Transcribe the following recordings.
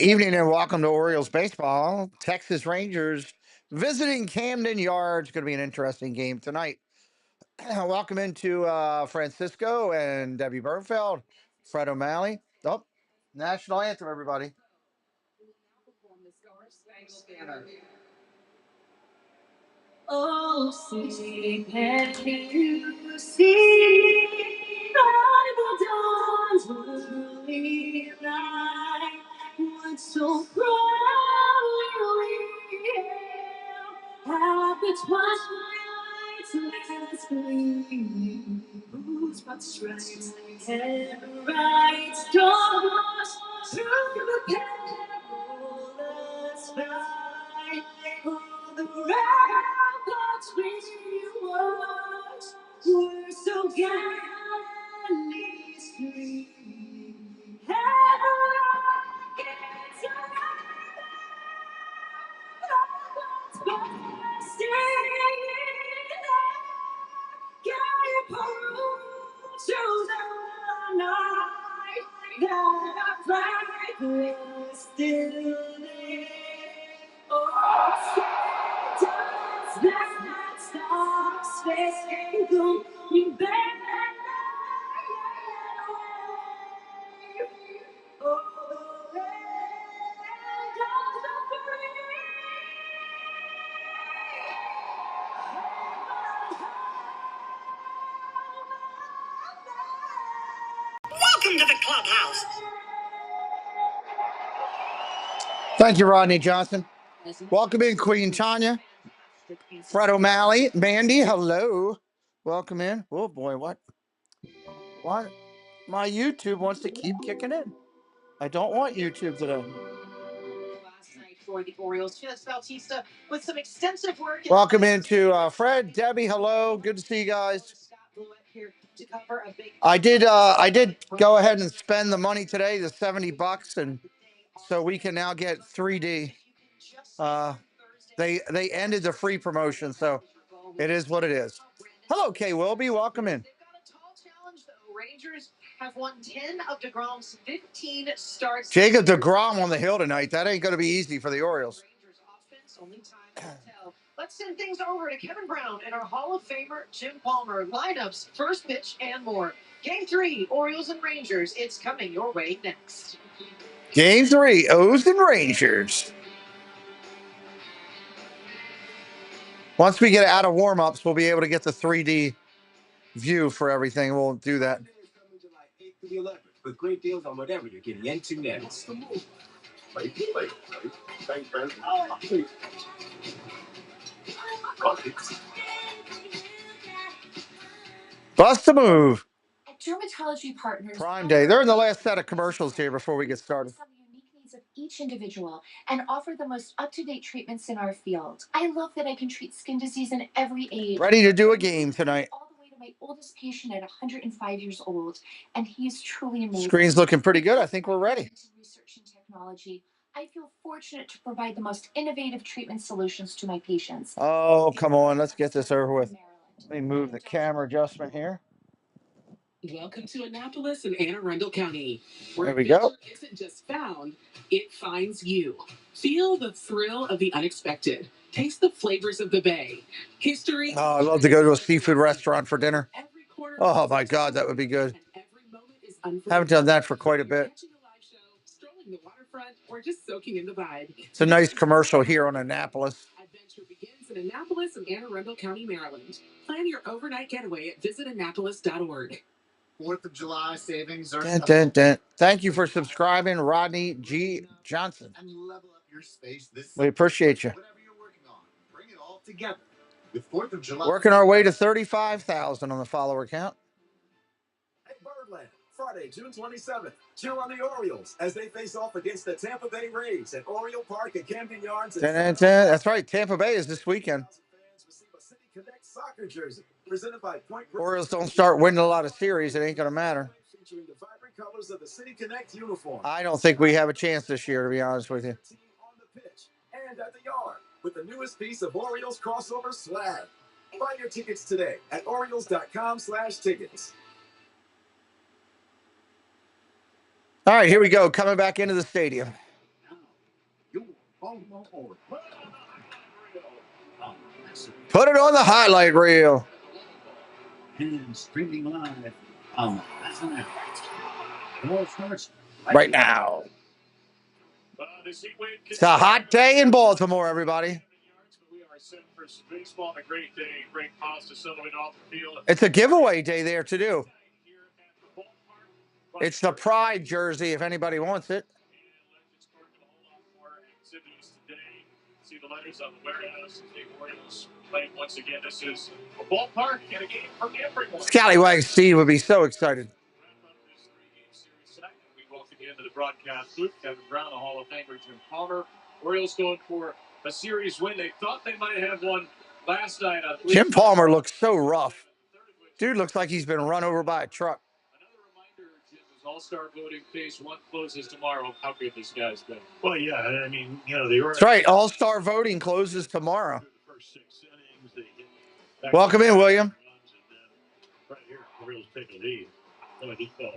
evening and welcome to Orioles baseball. Texas Rangers visiting Camden Yards. Going to be an interesting game tonight. Welcome into Francisco and Debbie Burnfeld, Fred O'Malley. Oh, national anthem, everybody. Oh, see, can you see by the dawn's early light what so proudly we hailed at the twilight's last gleaming, whose broad stripes and bright stars through the perilous fight. Oh, the ramparts we watched were so gallantly streaming. It's welcome to the clubhouse. Thank you, Rodney Johnson. Welcome in, Queen Tanya. Fred O'Malley. Mandy, hello. Welcome in. Oh, boy, what? What? My YouTube wants to keep kicking in. I don't want YouTube today. Last night for the Orioles, Chance Bautista with some extensive work. Welcome into Fred, Debbie, hello. Good to see you guys. I did go ahead and spend the money today, the $70, and so we can now get 3D. They ended the free promotion, so it is what it is. Hello, Kay Wilby. Welcome in. Rangers have won 10 of DeGrom's 15 starts. Jacob DeGrom on the hill tonight. That ain't going to be easy for the Orioles. Let's send things over to Kevin Brown and our Hall of Famer, Jim Palmer. Lineups, first pitch, and more. Game 3, Orioles and Rangers. It's coming your way next. Game 3, O's and Rangers. Once we get out of warm-ups, we'll be able to get the 3D view for everything. We'll do that. With great deals on whatever you're getting into next. Bust a move. At Dermatology Partners, Prime Day. They're in the last set of commercials here before we get started. On the unique needs of each individual and offer the most up-to-date treatments in our field. I love that I can treat skin disease in every age. Ready to do a game tonight. All the way to my oldest patient at 105 years old, and he's truly amazing. Screen's looking pretty good. I think we're ready. Research and technology. I feel fortunate to provide the most innovative treatment solutions to my patients. Oh, come on. Let's get this over with. Let me move the camera adjustment here. Welcome to Annapolis and Anne Arundel County. There we go. Isn't just found, it finds you. Feel the thrill of the unexpected. Taste the flavors of the Bay. History. Oh, I'd love to go to a seafood restaurant for dinner. Oh, my God, that would be good. Haven't done that for quite a bit. Strolling the waterfront or just soaking in the vibe. It's a nice commercial here on Annapolis. Adventure begins in Annapolis and Anne Arundel County, Maryland. Plan your overnight getaway at visitannapolis.org. 4th of July savings are Thank you for subscribing, Rodney G. Johnson. and level up your space this We appreciate you. whatever you're working on. Bring it all together with 4th of July. Working our way to 35,000 on the follower count. Hey, Birdland, Friday, June 27th. Cheer on the Orioles as they face off against the Tampa Bay Rays at Oriole Park at Camden Yards. That's right. Tampa Bay is this weekend. Fans receive a City Connect soccer jersey presented by Point. Orioles don't start winning a lot of series. It ain't going to matter. Featuring the vibrant colors of the City Connect uniform. I don't think we have a chance this year, to be honest with you. Team on the pitch and at the yard with the newest piece of Orioles crossover swag. Buy your tickets today at Orioles.com/tickets. All right, here we go. Coming back into the stadium. Now Put it on the highlight reel. And streaming live on the ball starts Right now. It's a hot day in Baltimore, everybody. It's a giveaway day there to do. It's the Pride jersey if anybody wants it. See the letters on the warehouse. The Orioles playing once again. This is a ballpark and a game for everyone. Scallywag Steve would be so excited. We welcome you into the broadcast booth. Kevin Brown, the Hall of Famer, Jim Palmer. Orioles going for a series win. They thought they might have one last night. Jim Palmer looks so rough. Dude looks like he's been run over by a truck. Another reminder, Jim, is All-Star voting phase 1 closes tomorrow. How good this guy's been. Well, yeah, I mean, you know, that's right. All-Star voting closes tomorrow. Welcome in, William. Right here, Orioles take a lead. He fell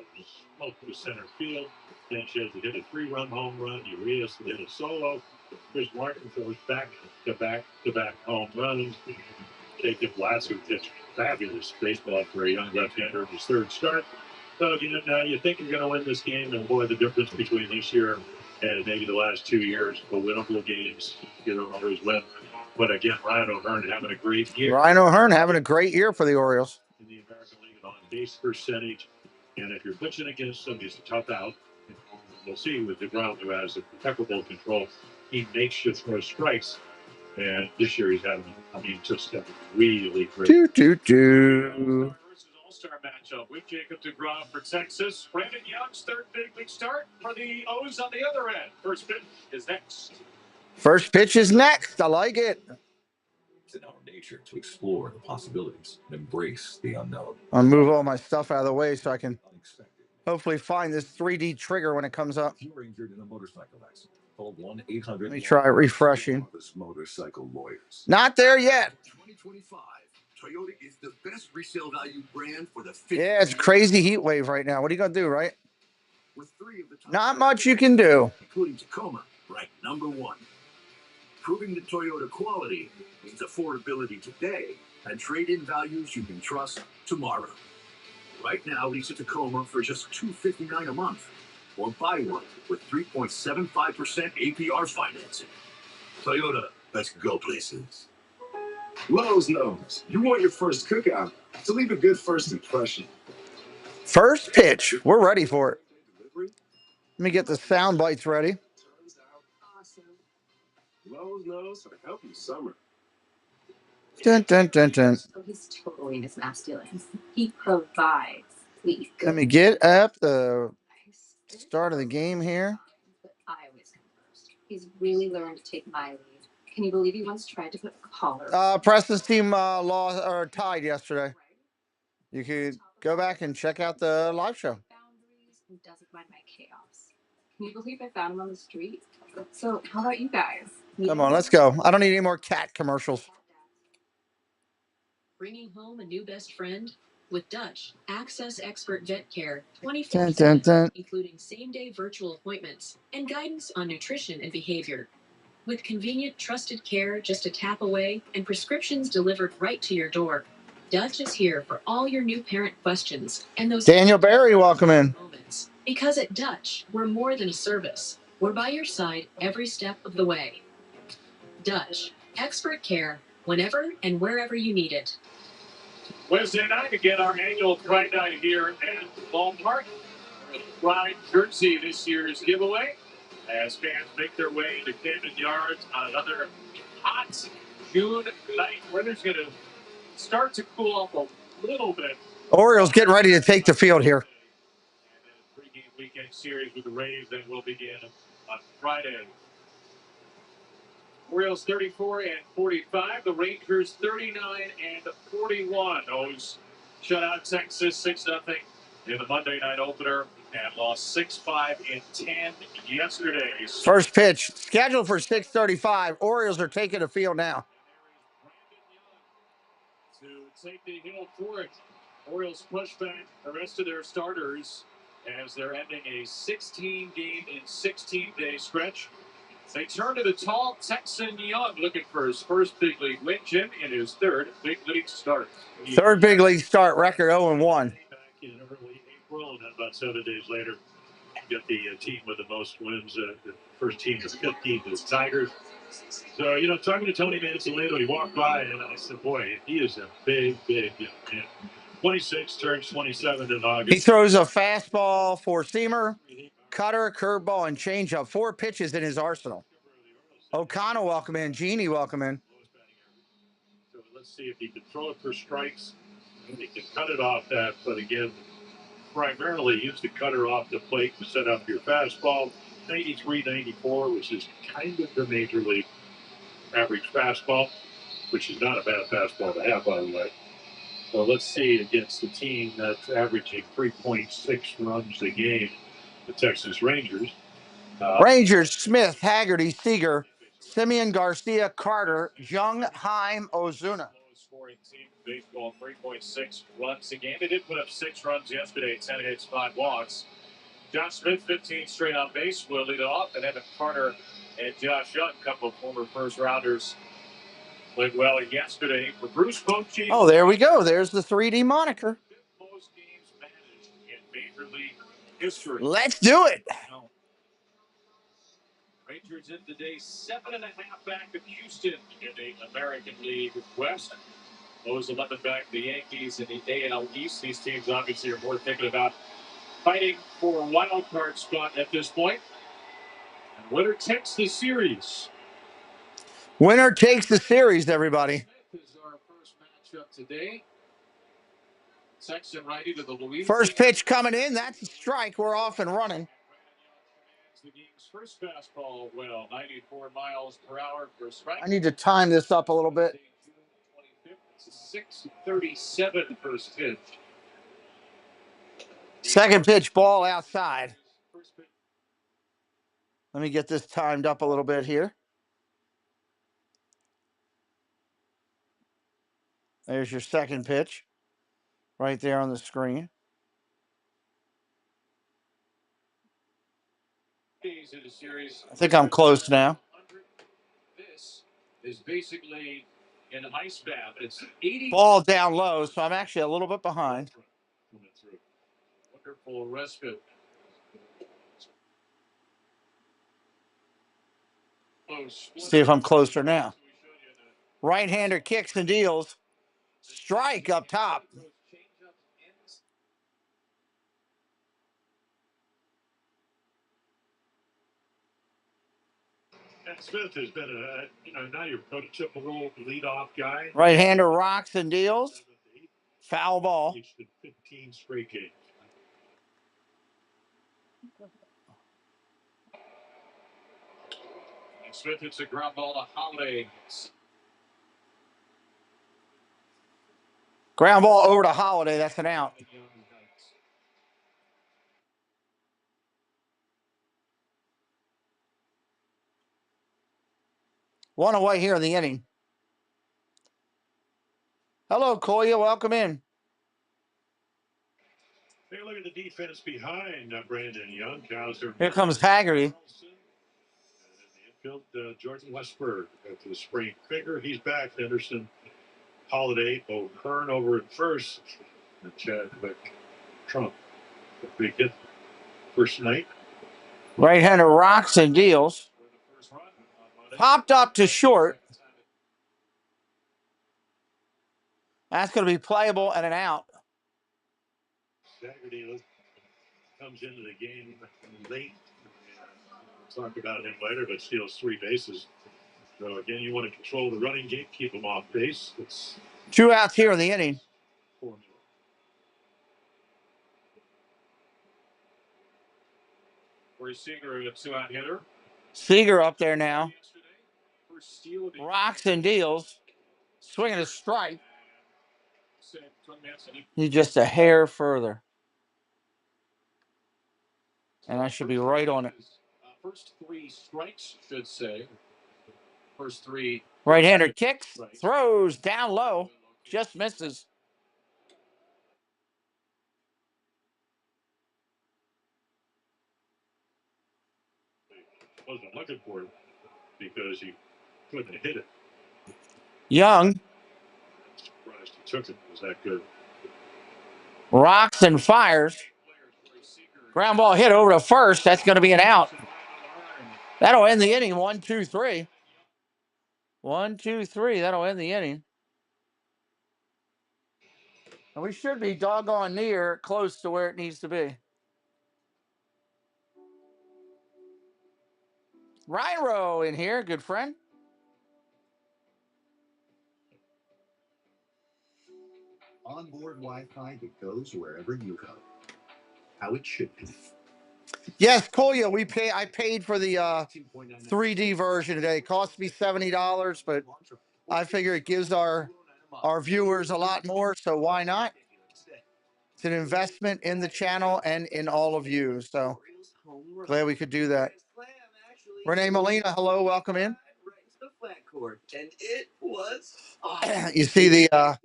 smoke to center field. Sanchez hit a 3-run home run. Urias hit a solo. Chris Martin throws back-to-back home runs. Jacob Lasso pitched fabulous baseball for a young left-hander in his third start. So, you know, now you think you're going to win this game, and boy, the difference between this year and maybe the last 2 years, but winnable games, you don't always win. But again, Ryan O'Hearn having a great year. Ryan O'Hearn having a great year for the Orioles. In the American League on base percentage. And if you're pitching against him, he's a tough out. We'll see with DeGrom, who has impeccable control. He makes you throw strikes. And this year he's having, I mean, just a really great. Versus All-Star matchup with Jacob DeGrom for Texas. Brandon Young's third big league start for the O's on the other end. First pitch is next. First pitch is next. I like it. It's in our nature to explore the possibilities and embrace the unknown. I'll move all my stuff out of the way so I can hopefully find this 3D trigger when it comes up. If you were injured in a motorcycle accident, call 1-800. Let me try refreshing. Motorcycle lawyers. Not there yet. 2025. Toyota is the best resale value brand for the. Yeah, it's crazy heat wave right now. What are you gonna do, right? With 3 of the top Not much you can do. Including Tacoma, ranked #1. Proving the Toyota quality means affordability today and trade-in values you can trust tomorrow. Right now, lease a Tacoma for just $259 a month, or buy one with 3.75% APR financing. Toyota, let's go places. Lowe's knows you want your first cookout to leave a good first impression. First pitch. We're ready for it. Let me get the sound bites ready. Awesome. Lowe's knows how to help you summer. Dun, dun, dun, dun. Oh, he's totally his masculine. He provides. Please go. Let me get up the start of the game here. But I always come first. He's really learned to take my lead. Can you believe he once tried to put a collar? Preston's team lost or tied yesterday. You could go back and check out the live show. Boundaries and doesn't mind my chaos. Can you believe I found him on the street? So how about you guys? Come on, let's go. I don't need any more cat commercials. Bringing home a new best friend? With Dutch, access expert vet care 24/7, Dun, dun, dun. including same-day virtual appointments and guidance on nutrition and behavior. With convenient, trusted care just a tap away and prescriptions delivered right to your door, Dutch is here for all your new parent questions and those Daniel Barry, welcome in. moments. Because at Dutch, we're more than a service. We're by your side every step of the way. Dutch, expert care whenever and wherever you need it. Wednesday night, again, our annual Pride Night here at Ballpark. Pride jersey this year's giveaway as fans make their way to Camden Yards on another hot June night. Weather's going to start to cool off a little bit. Orioles getting ready to take the field here. And then a pregame weekend series with the Rays that will begin on Friday. Orioles 34-45. The Rangers 39-41. O's shut out Texas 6-0 in the Monday night opener and lost 6-5 and 10 yesterday. First pitch scheduled for 6:35. Orioles are taking the field now. To take the hill for it. Orioles push back the rest of their starters as they're ending a 16-game in 16-day stretch. They turn to the tall Texan Young, looking for his first big league win, Jim, in his third big league start. Third big league start, record 0-1. Back in early April, and then about 7 days later, get the team with the most wins. The first team is 15, the Tigers. So, talking to Tony Manzolino, he walked by, and I said, boy, he is a big man. 26, turns 27 in August. He throws a fastball, four-seamer, cutter, curveball, and changeup. 4 pitches in his arsenal. O'Connell, welcome in. Jeannie, welcome in. So let's see if he can throw it for strikes. He can cut it off that, but again, primarily use the cutter off the plate to set up your fastball. 93, 94, which is kind of the major league average fastball, which is not a bad fastball to have, by the way. So let's see against the team that's averaging 3.6 runs a game, the Texas Rangers. Rangers, Smith, Haggerty, Seager, Simeon, Garcia, Carter, Jung, Heim, Ozuna. Scoring team baseball, 3.6 runs a game. They did put up 6 runs yesterday, 10 hits, 5 walks. John Smith, 15 straight on base, will lead off, and Evan Carter and Josh Young, a couple of former first-rounders, played well yesterday for Bruce Bochy. Oh, there we go. There's the 3D moniker. Most games managed in Major League history. Let's do it. Rangers in today 7.5 back of Houston in the American League West. Those 11 back the Yankees in the AL East. These teams obviously are more thinking about fighting for a wild card spot at this point. And winner takes the series. Winner takes the series, everybody. This is our first matchup today. Texan righty to the Louisiana. First pitch coming in. That's a strike. We're off and running. The game's first fastball, 94 miles per hour for strike. I need to time this up a little bit. It's a 6:37 first pitch. Second pitch, ball outside. Let me get this timed up a little bit here. There's your second pitch right there on the screen. I think I'm close now. This is basically an ice bath. It's 80. Ball down low, so I'm actually a little bit behind. Wonderful respite. See if I'm closer now. Right-hander kicks and deals. Strike up top. And Smith has been now your prototypical leadoff guy. Right-hander rocks and deals. Foul ball. 15 straight games. And Smith hits a ground ball to Holiday. Ground ball over to Holiday. That's an out. One away here in the inning. Hello, Koya. Welcome in. Take a look at the defense behind Brandon Young. Here comes Haggerty. And in the infield, Jordan Westberg to the spring finger. He's back. Henderson, Holiday, O'Hearn over at first. And Chadwick Trump. A big hit first night. Right-hander rocks and deals. Popped up to short. That's going to be playable and an out. Haggerty comes into the game late. We'll talk about him later, but steals 3 bases. So again, you want to control the running game, keep him off base. It's 2 outs here in the inning. formula. Corey Seager, a 2-out hitter. Seager up there now. First steal of the Rocks and deals. Swinging a strike. He's just a hair further. And I should be right on it. First 3 strikes, should say. First 3. Right-hander kicks, throws down low, just misses. Wasn't looking for him. because he couldn't hit it. Young. I'm surprised he took it. It was that good. Rocks and fires. Ground ball hit over to first. That's going to be an out. That'll end the inning. 1, 2, 3. 1, 2, 3. That'll end the inning. And we should be doggone near, close to where it needs to be. Ryan Rowe in here, good friend. Onboard Wi-Fi that goes wherever you go. How it should be. Yes, Kolya, I paid for the 3D version today. It cost me $70, but I figure it gives our viewers a lot more, so why not? It's an investment in the channel and in all of you. So glad we could do that. Renee Molina, hello, welcome in. You see the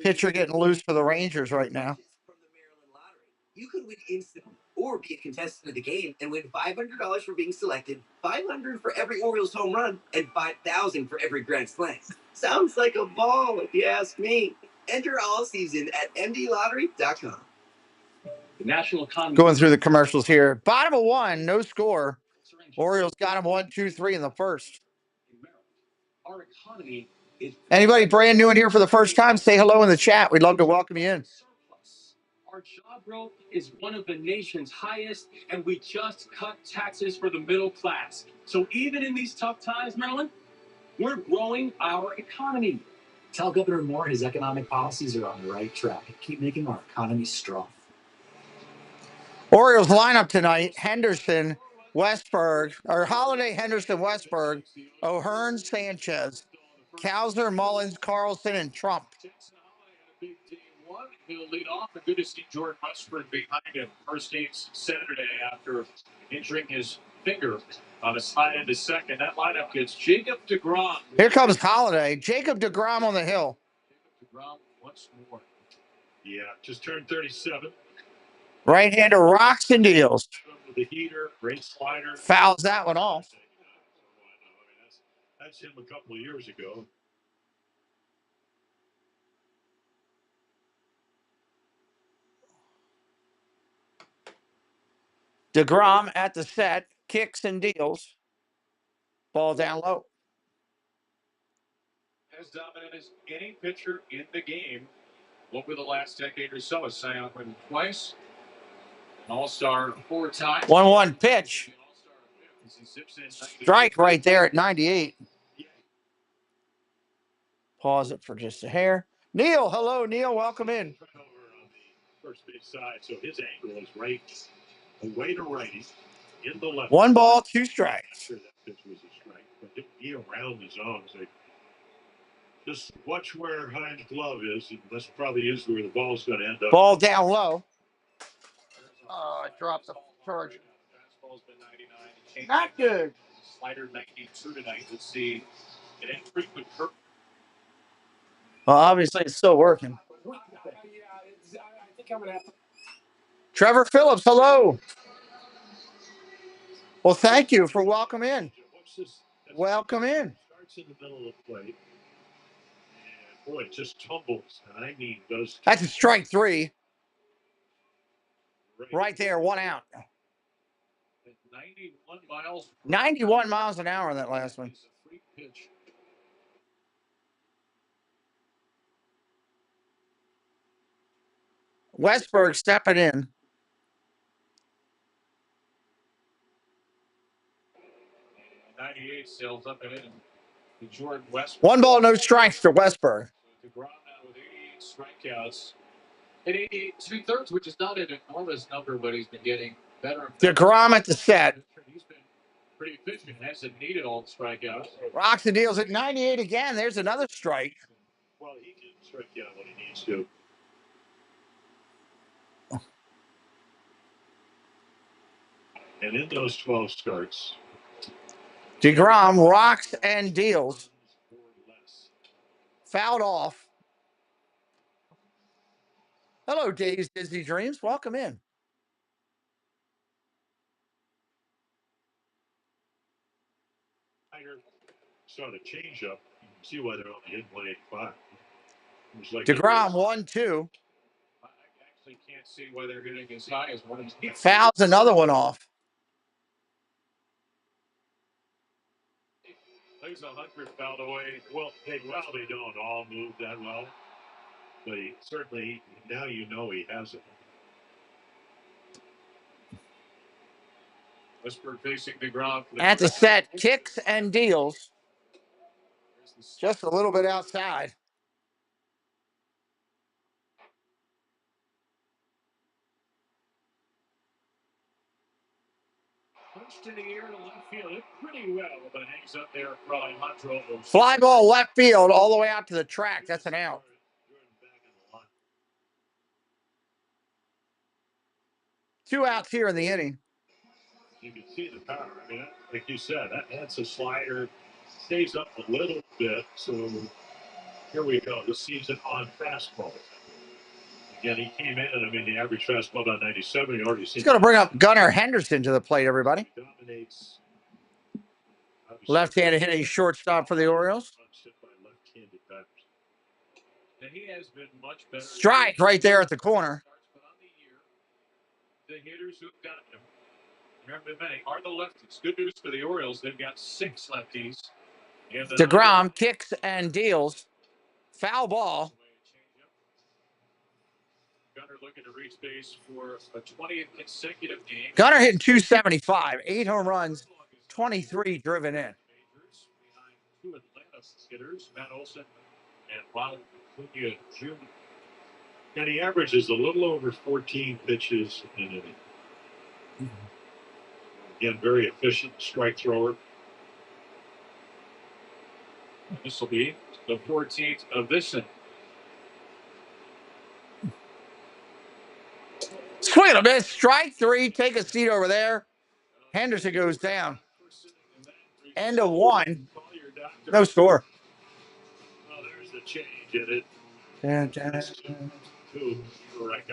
pitcher getting loose for the Rangers right now. You could win instantly or be a contestant of the game and win $500 for being selected, $500 for every Orioles home run, and $5,000 for every grand slam. Sounds like a ball if you ask me. Enter all season at mdlottery.com. The national economy. Going through the commercials here. Bottom of 1, no score. Orioles got him 1, 2, 3 in the first. Our economy is. Anybody brand new in here for the first time, say hello in the chat. We'd love to welcome you in. Our job growth is one of the nation's highest, and we just cut taxes for the middle class. So even in these tough times, Maryland, we're growing our economy. Tell Governor Moore his economic policies are on the right track and keep making our economy strong. Orioles lineup tonight: Henderson, Westberg, or Holiday, Henderson, Westberg, O'Hearn, Sanchez, Kowser, Mullins, Carlson, and Trump. He'll lead off, and good to see Jordan Westberg behind him. First game Saturday after injuring his finger on a slide into second. That lineup gets Jacob deGrom. Here comes Holiday. Jacob deGrom on the hill. Jacob deGrom once more. Yeah, just turned 37. Right-hander rocks and deals. The heater, great slider. Fouls that one off. That's him a couple of years ago. deGrom at the set, kicks and deals. Ball down low. As dominant as any pitcher in the game over the last decade or so. A Cy Young winner twice. An All-Star 4 times. 1-1 pitch. Strike right there at 98. Pause it for just a hair. Neil, hello, Neil. Welcome in. First base side, so his angle is right away to righty in the left. 1 ball, 2 strikes. Sure, that pitch was a strike, but he'll be around the zone. So just watch where Hines' glove is, and that's probably is where the ball's going to end up. Ball down low. Oh, it dropped the charge. Fastball's been 99. Not good. Slider 92 tonight. Let's see an infrequent curve. Well, obviously, it's still working. Trevor Phillips, hello. Well, thank you for welcome in. Welcome in. Starts in the middle of the plate. And boy, it just tumbles. And I mean, does. That's a strike 3. Right there, 1 out. 91 miles. 91 miles an hour in that last one. Westberg stepping in. 98 sails up and in. Jordan Westberg. 1 ball, no strikes to Westberg. deGrom now with 88 strikeouts. At 88 2/3, which is not an enormous number, but he's been getting better and better. deGrom at the set. He's been pretty efficient. Hasn't needed all the strikeouts. Rocks and deals at 98 again. There's another strike. Well, he can strike out when he needs to. And in those 12 starts, deGrom rocks and deals. Fouled off. Hello, Dave's Disney Dreams. Welcome in. slider. Saw the changeup. See why they're only hitting 185. Like DeGrom 1-2. I actually can't see why they're getting as high as 1. Fouls another one off. There's 100 fouled away. Well, they probably don't all move that well, but he certainly, now you know he has it. Westbrook facing DeGrom. At the set, kicks and deals. Just a little bit outside. Punched in the air to left field. It pretty well, but hangs up there for Alejandro. Fly ball left field all the way out to the track. That's an out. 2 outs here in the inning. You can see the power. I mean, like you said, that's a slider. Stays up a little bit. So here we go. This season on fastball. Again, he came in, and I mean, the average fastball about 97. You already seen. He's going to bring up Gunnar Henderson to the plate, everybody. Dominates. Left-handed hitting shortstop for the Orioles. And he has been much better. Strike right there at the corner. The hitters who've got him, there have been many, are the lefties. Good news for the Orioles, they've got 6 lefties. DeGrom kicks and deals. Foul ball. Gunnar looking to reach base for a 20th consecutive game. Gunnar hitting 275, 8 home runs, 23 driven in. Behind 2 Atlanta hitters, Matt Olson and Ron Acuna Jr. And he averages a little over 14 pitches in an inning. Again, very efficient strike thrower. This will be the 14th of this inning. Swing and a miss. Strike 3. Take a seat over there. Henderson goes down. End of 1. No score. Well, there's the change in it. Right.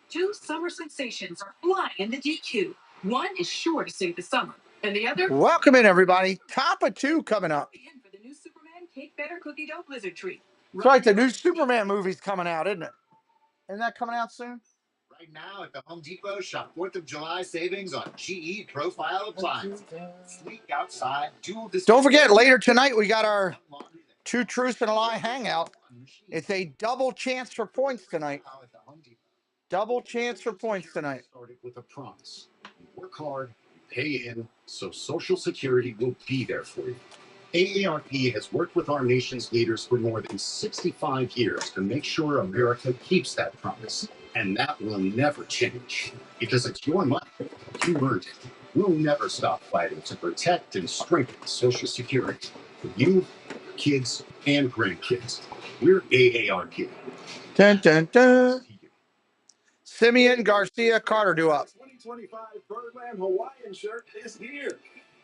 2 summer sensations are flying in the DQ. One is sure to save the summer, and the other. Welcome in, everybody. Top of 2 coming up. In for the new Superman Cake Better Cookie Dough Blizzard Treat. That's right. The new Superman movie's coming out, isn't it? Isn't that coming out soon? Right now at the Home Depot, shop 4th of July savings on GE Profile appliances. Sleek outside, dual. Don't forget, later tonight we got our 2 Truths and a Lie hangout. It's a double chance for points tonight. Double chance for points tonight. Started with a promise. You work hard, you pay in, so Social Security will be there for you. AARP has worked with our nation's leaders for more than 65 years to make sure America keeps that promise. And that will never change because it's your money. You earned it. We'll never stop fighting to protect and strengthen Social Security for you, your kids, and grandkids. We're AARP. Dun, dun, dun. Simeon Garcia Carter do up. 2025 Birdland Hawaiian shirt is here.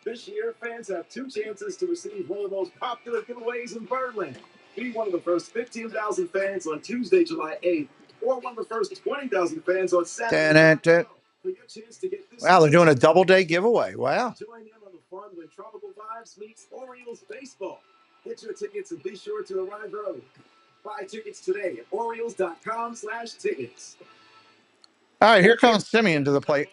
This year, fans have 2 chances to receive one of the most popular giveaways in Birdland. Be one of the first 15,000 fans on Tuesday, July 8th, or one of the first 20,000 fans on Saturday. Dun, dun, dun. For your chance to get this. Wow, they're doing a double day giveaway. Wow. Join in on the fun when Tropical Vibes meets Orioles baseball. Get your tickets and be sure to arrive early. Buy tickets today at Orioles.com/tickets. All right, here comes Simeon to the plate.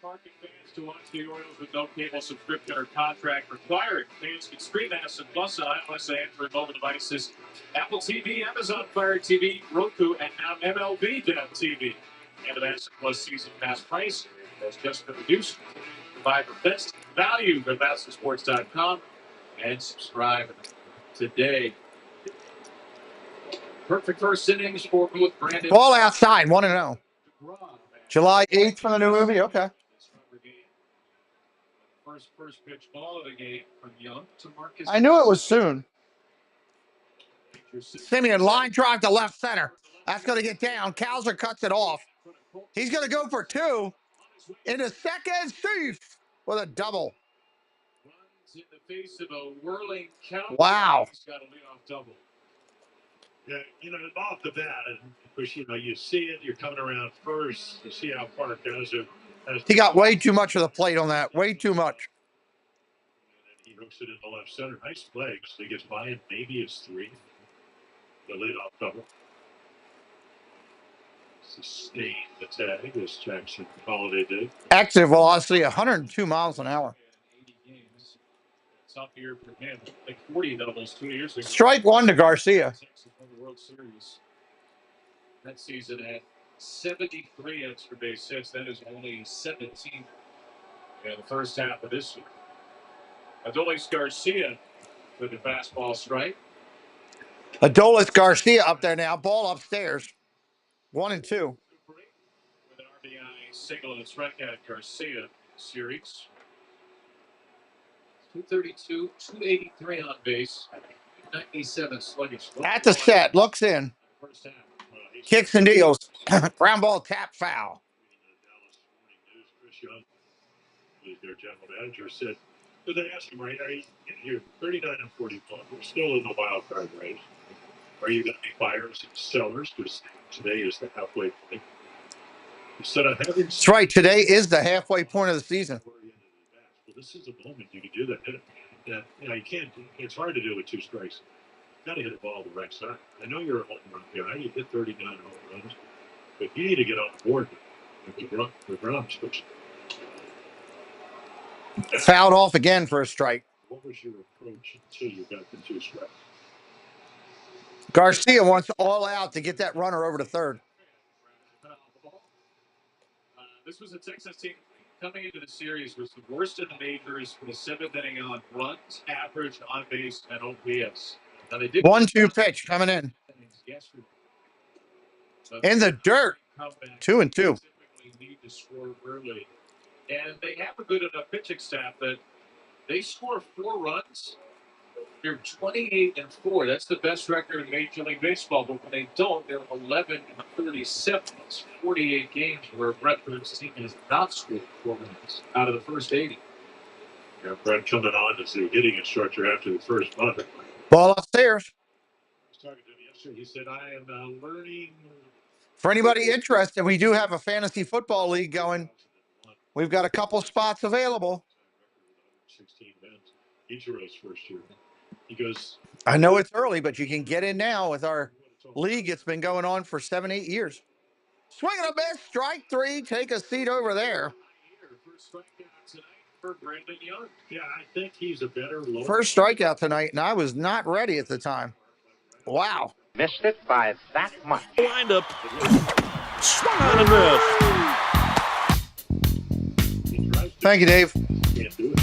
Market fans to watch the Orioles with no cable subscription or contract required. Fans can stream Addison Plus on iOS and Android mobile devices, Apple TV, Amazon Fire TV, Roku, and now MLB TV. And the Addison Plus season pass price has just been reduced. Provide the best value at BALvsTEX and subscribe today. Perfect first innings for both Brandon. Ball outside, 1-0. July 8th from the new movie. Okay. First pitch ball of the game from Young to Marcus. I knew it was soon. Simeon line drive to left center. That's going to get down. Kowser cuts it off. He's going to go for 2 into second. Steve with a double. Runs in the face of a whirling count. Wow. He's got a leadoff double. Yeah, off the bat, and of course, you see it. You're coming around first. You see how far it goes. He got way too much of the plate on that. Way too much. He hooks it in the left center. Nice play. So he gets by him. Maybe it's 3. The leadoff double. Sustain the tag as Jackson Holiday did. Active velocity 102 miles an hour. Top year for him. Like 40 doubles 2 years ago. Strike 1 to Garcia. World Series. That season had 73 extra base hits. That is only 17 in the first half of this year. Adolis Garcia with a fastball strike. Adolis Garcia up there now. Ball upstairs. 1 and 2. With an RBI single and strikeout Garcia series. 232, 283 on base, 97 sluggish. At the set, looks in. First half. Kicks and deals. Ground ball, tap, foul. Chris Young, their general manager, said, so they asked him, right, are you 39 and 45? We're still in the wild card race. Are you going to be buyers and sellers? Because today is the halfway point. Instead of having... That's right. Today is the halfway point of the season. Well, this is a moment you can do that. You know, you can't. It's hard to do with 2 strikes. You got to hit the ball the right side. I know you're a home run guy. You hit 39 home runs, but you need to get on board with the Browns. Fouled off again for a strike. What was your approach until you got the 2 strikes? Garcia wants all out to get that runner over to third. This was a Texas team coming into the series was the worst in the majors for the 7th inning on runs, average, on base, and OPS. Now they did 1-2 pitch coming in. In the dirt. 2 and 2. Need to score early, and they have a good enough pitching staff that they score 4 runs. They're 28 and 4. That's the best record in Major League Baseball. But when they don't, they're 11 and 37. It's 48 games where Brett Burns' team has not scored 4 runs out of the first 80. Yeah, Brett coming on as the hitting instructor after the first month. Ball upstairs. I was talking to him yesterday. He said, "I am learning." For anybody interested, we do have a fantasy football league going. We've got a couple spots available. 16 wins. Ichiro's first year. He goes, I know it's early, but you can get in now with our league. It's been going on for 7-8 years. Swing and a miss, strike 3. Take a seat over there. Yeah, I think he's a better local. First strikeout tonight, and I was not ready at the time. Wow. Missed it by that much. Wind up. Swung on and missed. Thank you, Dave. Can't do it.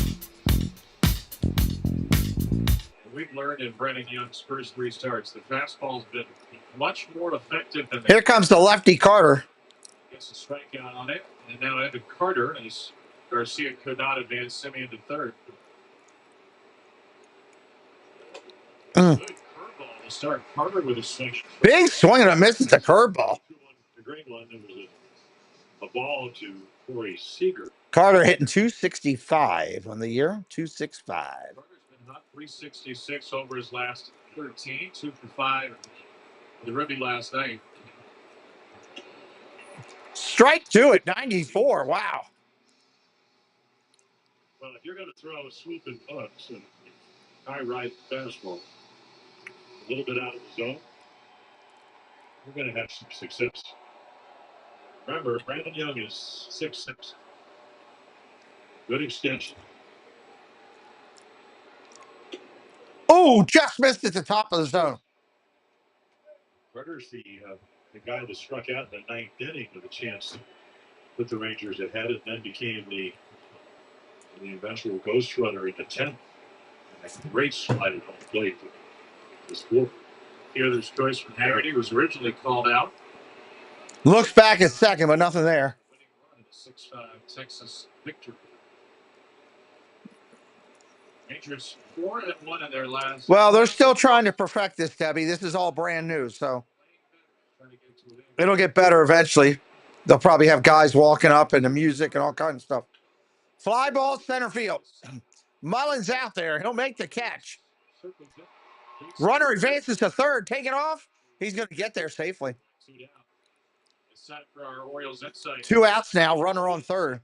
We've learned in Brandon Young's first 3 starts, the fastball's been much more effective than... Here comes the lefty Carter. Gets a strikeout on it, and now Evan Carter, as Garcia could not advance Simeon to third. Good curveball to start. Carter with a swing. Big swing and a miss at the curveball. The great one, there was a ball to Corey Seager. Carter hitting 265 on the year. 265. Carter's been hot, 366 over his last 13, 2 for 5. The ribby last night. Strike 2 at 94. Wow. Well, if you're going to throw swooping punts and high right fastball, a little bit out of the zone, you're going to have some success. Remember, Brandon Young is 6'6". Good extension. Oh, just missed at the top of the zone. Carter's the guy that struck out in the 9th inning with a chance to put the Rangers ahead, and then became the eventual ghost runner in the 10th. A great slide at home plate for this fourth. Here, there's choice from Haggerty, was originally called out. Looks back at second, but nothing there. Winning run in the 6-5 Texas victory. Rangers 4-1 in their last. Well, they're still trying to perfect this, Debbie. This is all brand new, so it'll get better eventually. They'll probably have guys walking up and the music and all kinds of stuff. Fly ball center field. Mullins out there. He'll make the catch. Runner advances to third. Take it off. He's going to get there safely. 2 outs now. Runner on third.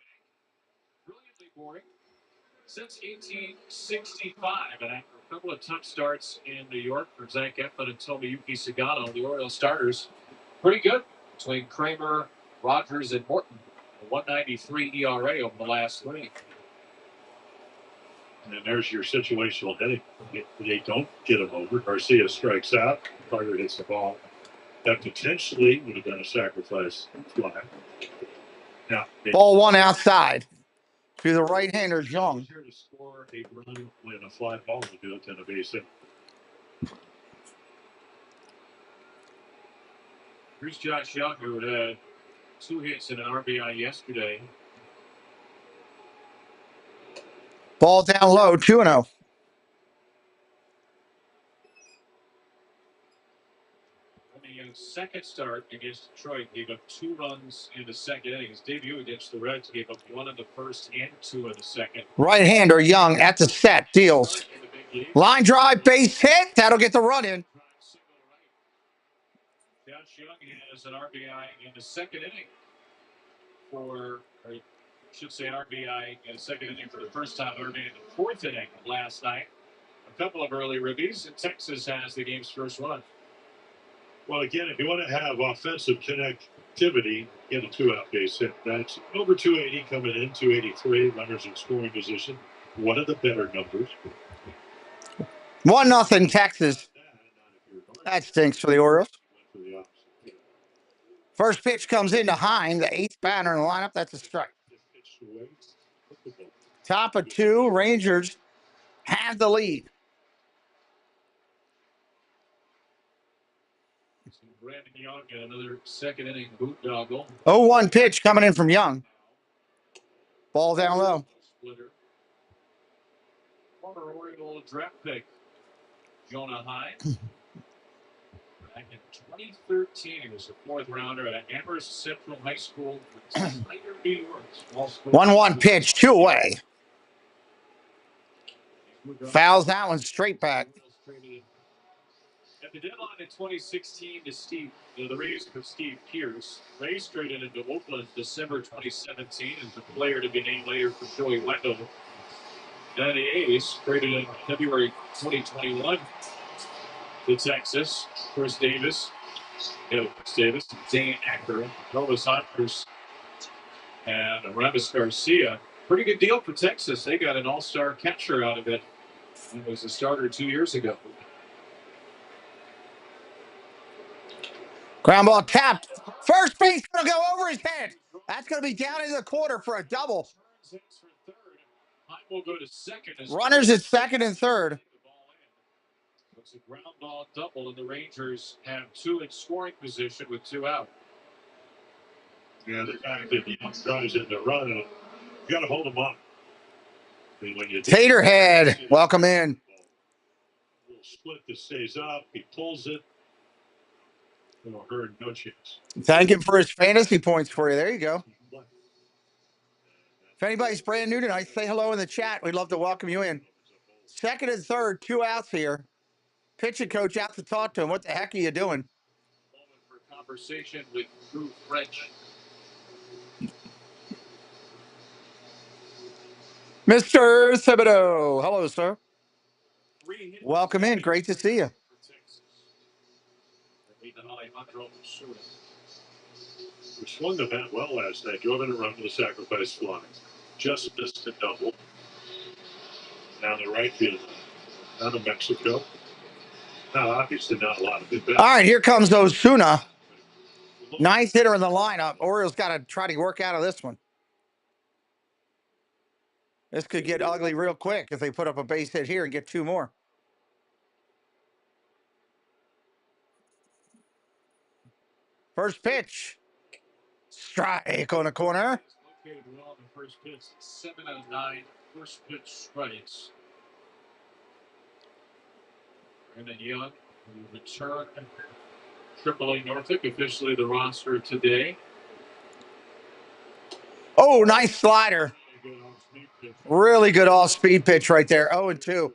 Since 1865, and after a couple of tough starts in New York for Zach Eflin and Tomoyuki Sagano, the Orioles starters pretty good between Kramer, Rogers, and Morton. A 193 ERA over the last three. And there's your situational hitting. They don't get him over. Garcia strikes out. Carter hits the ball. That potentially would have been a sacrifice fly. Now, Ball one outside. To the right-hander, Young. Here to score a run when a fly ball would do it, and a base hit. Here's Josh Young, who had 2 hits and an RBI yesterday. Ball down low, 2-0. Young's second start against Detroit gave up 2 runs in the second inning. His debut against the Reds gave up 1 in the first and 2 in the second. Right-hander, Young at the set, deals. Line drive, base hit. That'll get the run in. Josh Young has an RBI in the second inning or I should say an RBI in the second inning for the first time, RBI in the fourth inning last night. A couple of early ribbies, and Texas has the game's first run. Well, again, if you want to have offensive connectivity, get a 2-out base hit. That's over 280 coming in, 283 runners in scoring position. One of the better numbers. 1-0 Texas. That stinks for the Orioles. First pitch comes into Hine, the 8th batter in the lineup. That's a strike. Top of 2, Rangers have the lead. Brandon Young and another second inning boot doggle. 0-1 pitch coming in from Young. Ball down low. Splitter. Former Oriole draft pick Jonah Hine. Back in 2013, he was a 4th rounder at Amherst Central High School. 1-1 pitch, 2 away. Fouls that one straight back. At the deadline in 2016, the Rays of Steve Pierce. Rays traded into Oakland December 2017 as a player to be named later for Joey Wendell. And the A's traded in February 2021 to Texas. Chris Davis, Dane Acker, Novus Hunters, and Aramis Garcia. Pretty good deal for Texas. They got an all-star catcher out of it. He was a starter 2 years ago. Ground ball tapped. First base going to go over his head. That's going to be down into the corner for a double. Will go to second. Runners at second and third. It's a ground ball double, and the Rangers have 2 in scoring position with 2 out. Yeah, the fact that he drives in the run, you got to hold him up. I mean, when you Taterhead, welcome in. A little split that stays up. He pulls it. No chance. Thank him for his fantasy points for you. There you go. If anybody's brand new tonight, say hello in the chat. We'd love to welcome you in. Second and third, 2 outs here. Pitching coach out to talk to him. What the heck are you doing? Moment for conversation with Drew French. Mr. Thibodeau. Hello, sir. Welcome in. Great to see you. We swung the bat well last night. Drove in a run with a sacrifice fly. Just missed a double. Down the right field. Down to Mexico. Now, obviously not a lot of good bats. All right, here comes Osuna. 9th hitter in the lineup. Orioles got to try to work out of this one. This could get ugly real quick if they put up a base hit here and get 2 more. First pitch. Strike on the corner. Located well on the first pitch. 7 out of 9. First pitch strikes. Brandon Young, who returned AAA Norfolk, officially the roster today. Oh, nice slider. Really good off-speed pitch right there. 0-2.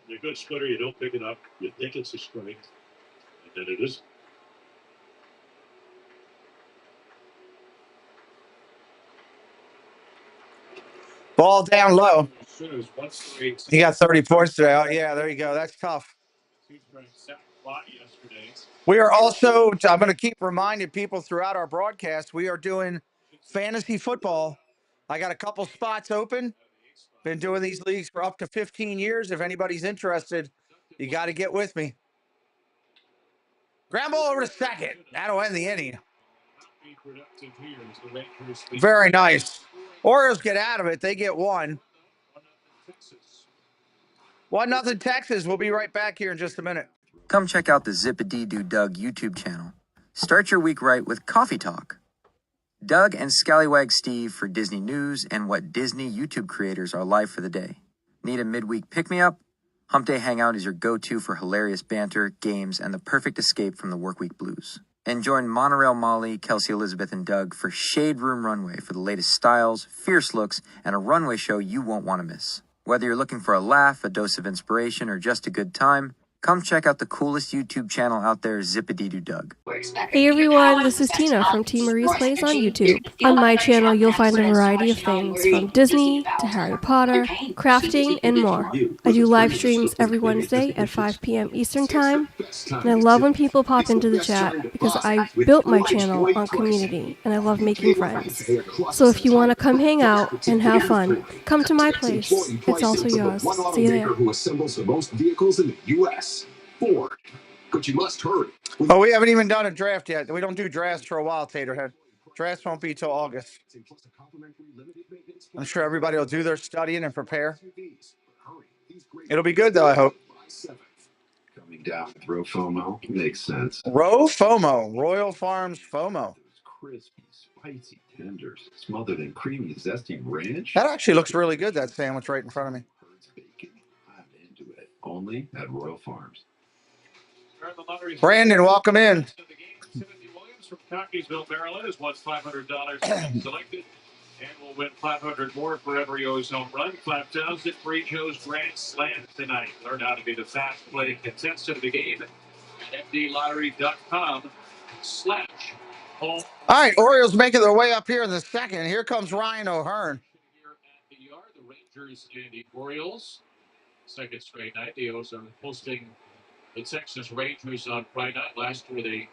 The good splitter, you don't pick it up. You think it's a strike, and then it is. Ball down low. He got 30 points today. Oh, yeah, there you go. That's tough. We are also, I'm going to keep reminding people throughout our broadcast, we are doing fantasy football. I got a couple spots open. Been doing these leagues for up to 15 years. If anybody's interested, you got to get with me. Ground ball over to second. That'll end the inning. Very nice. Orioles get out of it. They get one. 1-0 Texas. We'll be right back here in just a minute. Come check out the Zip-a-Dee-Doo Doug YouTube channel. Start your week right with Coffee Talk. Doug and Scallywag Steve for Disney news and what Disney YouTube creators are live for the day. Need a midweek pick-me-up? Hump Day Hangout is your go-to for hilarious banter, games, and the perfect escape from the workweek blues. And join Monorail Molly, Kelsey Elizabeth, and Doug for Shade Room Runway for the latest styles, fierce looks, and a runway show you won't want to miss. Whether you're looking for a laugh, a dose of inspiration, or just a good time, come check out the coolest YouTube channel out there, Zip-a-Dee-Doo Doug. Hey everyone, this is Tina from T. Marie's Plays on YouTube. On my channel, you'll find a variety of things from Disney to Harry Potter, crafting, and more. I do live streams every Wednesday at 5 p.m. Eastern Time, and I love when people pop into the chat because I built my channel on community, and I love making friends. So if you want to come hang out and have fun, come to my place. It's also yours. See you there. Who assembles the most vehicles in the U.S. Ford. But you must hurry. Oh, we haven't even done a draft yet. We don't do drafts for a while, Taterhead. Drafts won't be till August. I'm sure everybody will do their studying and prepare. It'll be good, though, I hope. Coming down with Row FOMO makes sense. Row FOMO, Royal Farms FOMO. Crispy, spicy tenders, smothered in creamy, zesty ranch. That actually looks really good, that sandwich right in front of me. I'm into it. Only at Royal Farms. Brandon, welcome in. Timothy Williams from Cockeysville, Maryland, has won $500 selected and will win $500 more for every O's home run. 5,000 for each O's grand slam tonight. Learn how to be the fast playing contestant of the game at mdlottery.com/home. All right, Orioles making their way up here in the second. Here comes Ryan O'Hearn. The Rangers and the Orioles. Second straight night. The O's are hosting the Texas Rangers on Friday night. Last year they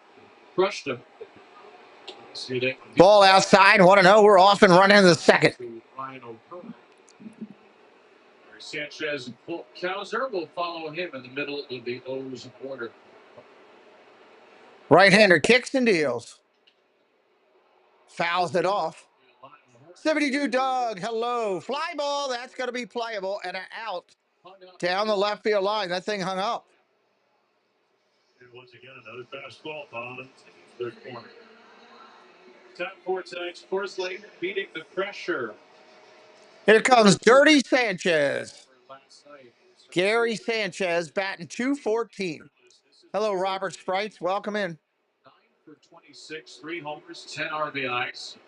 crushed them. Ball outside, 1-0. We're off and running in the second. Sanchez and Kowser will follow him in the middle of the O's order. Right-hander kicks and deals. Fouls it off. 72 Doug, hello. Fly ball, that's going to be playable and an out down the left field line. That thing hung up. And once again, another fastball on third corner. Time for tonight's first slate, beating the pressure. Here comes Dirty Sanchez. Gary Sanchez batting .214. Hello, Robert Sprites. Welcome in. 9 for 26, 3 homers, 10 RBIs,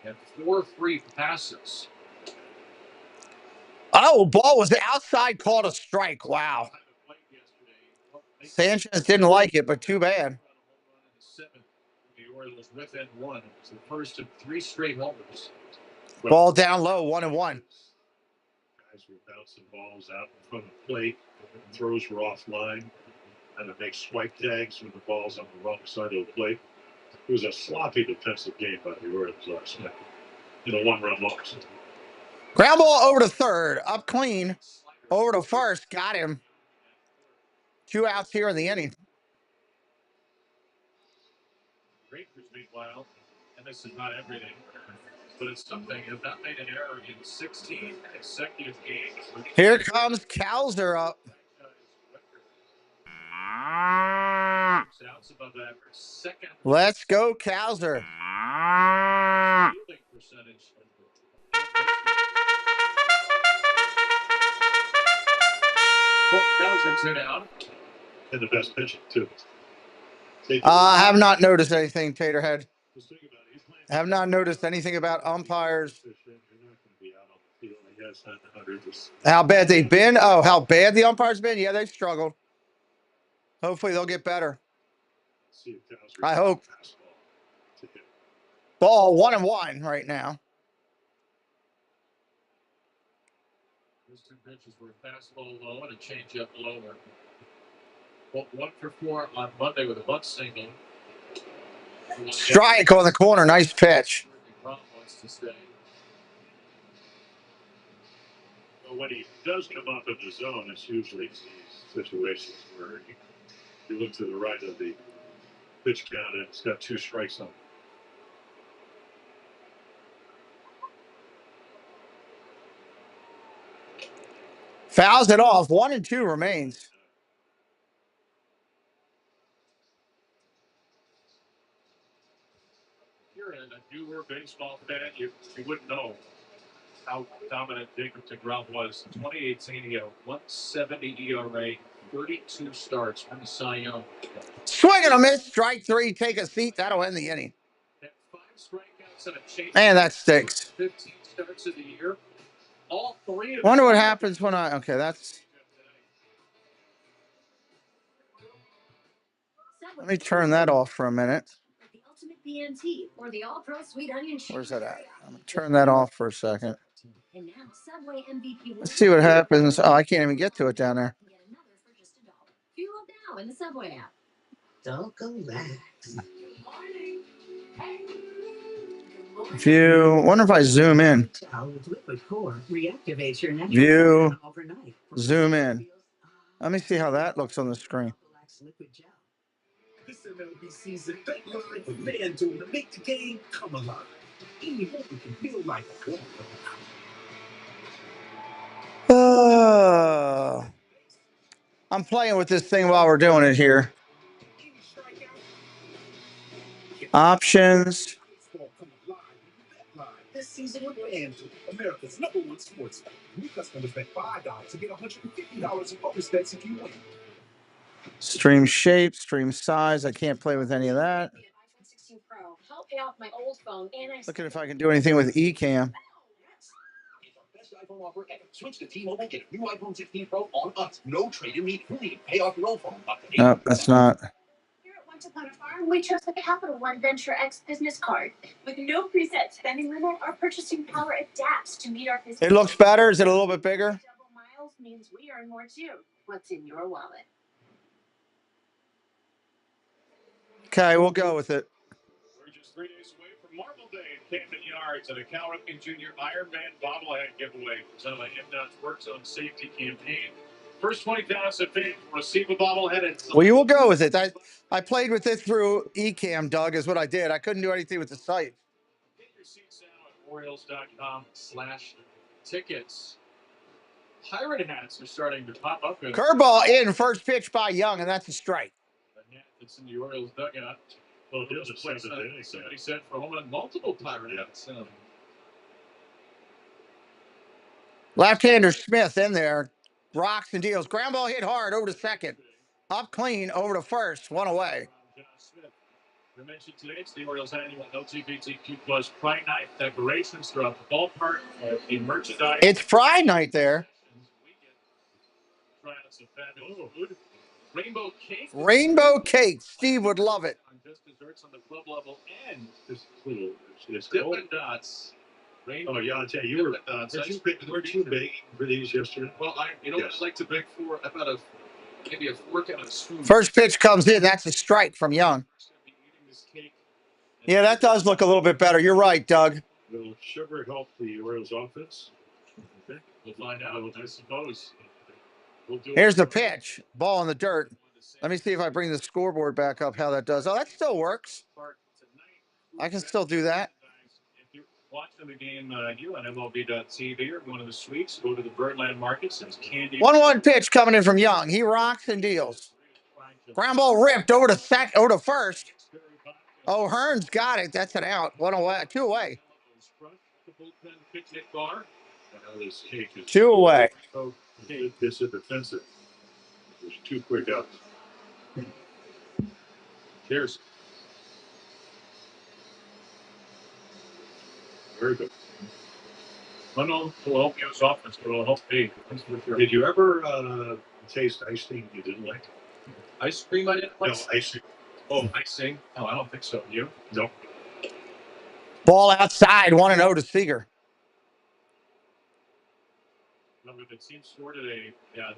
and 4 free passes. Oh, ball was outside, called a strike. Wow. Sanchez didn't like it, but too bad. The Orioles within one. It was the first of 3 straight homers. Ball down low, 1-1. Guys were bouncing balls out in front of the plate. Throws were offline. And to make swipe tags when the ball's on the wrong side of the plate. It was a sloppy defensive game by the Orioles last night. In a 1-run loss. Ground ball over to third. Up clean. Over to first. Got him. 2 outs here in the inning. Rangers, meanwhile, and this is not everything, but it's something, have not made an error in 16 consecutive games. Here comes Kowser up. Let's go, Kowser. And the best pitching, too. I have not noticed anything, Taterhead. Have not noticed anything about umpires. How bad they've been? Oh, how bad the umpires been? Yeah, they've struggled. Hopefully they'll get better. I hope. Ball 1-1 right now. Those two pitches were a fastball low and a changeup lower. Well, 1 for 4 on Monday with a bunt single. Strike on the corner. Nice pitch. Wants to stay. Well, when he does come up in the zone, it's usually these situations where you look to the right of the pitch count and it's got 2 strikes on it. Fouls it off. 1 and 2 remains. If you're a newer baseball fan, you wouldn't know how dominant Jacob deGrom was. 2018, he had a 170 ERA, 32 starts, won the Cy Young. Swing and a miss. Strike 3. Take a seat. That'll end the inning. Had 5 strikeouts and a change. Man, that stinks. 15 starts of the year. All 3 of Wonder what happens when I. Okay, that's. Let me turn that off for a minute. Where's that at? I'm gonna turn that off for a second. Let's see what happens. Oh, I can't even get to it down there. View. Wonder if I zoom in. View. Zoom in. Let me see how that looks on the screen. This MLB season, bet live with FanDuel to make the game come alive. Any home can feel like a I'm playing with this thing while we're doing it here. Options. This season with FanDuel, America's #1 sports bet. New customers bet $5 to get $150 in bonus bets if you win. Stream shape, stream size. I can't play with any of that. Look at if I can do anything with eCam. Best iPhone offer ever. Switch to T-Mobile, get a new iPhone 16 Pro on us. No trade immediately. Pay off your old phone. No, that's not. Here at Once Upon a Farm, we chose the Capital One Venture X business card. With no preset spending limit, our purchasing power adapts to meet our business. It looks better. Is it a little bit bigger? Double miles means we earn more too. What's in your wallet? Okay, we'll go with it. We're just 3 days away from Marble Day in Camden Yards and a Cal Ripken Jr. Ironman bobblehead giveaway presented by MDOT's Work Zone Safety Campaign. First 20,000 fans will receive a bobblehead. Well, you will go with it. I played with this through eCam, Doug, is what I did. I couldn't do anything with the site. Get your seats now at Orioles.com/tickets. Pirate hats are starting to pop up. Curveball in, first pitch by Young, and that's a strike. The hat that's in the Orioles dugout. Well, it was a place that somebody said for home and multiple pirate hats. Left-hander Smith in there. Rocks and deals. Ground ball hit hard over to second. Up clean over to first. 1 away. We mentioned today it's the Orioles annual LGBTQ plus Pride Night decorations throughout the ballpark. The merchandise. It's Pride Night there. Try out some fabulous food. Rainbow cake. Rainbow cake. Steve would love it. Just desserts on the club level and this little Dippin' Dots. Oh yeah, I'll tell you, weren't you begging for these yesterday? Well, I'd like to beg for about maybe a fork and a spoon. First pitch comes in. That's a strike from Young. Yeah, that does look a little bit better. You're right, Doug. Will sugar help the Orioles offense? Okay. We'll find out, I suppose. Here's the pitch. Ball in the dirt. Let me see if I bring the scoreboard back up, how that does. Oh, that still works. I can still do that. If you're watching the game, you on MLB.TV or one of the suites, go to the Birdland Market. Since Candy. 1-1 pitch coming in from Young. He rocks and deals. Ground ball ripped over to first. Oh, Hearn's got it. That's an out. 1 away. 2 away. 2 away. This is defensive. There's 2 quick outs. Cheers. Very good. Will help you as offense, but it'll help me. Did you ever taste ice cream you didn't like? Ice cream I didn't like? No, icing. Oh, icing? Oh, I don't think so. You? No. Ball outside, 1-0 to Seager. Remember the team store today. Yeah.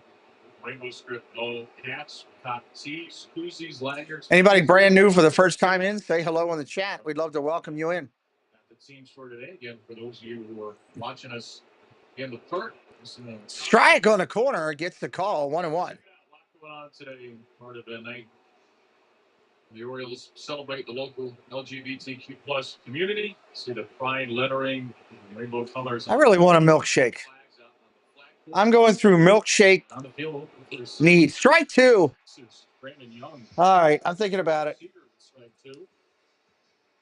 Rainbow strip, no hats, cotton tees, koozies, lanyards. Anybody brand new for the first time in, say hello in the chat. We'd love to welcome you in. The team store today, again, for those of you who are watching us in the park. Strike on the corner gets the call, 1-1. A lot going on today, part of the night. The Orioles celebrate the local LGBTQ plus community. See the pride lettering, rainbow colors. I really want a milkshake. I'm going through milkshake need. Strike 2. All right, I'm thinking about it.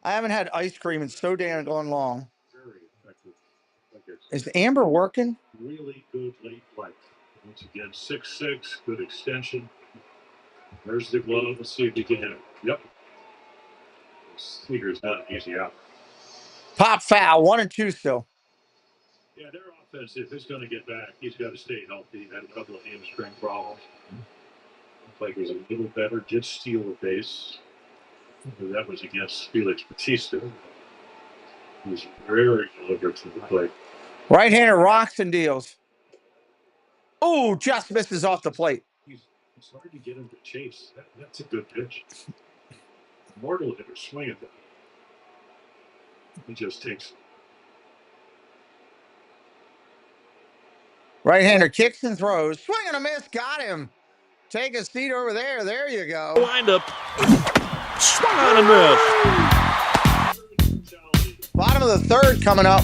I haven't had ice cream in so damn long. Is Amber working? Really good late flight. Once again, 6'6", good extension. There's the glove. Let's see if he can hit it. Yep. Seager's not an easy out. Pop foul, 1-2 still. Yeah, their offense, if he's going to get back, he's got to stay healthy. Had a couple of hamstring problems. Looked like he was a little better. Did steal the base. That was against Felix Bautista. He was very deliberate to the plate. Right-hander rocks and deals. Oh, just misses off the plate. It's hard to get him to chase. That's a good pitch. Mortal hitter swing at that. He just takes. Right-hander kicks and throws. Swing and a miss. Got him. Take a seat over there. There you go. Windup. Swung on and missed. Bottom of the third coming up.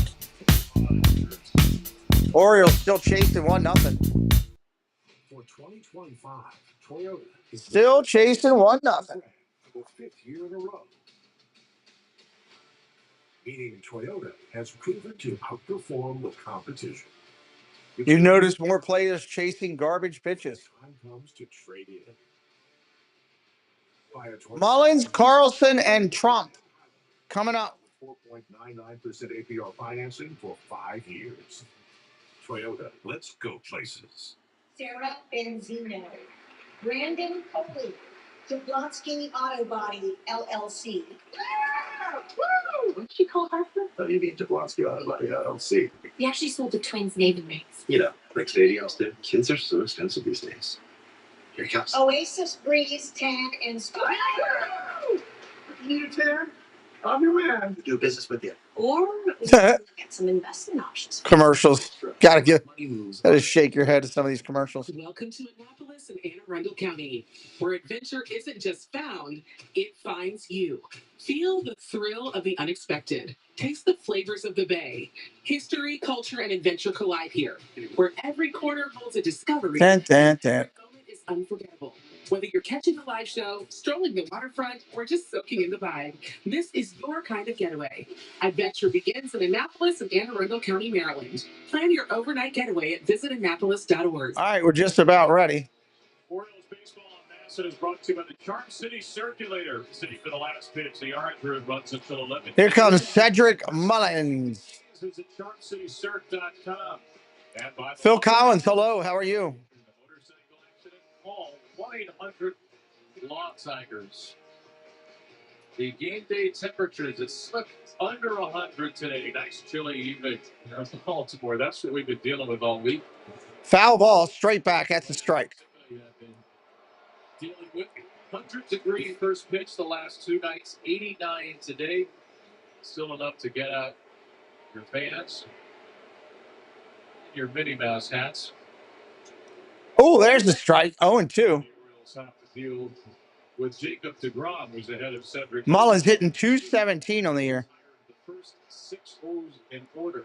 Orioles still chasing 1-0. For 2025, Toyota is still chasing 1-0. For 5th year in a row. Meaning Toyota has proven to outperform the competition. You notice more players chasing garbage pitches. Time comes to trade in. Mullins, Carlson, and Trump coming up. 4.99% APR financing for 5 years. Toyota, let's go places. Sarah Benzino, Brandon Coley, Jablonski Auto Body LLC. What'd she call Harper? You mean Jablonski Auto Body LLC? We actually sold the twins' naming rights. You know, like stadiums did. Kids are so expensive these days. Here he comes. Oasis Breeze Tan and Spa. You need a tan? I'm your man. Do business with you. Or get some investment options. Commercials. Gotta shake your head at some of these commercials. Welcome to Annapolis and Anne Arundel County, where adventure isn't just found, it finds you. Feel the thrill of the unexpected. Taste the flavors of the Bay. History, culture, and adventure collide here, where every corner holds a discovery. Moment is unforgettable. Whether you're catching a live show, strolling the waterfront, or just soaking in the vibe, this is your kind of getaway. Adventure begins in Annapolis and Anne Arundel County, Maryland. Plan your overnight getaway at visitannapolis.org. All right, we're just about ready. Orioles baseball on Madison is brought to you by the Charm City Circulator. City for the last pitch. The yard crew runs until 11. Here comes Cedric Mullins. Visit charmcitycirc.com. Phil Collins, hello. How are you? Motorcycle accident. Call 1-800-LAW-TIGERS. The game day temperatures, it slipped under 100 today. Nice chilly evening in Baltimore. That's what we've been dealing with all week. Foul ball, straight back. That's a strike. Dealing with 100-degree first pitch the last 2 nights, 89 today. Still enough to get out your fans, your Minnie Mouse hats. Oh, there's the strike. 0-2. The Orioles have to deal with Jacob deGrom, who's ahead of Cedric. Mullins hitting .217 on the year. The first 6 O's in order.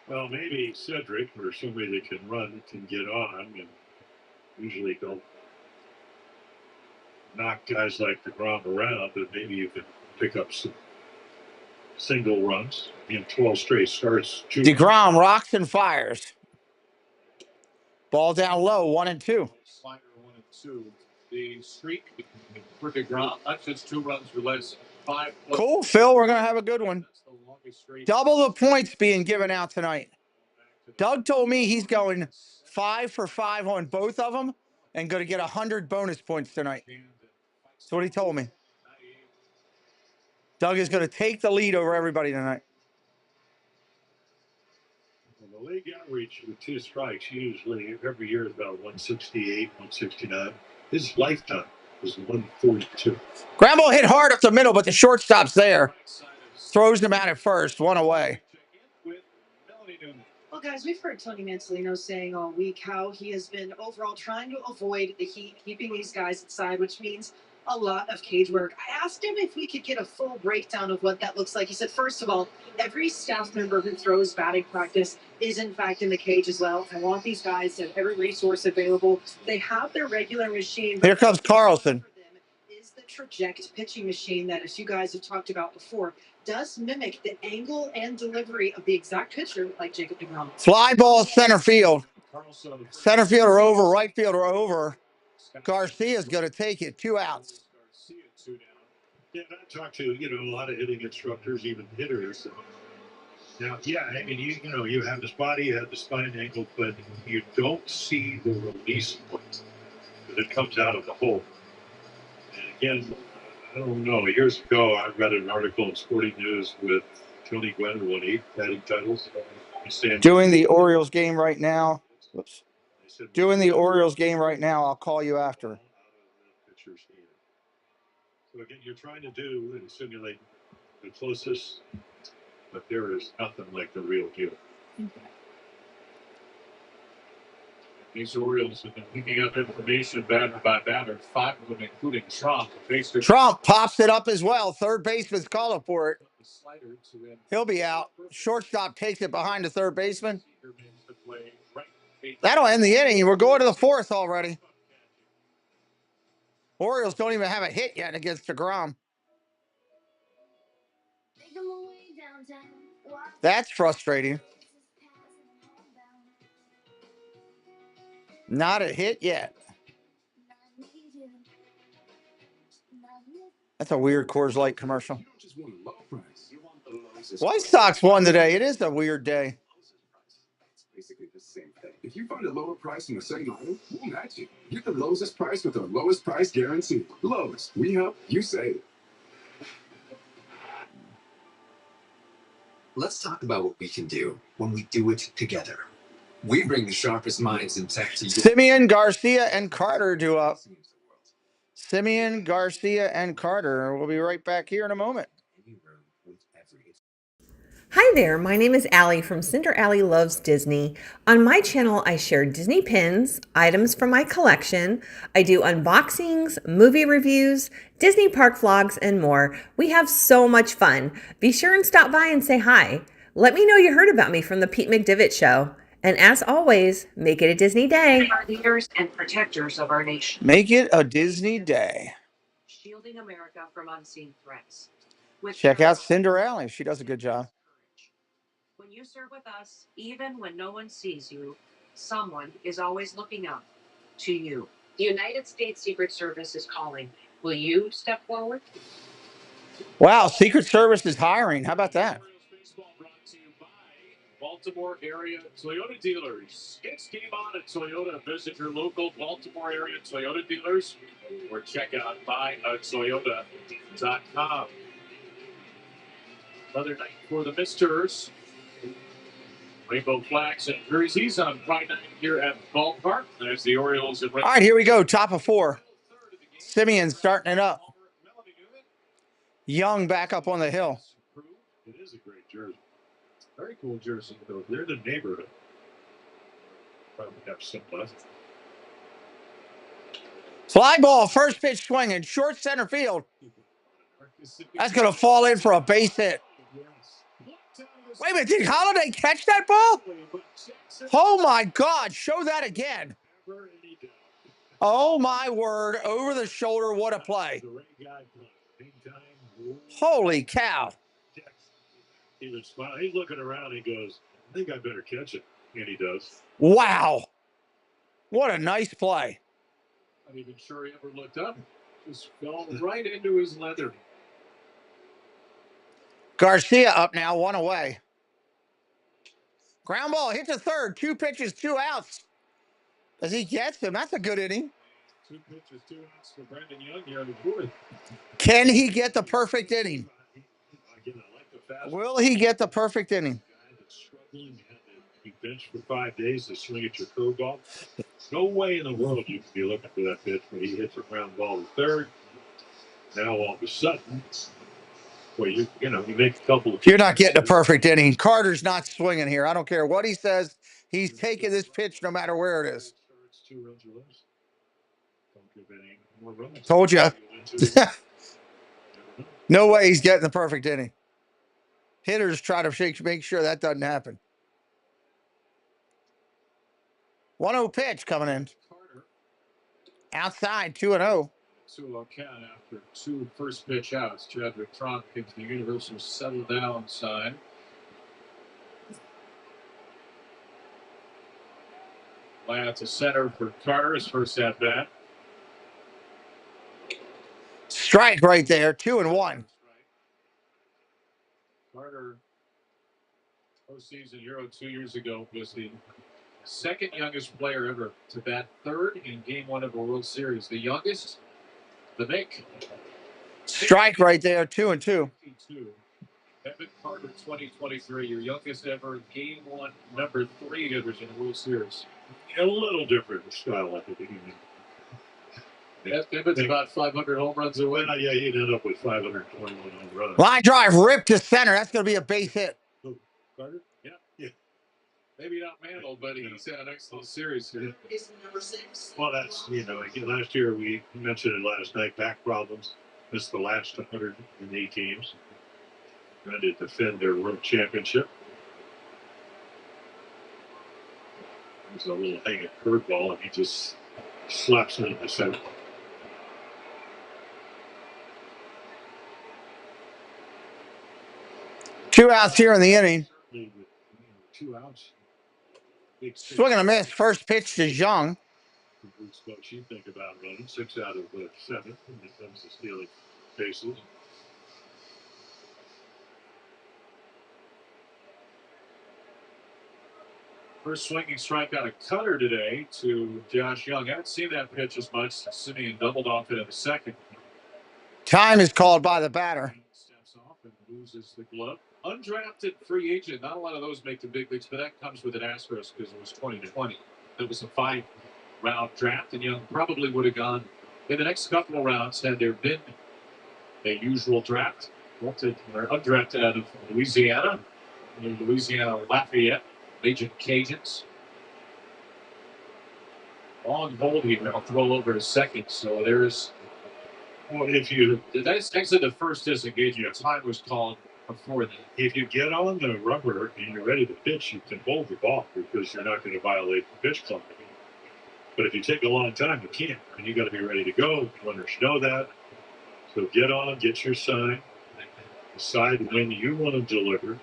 Well, maybe Cedric or somebody that can run can get on, and usually don't knock guys like deGrom around, but maybe you can pick up some single runs in 12 straight starts. deGrom rocks and fires. Ball down low, 1-2. Slider 1-2. The streak for deGrom, not just 2 runs or less. 5. Cool, Phil. We're going to have a good one. Double the points being given out tonight. Doug told me he's going 5 for 5 on both of them and going to get 100 bonus points tonight. That's what he told me. Doug is going to take the lead over everybody tonight. The league average with 2 strikes usually every year is about 168, 169. His lifetime was 142. Ground ball hit hard up the middle, but the shortstop's there. Throws him out at first, 1 away. Well, guys, we've heard Tony Mansolino saying all week how he has been overall trying to avoid the heat, keeping these guys inside, which means a lot of cage work. I asked him if we could get a full breakdown of what that looks like. He said, first of all, every staff member who throws batting practice is in fact in the cage as well. I want these guys to have every resource available. They have their regular machine. Here comes Carlson. Is the traject pitching machine that, as you guys have talked about before, does mimic the angle and delivery of the exact pitcher like Jacob deGrom. Fly ball center field. Center fielder over, right fielder over. Garcia's going to take it. 2 outs. Yeah, I talked to, a lot of hitting instructors, even hitters. Now, yeah, I mean, you have this body, you have the spine angle, but you don't see the release point because it comes out of the hole. And again, I don't know. Years ago, I read an article in Sporting News with Tony Gwynn, who won 8 batting titles. Doing the Orioles game right now. Whoops. Doing the Orioles game right now. I'll call you after. So again, you're trying to do and simulate the closest, but there is nothing like the real deal. These Orioles have been picking up information batter by batter, 5 of them, including Trump. Trump pops it up as well. Third baseman's calling for it. He'll be out. Shortstop takes it behind the third baseman. That'll end the inning. We're going to the 4th already. Orioles don't even have a hit yet against deGrom. That's frustrating. Not a hit yet. That's a weird Coors Light commercial. White Sox won today. It is a weird day. Basically the same thing. If you find a lower price in the same item, we'll match it. Get the lowest price with our lowest price guarantee. Lowe's, we help, you save. Let's talk about what we can do when we do it together. We bring the sharpest minds in tech to you. Simeon, Garcia, and Carter do up. Simeon, Garcia, and Carter. We'll be right back here in a moment. Hi there, my name is Allie from Cinder Allie Loves Disney. On my channel, I share Disney pins, items from my collection. I do unboxings, movie reviews, Disney park vlogs, and more. We have so much fun. Be sure and stop by and say hi. Let me know you heard about me from the Pete McDivitt Show. And as always, make it a Disney day. Our leaders and protectors of our nation. Make it a Disney day. Shielding America from unseen threats. Check out Cinder Allie. She does a good job. When you serve with us, even when no one sees you, someone is always looking up to you. The United States Secret Service is calling. Will you step forward? Wow, Secret Service is hiring. How about that? Baltimore area Toyota dealers. It's game on at Toyota. Visit your local Baltimore area Toyota dealers or check out buyatoyota.com. Another night for the Misters. Rainbow flags and jerseys on Friday night here at the ballpark. There's the Orioles. All right, here we go. Top of 4. Simeon starting it up. Young back up on the hill. It is a great jersey. Very cool jersey, though. They're in the neighborhood. Probably have some left. Fly ball, first pitch swinging, short center field. That's going to fall in for a base hit. Wait a minute, did Holiday catch that ball? Oh my God, show that again. Oh my word, over the shoulder, what a play. Holy cow. He's looking around, he goes, I think I better catch it. And he does. Wow. What a nice play. Not even sure he ever looked up. Just fell right into his leather. Garcia up now, 1 away. Ground ball, hit to third. 2 pitches, 2 outs. As he gets him, that's a good inning. 2 pitches, 2 outs for Brandon Young here in the 4th. Can he get the perfect inning? Will he get the perfect inning? You bench for 5 days to swing at your curveball. No way in the world you can be looking for that pitch when he hits a ground ball to third. Now all of a sudden, well, you make a couple of. You're not getting a perfect inning. Carter's not swinging here. I don't care what he says. He's taking this pitch no matter where it is. 2 runs or less. Don't give any more runs. Told you. No way he's getting the perfect inning. Hitters try to make sure that doesn't happen. 1-0 pitch coming in. Outside, 2-0. 2-0 count after 2 first pitch outs. Chadwick Trump gives the universal settle down sign. Line out to center for Carter, his first at bat. Strike right there, 2-1. Carter, postseason hero 2 years ago, was the second youngest player ever to bat third in Game 1 of a World Series. The youngest, the Nick. Strike right there, 2-2. Evan Carter, 2023, your youngest ever Game 1 number 3 hitters in the World Series. A little different style, I think. Evan's about 500 home runs away. Yeah, he'd end up with 521 home runs. Line drive, ripped to center. That's going to be a base hit. Carter? Yeah. Maybe not Mantle, but he's had an excellent series here. Number 6. Well, that's, again, last year we mentioned it last night, back problems. This is the last 108 teams trying to defend their world championship. There's a little hanging curveball, and he just slaps it in the center. Two outs here in the inning. 2 outs. Swing and a miss. First pitch to Young. What you think about running 6 out of 7 when it comes to stealing bases. First swinging strike out of Cutter today to Josh Young. I haven't seen that pitch as much. Simeon doubled off it in the second. Time is called by the batter. Steps off and loses the glove. Undrafted free agent. Not a lot of those make the big leagues, but that comes with an asterisk because it was 2020. It was a 5-round draft, and Young probably would have gone in the next couple of rounds had there been a usual draft. Undrafted out of Louisiana. Louisiana Lafayette. Agent Cajuns. Long hold here. I'll throw over to second. So there's. Well, that's actually the first disengagement. Time was called before that. If you get on the rubber and you're ready to pitch, you can hold the ball because you're not going to violate the pitch clock. But if you take a long time, you can't. And you got to be ready to go. Runners know that. So get on, get your sign, decide when you want to deliver.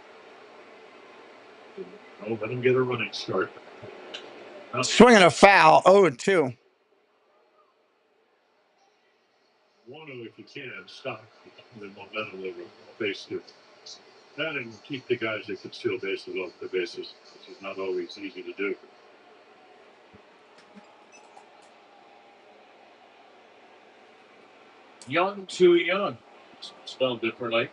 Oh, let him get a running start. Swinging a foul, 0-2. Want to, if you can, stop the momentum of a base hit. That and keep the guys that can steal bases off the bases, which is not always easy to do. Young to Young. Spelled differently.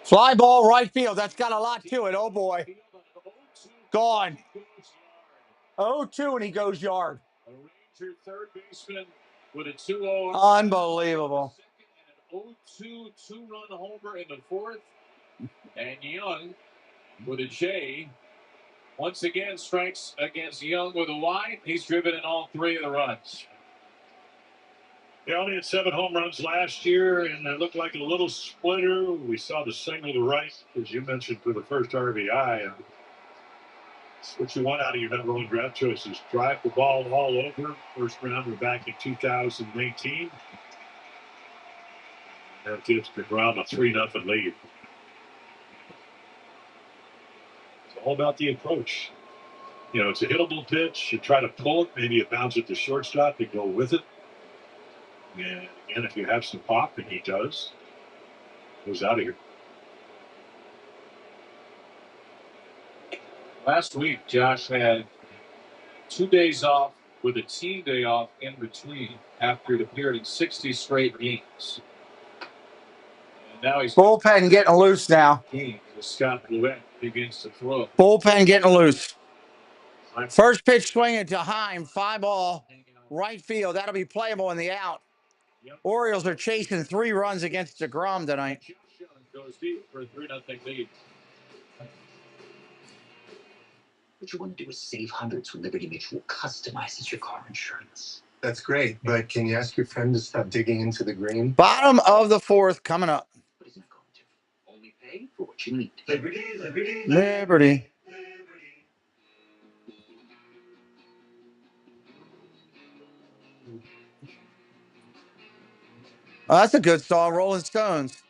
Fly ball right field. That's got a lot to it. Oh, boy. Gone. 0-2, and he goes yard. A Ranger third baseman with a 2-0. Unbelievable. An 0-2 two-run homer in the fourth. And Young with a J. Once again strikes against Young with a Y. He's driven in all 3 of the runs. He only had 7 home runs last year, and it looked like a little splitter. We saw the single to right, as you mentioned, for the first RBI. And that's what you want out of your number 1 draft choices. Drive the ball all over. First rounder back in 2019. That gives DeGrom a 3-0 lead. It's all about the approach. It's a hittable pitch. You try to pull it. Maybe you bounce it to shortstop. You go with it. And again, if you have some pop, and he does, goes out of here. Last week, Josh had 2 days off with a team day off in between after it appeared in 60 straight games. And now he's bullpen getting loose now. Games Scott Blewett begins to throw. Bullpen getting loose. First pitch swinging to Heim, 5-ball, right field. That'll be playable in the out. Orioles are chasing 3 runs against DeGrom tonight. Goes deep for a 3-0 lead. What you want to do is save hundreds when Liberty Mutual customizes your car insurance. That's great, but can you ask your friend to stop digging into the green? Bottom of the 4th coming up. But he's not going to. Only pay for what you need. Liberty, Liberty, Liberty. Oh, that's a good song, Rolling Stones.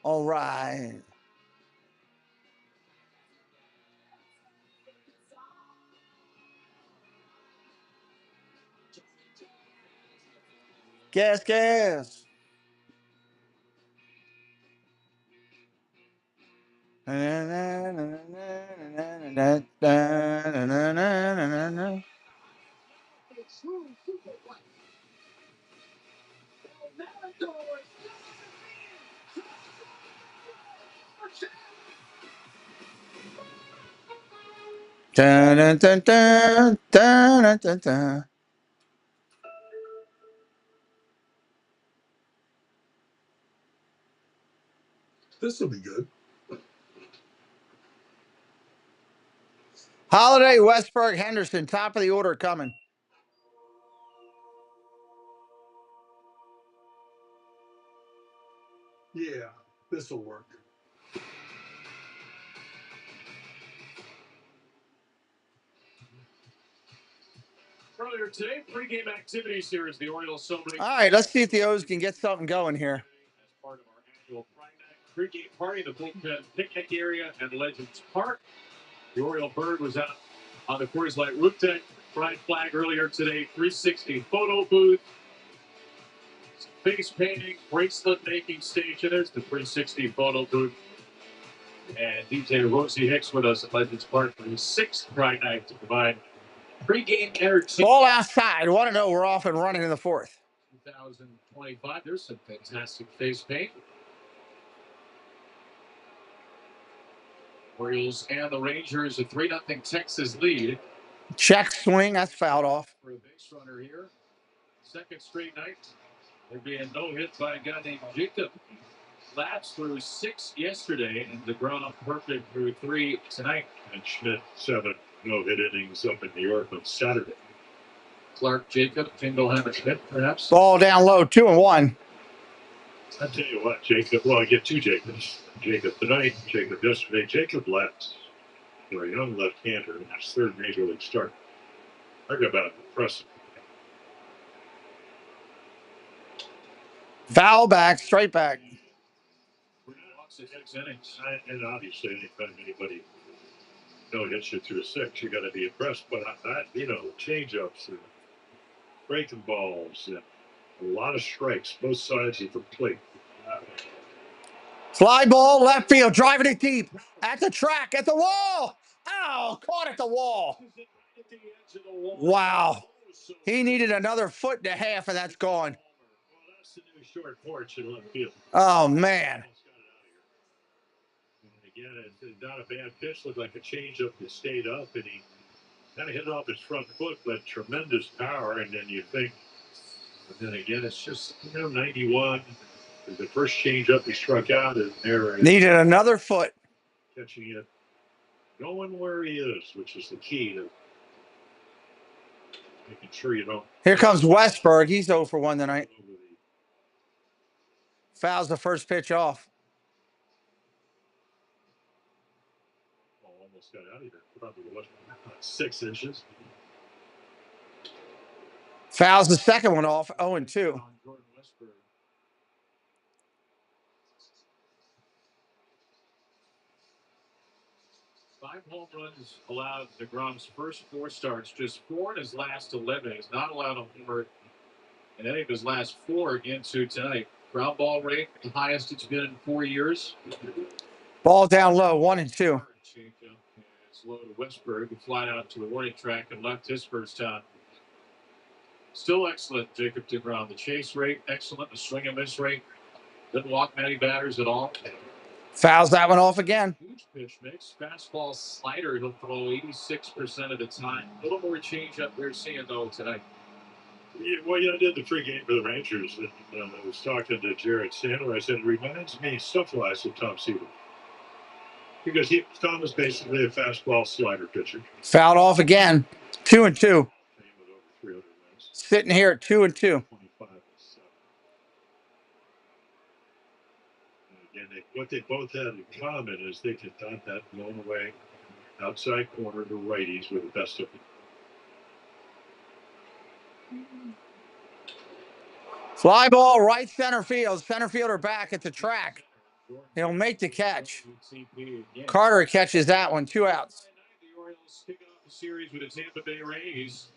All right. Gas, gas. Dun, dun, dun, dun, dun, dun, dun. This will be good. Holiday, Westberg, Henderson, top of the order coming. Yeah, this will work. Earlier today, pregame activities here as the Orioles celebrate. All right, let's see if the O's can get something going here. As part of our annual pregame party, the Bullpen picnic area at Legends Park. The Oriole bird was out on the Coors Light roof deck. Pride flag earlier today. 360 photo booth. Face painting, bracelet making station. There's the 360 photo booth. And DJ Rosie Hicks with us at Legends Park for his 6th Pride night to provide pregame entertainment. Ball outside. 1-0. We're off and running in the 4th. 2025. There's some fantastic face paint. Orioles and the Rangers, a 3-0 Texas lead. Check swing. That's fouled off. For a base runner here. 2nd straight night. There'd be a no-hit by a guy named Jacob. Laps through 6 yesterday, and DeGrom perfect through 3 tonight. And Schmidt 7 no-hit innings up in New York on Saturday. Clark, Jacob, Fingelheimer, Schmidt, perhaps. Ball down low, 2-1. I tell you what, Jacob. Well, I get 2 Jacobs. Jacob tonight, Jacob yesterday. Jacob left for a young left-hander in his 3rd major league start. Talk about impressive. Foul back, straight back. And obviously, anytime anybody hits you through a 6, you got to be impressed. But change-ups and breaking balls and a lot of strikes, both sides of the plate. Fly ball, left field, driving it deep. At the track, at the wall. Ow, caught at the wall. Wow. He needed another 1.5 foot, and that's gone. Well, that's the new short porch in left field. Oh, man. Again, it's not a bad pitch. Looked like a changeup that stayed up, and he kind of hit it off his front foot, but tremendous power. And then you think, but then again, it's just 91. The first changeup he struck out, and there needed another foot. Catching it, going where he is, which is the key to making sure you don't. Here comes Westberg. He's 0 for 1 tonight. Fouls the first pitch off. Almost got out of here. Probably 6 inches. Fouls the second one off. 0-2. 5 home runs allowed DeGrom's first 4 starts. Just 4 in his last 11. He's not allowed a homer in any of his last 4 into tonight. Ground ball rate, the highest it's been in 4 years. Ball down low, 1-2. It's low to Westberg, who flied out to the warning track and left his first time. Still excellent, Jacob DeGrom. The chase rate, excellent. The swing and miss rate. Didn't walk many batters at all. Fouls that one off again. Huge pitch mix. Fastball slider. He'll throw 86% of the time. A little more change up we're seeing, though, tonight. Yeah, well, I did the pregame for the Rangers. And, I was talking to Jared Sandler. I said, it reminds me stuff-wise of Tom Seaver. Because Tom is basically a fastball slider pitcher. Fouled off again. 2-2. Sitting here at 2-2. Again, what they both had in common is they could dot that blown away outside corner to righties with the best of them. Fly ball, right center field. Center fielder back at the track. He'll make the catch. Carter catches that one. 2 outs. The Orioles kicking off the series with the Tampa Bay Rays.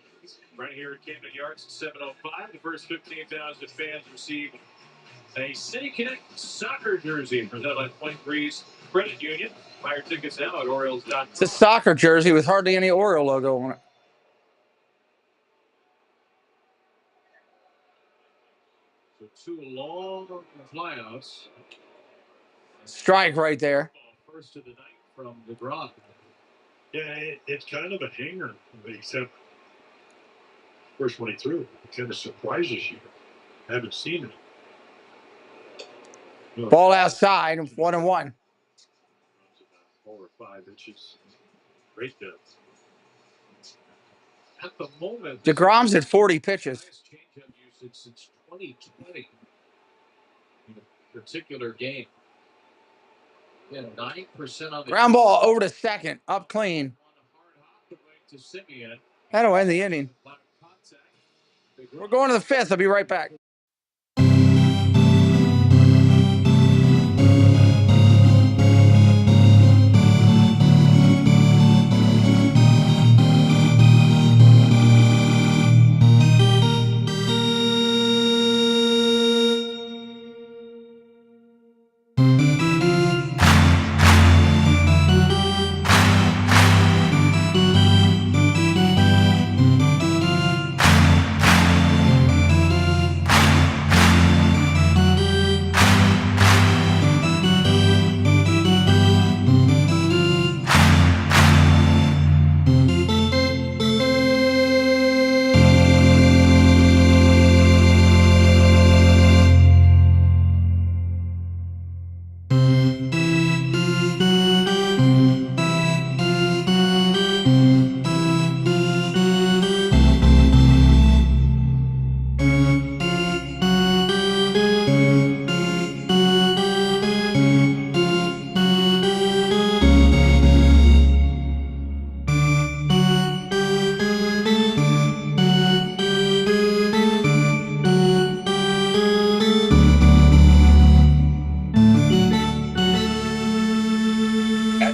Right here at Camden Yards at 7:05. The first 15,000 fans receive a City Connect soccer jersey presented by Point Breeze Credit Union. Buy your tickets now at Orioles.com. It's a soccer jersey with hardly any Oriole logo on it. So 2 long flyouts. Strike right there. First of the night from DeGrom. Yeah, it's kind of a hanger, except first one he threw. It kind of surprises you. I haven't seen it. Ball outside, 1-1. 4 or 5 inches. Great depth. At the moment, DeGrom's at 40 pitches. Changeup usage since 2020 in a particular game. Yeah, 9% on the Ground ball over to second, up clean. That'll end the inning. We're going to the 5th. I'll be right back.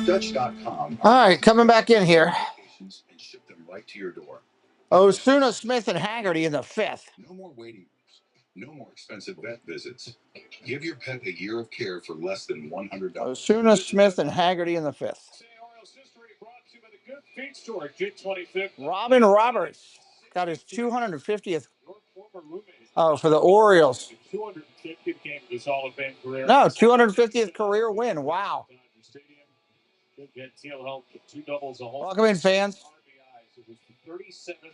Dutch.com. All right, coming back in here. And ship them right to your door. Osuna, Smith, and Haggerty in the 5th. No more waiting rooms. No more expensive vet visits. Give your pet a year of care for less than $100. Osuna, Smith, and Haggerty in the 5th. Robin Roberts got his 250th. Oh, for the Orioles. 250th game of his Hall of Fame career. No, 250th career win. Wow. Welcome in, fans. It was the 37th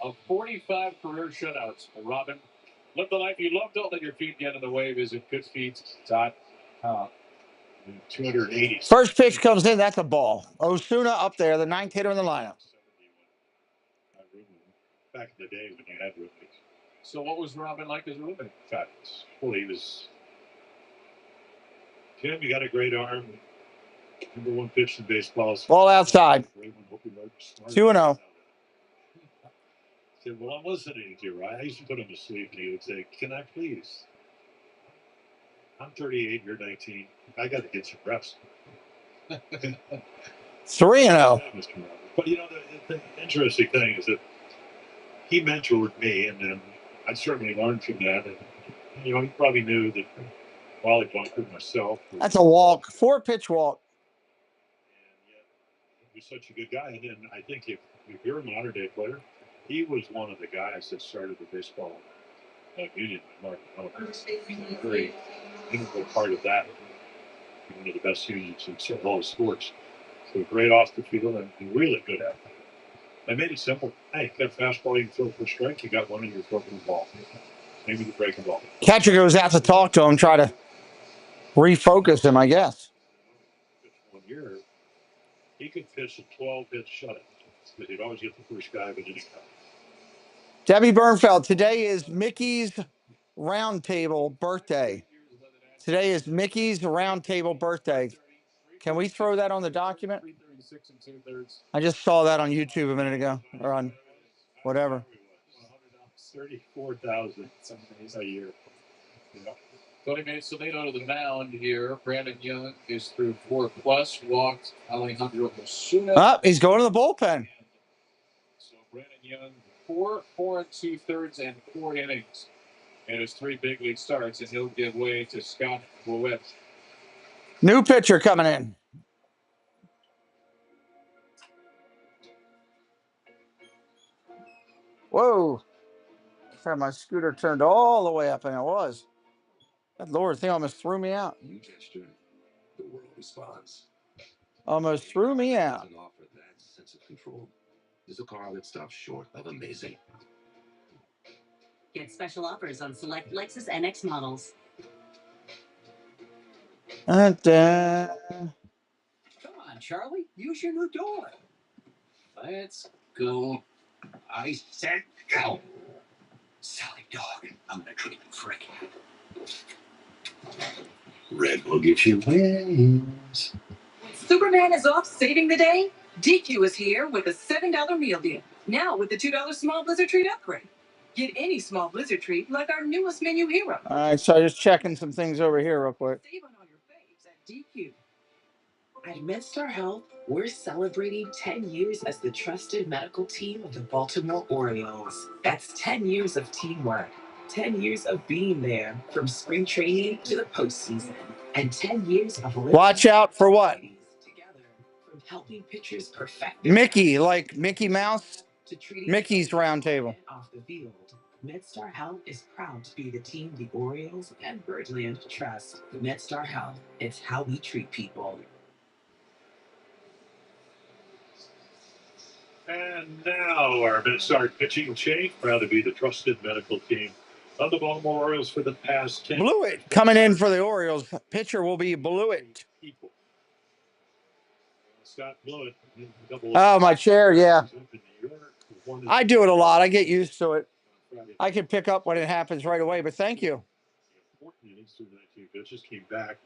of 45 career shutouts. Robin, live the life you love. Don't let your feet get in the way. Visit goodfeet.com. 280. First pitch comes in. That's a ball. Osuna up there, the 9th hitter in the lineup. Back in the day when you had roommates. So what was Robin like as a roommate? Fabulous. Well, he was... Jim, you got a great arm. Number 1 pitch in baseball. Ball outside. 2-0. Said, well, I'm listening to you, right? I used to put him to sleep, and he would say, can I please? I'm 38, you're 19. I got to get some reps. 3-0. But, the interesting thing is that he mentored me, and then I certainly learned from that. And, he probably knew that Wally bunkered myself. That's a walk. 4-pitch walk. And yet, he was such a good guy. And then I think if you're a modern-day player, he was one of the guys that started the baseball union with Mark. Very integral part of that. One of the best users in all of sports. So great off the field and really good at it. I made it simple. Hey, you got a fastball you can throw for a strike, you got one in your broken ball. Maybe the breaking ball. Catcher goes out to talk to him, try to refocus him, I guess. 1 year, he could pitch a 12-hit shutout. But he'd always get the first guy, but didn't come. Debbie Bernfeld, today is Mickey's Roundtable birthday. Today is Mickey's Roundtable birthday. Can we throw that on the document? I just saw that on YouTube a minute ago, or on whatever. 34,000 a year. Yeah. Tony Mansolino to the mound here. Brandon Young is through 4+, walked Alejandro Osuna. Up, he's going to the bullpen. So Brandon Young, 4 2/3 and 4 innings. And his 3 big league starts, and he'll give way to Scott Blewett. New pitcher coming in. Whoa. I had my scooter turned all the way up, and it was. That lower thing almost threw me out. New gesture, the world responds. Almost threw me out. Doesn't offer that sense of control. There's a car that stops short of amazing. Get special offers on select Lexus NX models. Come on, Charlie. Use your new door. Let's go. I said go. Silly dog. I'm gonna treat you for a cat. Red will get you wings. Superman is off saving the day. DQ is here with a $7 meal deal. Now with the $2 small Blizzard treat upgrade. Get any small Blizzard treat like our newest menu hero. All right, so just checking some things over here real quick. Save on all your faves at DQ. At MedStar Health, we're celebrating 10 years as the trusted medical team of the Baltimore Orioles. That's 10 years of teamwork, 10 years of being there from spring training to the postseason, and 10 years of Watch out for what? Together, from helping pitchers perfect Mickey, like Mickey Mouse. to treating Mickey's Roundtable. off the field. MedStar Health is proud to be the team the Orioles and Birdland trust. MedStar Health, it's how we treat people. And now our MedStar pitching change, proud to be the trusted medical team of the Baltimore Orioles for the past 10 years. Blewett coming in for the Orioles. Pitcher will be Blewett. Scott Blewett. Oh, my chair, yeah. I do it a lot. I get used to it. I can pick up when it happens right away, but thank you. 14 innings through 19 pitches, came back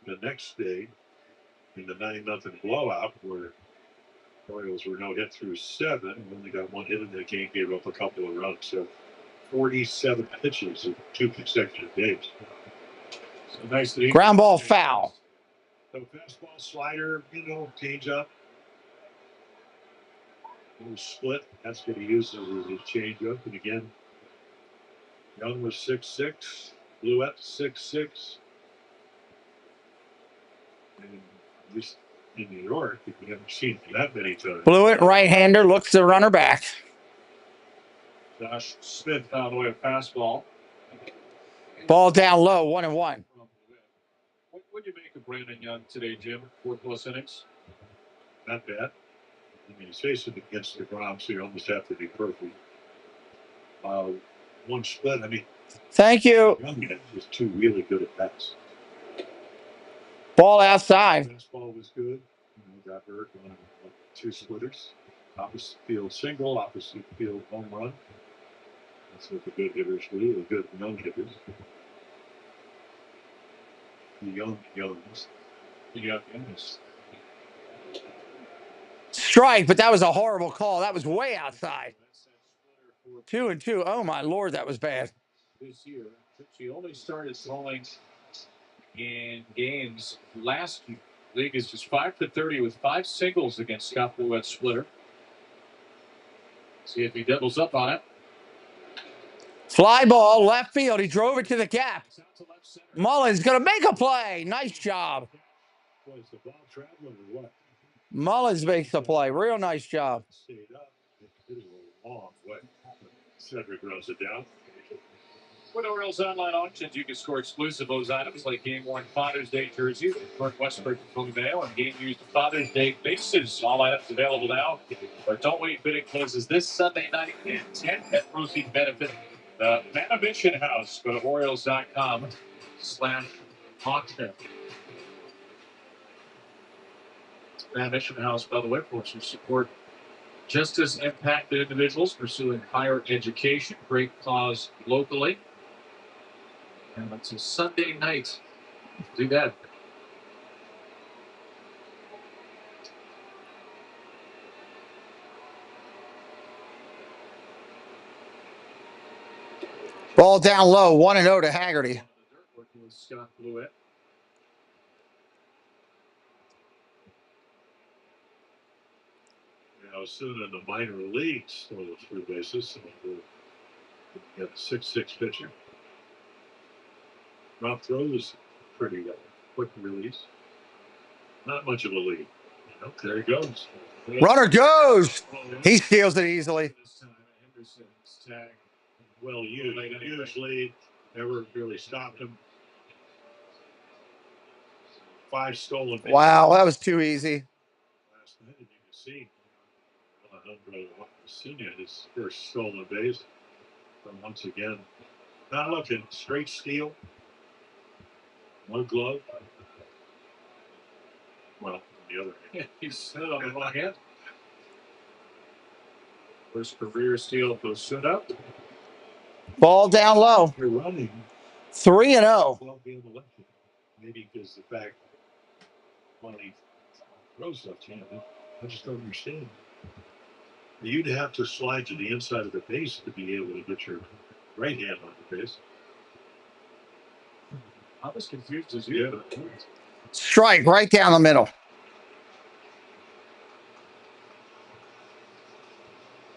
the next day in the 9-0 blowout where the Orioles were no hit through 7, and only got 1 hit in that game, gave up a couple of runs. So 47 pitches in 2 consecutive days. So nice. Ground ball foul. So fastball, slider, change up. Little split. That's what he uses as his change up. And again, Young was 6'6", Blewett 6'6". And at least in New York, we haven't seen that many times. Blewett, right-hander, looks the runner back. Josh Smith found away a fastball. Ball down low, 1-1. What do you make of Brandon Young today, Jim? 4+ innings? Not bad. I mean, he's facing against the ground, so you almost have to be perfect. 1 split, I mean. Thank you. Young is just 2 really good at bats. Ball outside. Fastball was good. Got hurt on 2 splitters. Opposite field single, opposite field home run. That's what the good hitters do, the good young hitters. The young Youngs. The young Youngs. Strike, but that was a horrible call. That was way outside. 2-2. Oh, my Lord, that was bad. This year, she only started throwing in games last league is just 5-30 with 5 singles against Scott Blewett's splitter. See if he doubles up on it. Fly ball, left field. He drove it to the gap. Mullins going to make a play. Nice job. Was the ball traveling or what? Mullins makes the play. Real nice job. Stayed up. It was a long way. Cedric runs it down. With Orioles online auctions, you can score exclusive those items like game-worn Father's Day jerseys, North Westford Philly Mail, and game-used Father's Day bases. All items available now. But don't wait, bidding closes this Sunday night, and 10 net proceeds benefit the Manavision House. Go to Orioles.com/auction. Manavision House, by the way, for some support justice impacted individuals pursuing higher education. Great cause locally. And it's a Sunday night. Do that. Ball down low, 1-0 to Haggerty. Working with Scott Blewett. Now, soon in the minor leagues, on the three bases, so we'll get a 6-6 pitcher. Rob throws pretty quick release. Not much of a lead. There he goes. Runner goes. He steals it easily. Well used. Huge lead. Never really stopped him. 5 stolen bases. Wow, that was too easy. Last night, you can see Alejandro Acuna, his first stolen base. But once again, not looking. Straight steal. One glove. Well, on the other hand, He's set on the wrong hand. First career steal for Acuna. Ball down low. You're running 3-0. Maybe because the fact when he throws left-handed, I just don't understand. You'd have to slide to the inside of the base to be able to get your right hand on the base. I was confused as you. Yeah. Strike right down the middle.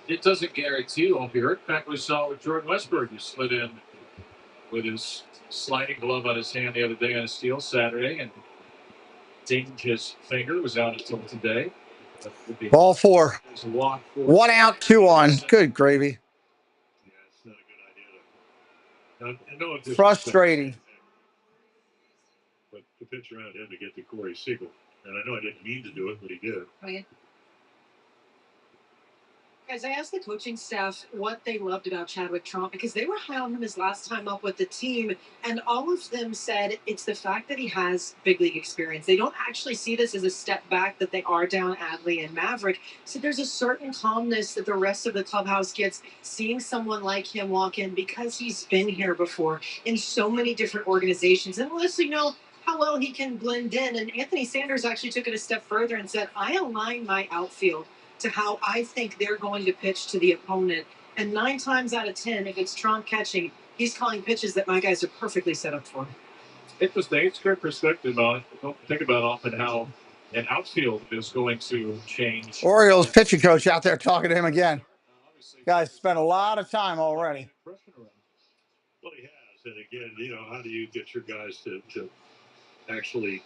It doesn't guarantee you won't be hurt. In fact, we saw with Jordan Westburg, who slid in with his sliding glove on his hand the other day on a steal Saturday and dinged his finger. Was out until today. Ball 4. 1 out, 2 on. Good gravy. Yeah, it's not a good idea. I know if Frustrating. But the pitch around him to get to Corey Siegel. And I know I didn't mean to do it, but he did. Oh, yeah. Guys, I asked the coaching staff what they loved about Chadwick Tromp because they were high on him his last time up with the team, and all of them said it's the fact that he has big league experience. They don't actually see this as a step back that they are down Adley and Maverick. So there's a certain calmness that the rest of the clubhouse gets seeing someone like him walk in because he's been here before in so many different organizations. And let's know how well he can blend in. And Anthony Sanders actually took it a step further and said, I align my outfield to how I think they're going to pitch to the opponent. And 9 times out of 10, if it's Trump catching, he's calling pitches that my guys are perfectly set up for. Interesting. It's great perspective on it. Don't think about often how an outfield is going to change. Orioles pitching coach out there talking to him again. Guys spent a lot of time already. Well, he has. And again, how do you get your guys to actually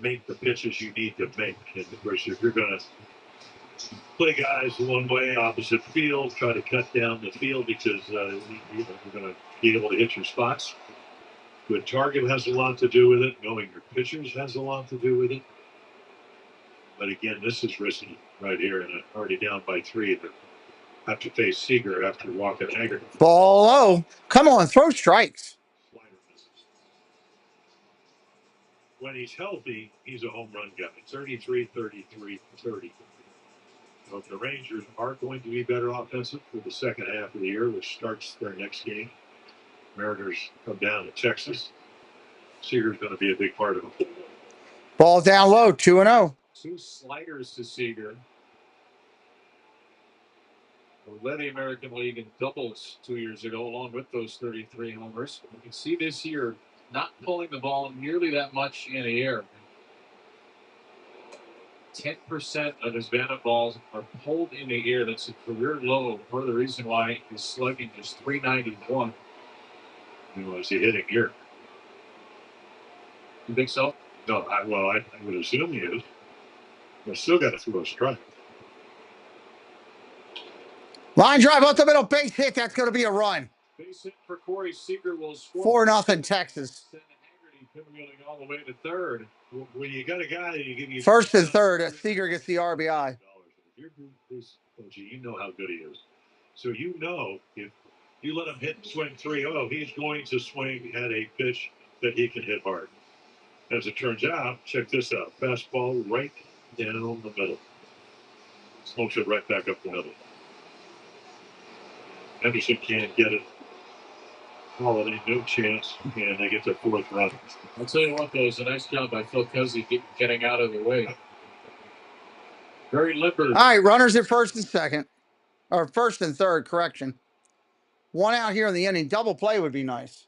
make the pitches you need to make? And of course, if you're going to play guys one way, opposite field, try to cut down the field because you're going to be able to hit your spots. Good target has a lot to do with it. Knowing your pitchers has a lot to do with it. But again, this is risky right here, and already down by 3. But have to face Seager after walking Haggard. Ball low. Come on, throw strikes. When he's healthy, he's a home run guy. 33, 33, 30. So the Rangers are going to be better offensive for the second half of the year, which starts their next game. Mariners come down to Texas. Seager's going to be a big part of it. Ball down low, 2-0. 2 sliders to Seager. Who led the American League in doubles 2 years ago, along with those 33 homers. You can see this year not pulling the ball nearly that much in the air. 10% of his batted balls are pulled in the air. That's a career low. Part of the reason why his slugging is .391. Is he hitting here? You think so? No, I would assume he is. But still got to throw a strike. Line drive up the middle, base hit. That's going to be a run. Base hit for Corey Seager will score. 4-0 Texas. All the way to third. When you got a guy that you give you First and third, Seager gets the RBI. If you're this coach, you know how good he is. So you know if you let him hit and swing 3-0, he's going to swing at a pitch that he can hit hard. As it turns out, check this out. Fastball right down the middle. Smokes it right back up the middle. Henderson can't get it. Holiday, no chance, and they get their fourth run. I'll tell you what, though, it's a nice job by Phil Cousy getting out of the way. Very limber. All right, runners at first and second. Or first and third, correction. One out here in the inning. Double play would be nice.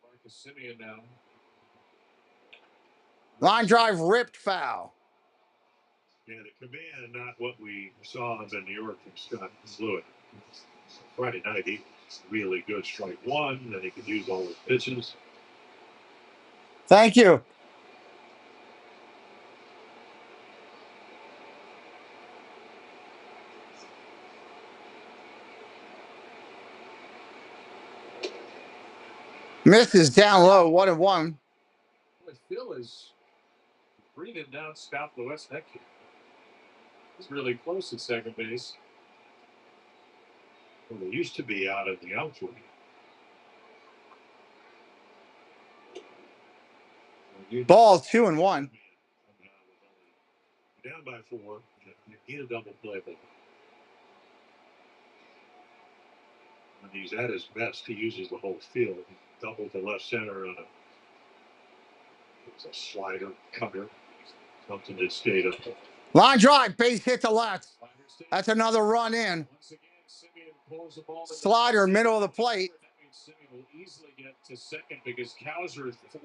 Marcus Simeon now. Line drive ripped foul. Yeah, the command, not what we saw in New York from Scott Fluid. Friday night, he was really good. Strike one, then he could use all his pitches. Thank you. Misses down low, 1-1. Phil is breathing down Scott Fluet's neck here. He's really close at second base. Well, they used to be out of the outfield. Ball 2-1. Down by 4. You need a double play, but when he's at his best, he uses the whole field. Double to left center on a slider, cutter, something that stayed up. Line drive, base hit to left. That's another run in. Slider, middle of the plate.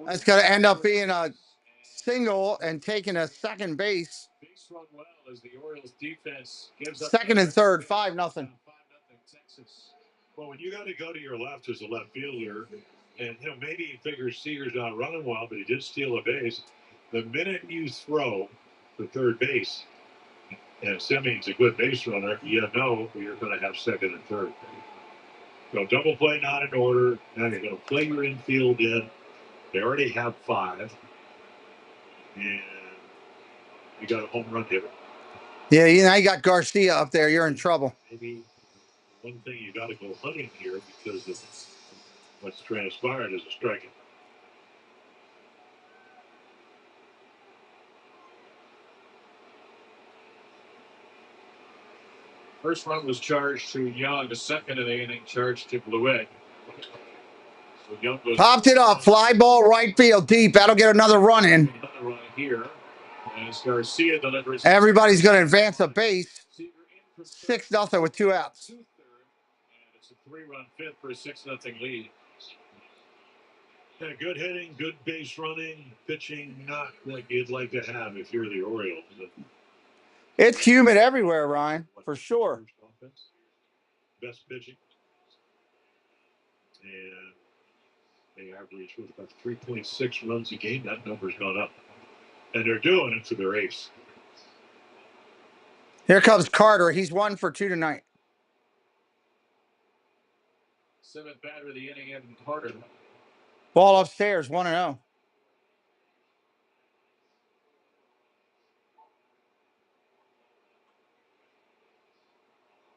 That's going to end up being a single and taking a second base. Second and third, 5-0. Well, when you got to go to your left as a left fielder, and maybe he figures Seager's not running well, but he did steal a base. The minute you throw the third base, and Simeon's a good base runner, you know you're going to have second and third. So double play not in order. Now you're going to play your infield in. They already have 5. And you got a home run hitter. Yeah, now you got Garcia up there. You're in trouble. Maybe one thing you got to go hunting here because of what's transpired is a striking. First run was charged to Young. The second of the inning charged to Blewett. So Young goes popped it up. Fly ball right field deep. That'll get another run in. Another run here. As Garcia delivers. Everybody's going to advance a base. 6-0 with 2 outs. And it's a 3-run fifth for a 6-0 lead. Yeah, good hitting, good base running, pitching, not like you'd like to have if you're the Orioles. It's humid everywhere, Ryan, for sure. Best pitching. And they average with about 3.6 runs a game. That number's gone up. And they're doing it for their ace. Here comes Carter. He's 1 for 2 tonight. 7th batter of the inning, Evan Carter. Ball upstairs, 1-0.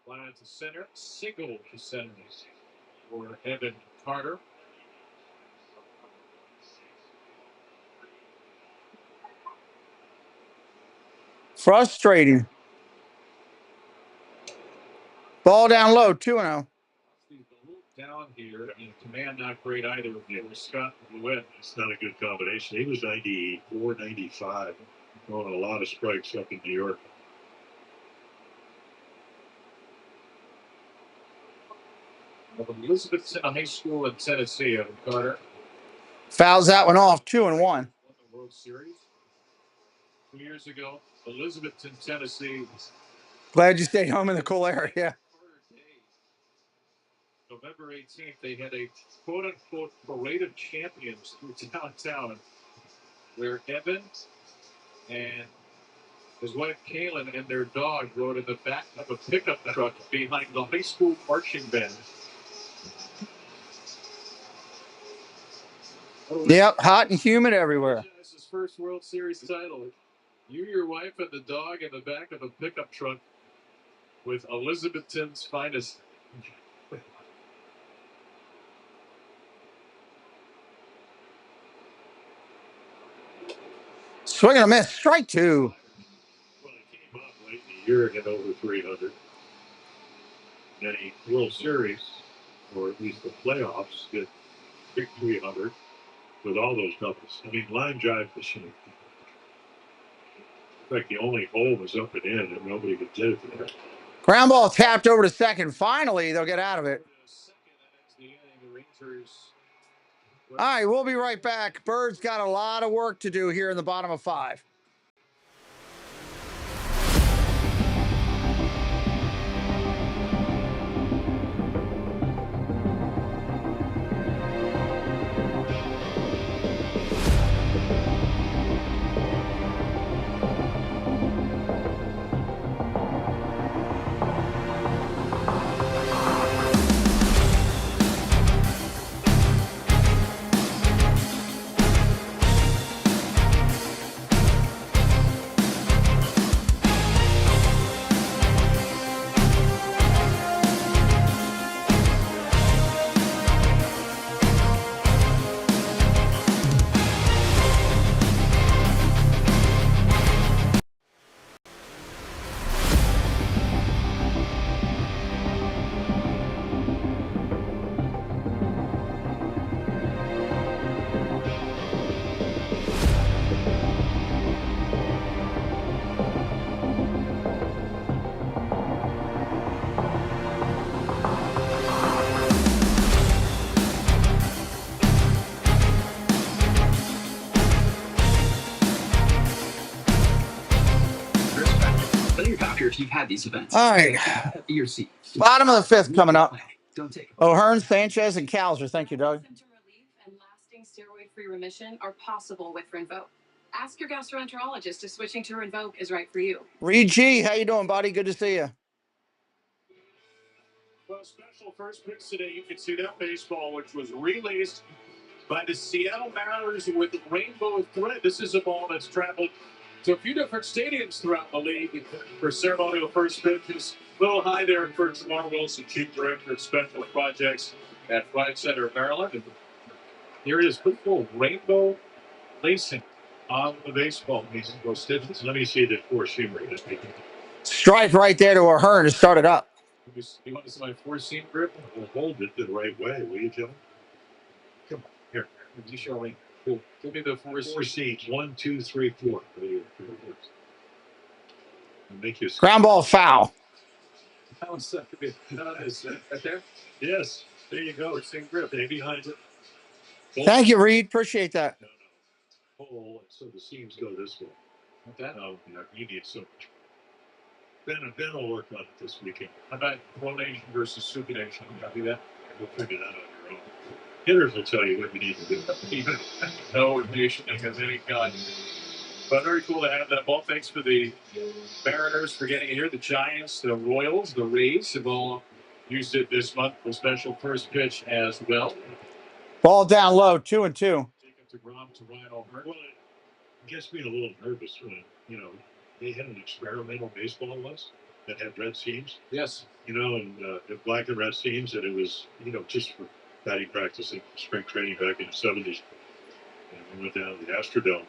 Line to center, single to center for Evan Carter. Frustrating. Ball down low, 2-0. Down here, and command not great either. Scott Blewett. It's not a good combination. He was 94, 95, throwing a lot of strikes up in New York. Elizabethton High School in Tennessee, Evan Carter. Fouls that one off, 2-1. Won the World Series 2 years ago. Elizabethton, Tennessee. Glad you stayed home in the cool air, yeah. November 18th, they had a quote-unquote parade of champions through downtown where Evan and his wife Kaylin and their dog rode in the back of a pickup truck behind the high school marching band. Yep, hot and humid everywhere. His first World Series title. You, your wife, and the dog in the back of a pickup truck with Elizabethton's finest. Swing and a miss. Strike two. Well, he came up late in the year and hit over 300. Then he World Series, or at least the playoffs, hit big 300 with all those doubles. I mean, line drive machine. In fact, the only hole was up and in, and nobody could get it there. Ground ball tapped over to second. Finally, they'll get out of it. All right, we'll be right back. Bird's got a lot of work to do here in the bottom of 5. If you've had these events. All right. Your seat. Bottom of the 5th coming up. Don't take it. O'Hearn, Sanchez, and Calzer. Thank you, Doug. Symptom relief and lasting steroid-free remission are possible with Rinvoq. Ask your gastroenterologist if switching to Rinvoq is right for you. Reed G, how you doing, buddy? Good to see you. Well, special first pitch today. You can see that baseball, which was released by the Seattle Mariners with rainbow thread. This is a ball that's traveled to a few different stadiums throughout the league for ceremonial first pitches. A little high there for Tamar Wilson, Chief Director of Special Projects at Flight Center, Maryland. And here it is, beautiful rainbow lacing on the baseball. Let me see the four-seamer. Strike right there to O'Hearn to start it up. You want to see my four-seam grip? We'll hold it the right way, will you, Joe? Come on, here. You show me. Cool. Give me the four seats. 1, 2, 3, 4. Make you ground ball foul. That was right there. Yes, there you go. Same grip. Stay behind it. Thank you, Reed. Appreciate that. No. So the seams go this way. Like that? No, you need so much. Ben will work on it this weekend. How about pronation versus supination? Copy that. We'll figure that out on your own. Hitters will tell you what you need to do. No conditioning has any kind. But very cool to have that ball. Thanks for the Mariners for getting here. The Giants, the Royals, the Rays have all used it this month for special first pitch as well. Ball down low, 2-2. Take it to Grom to Ryan O'Hearn. Well, it gets me a little nervous when, they had an experimental baseball once that had red seams. Yes. And black and red seams, and it was, just for batting practice and spring training back in the 70s. And we went down to the Astrodome.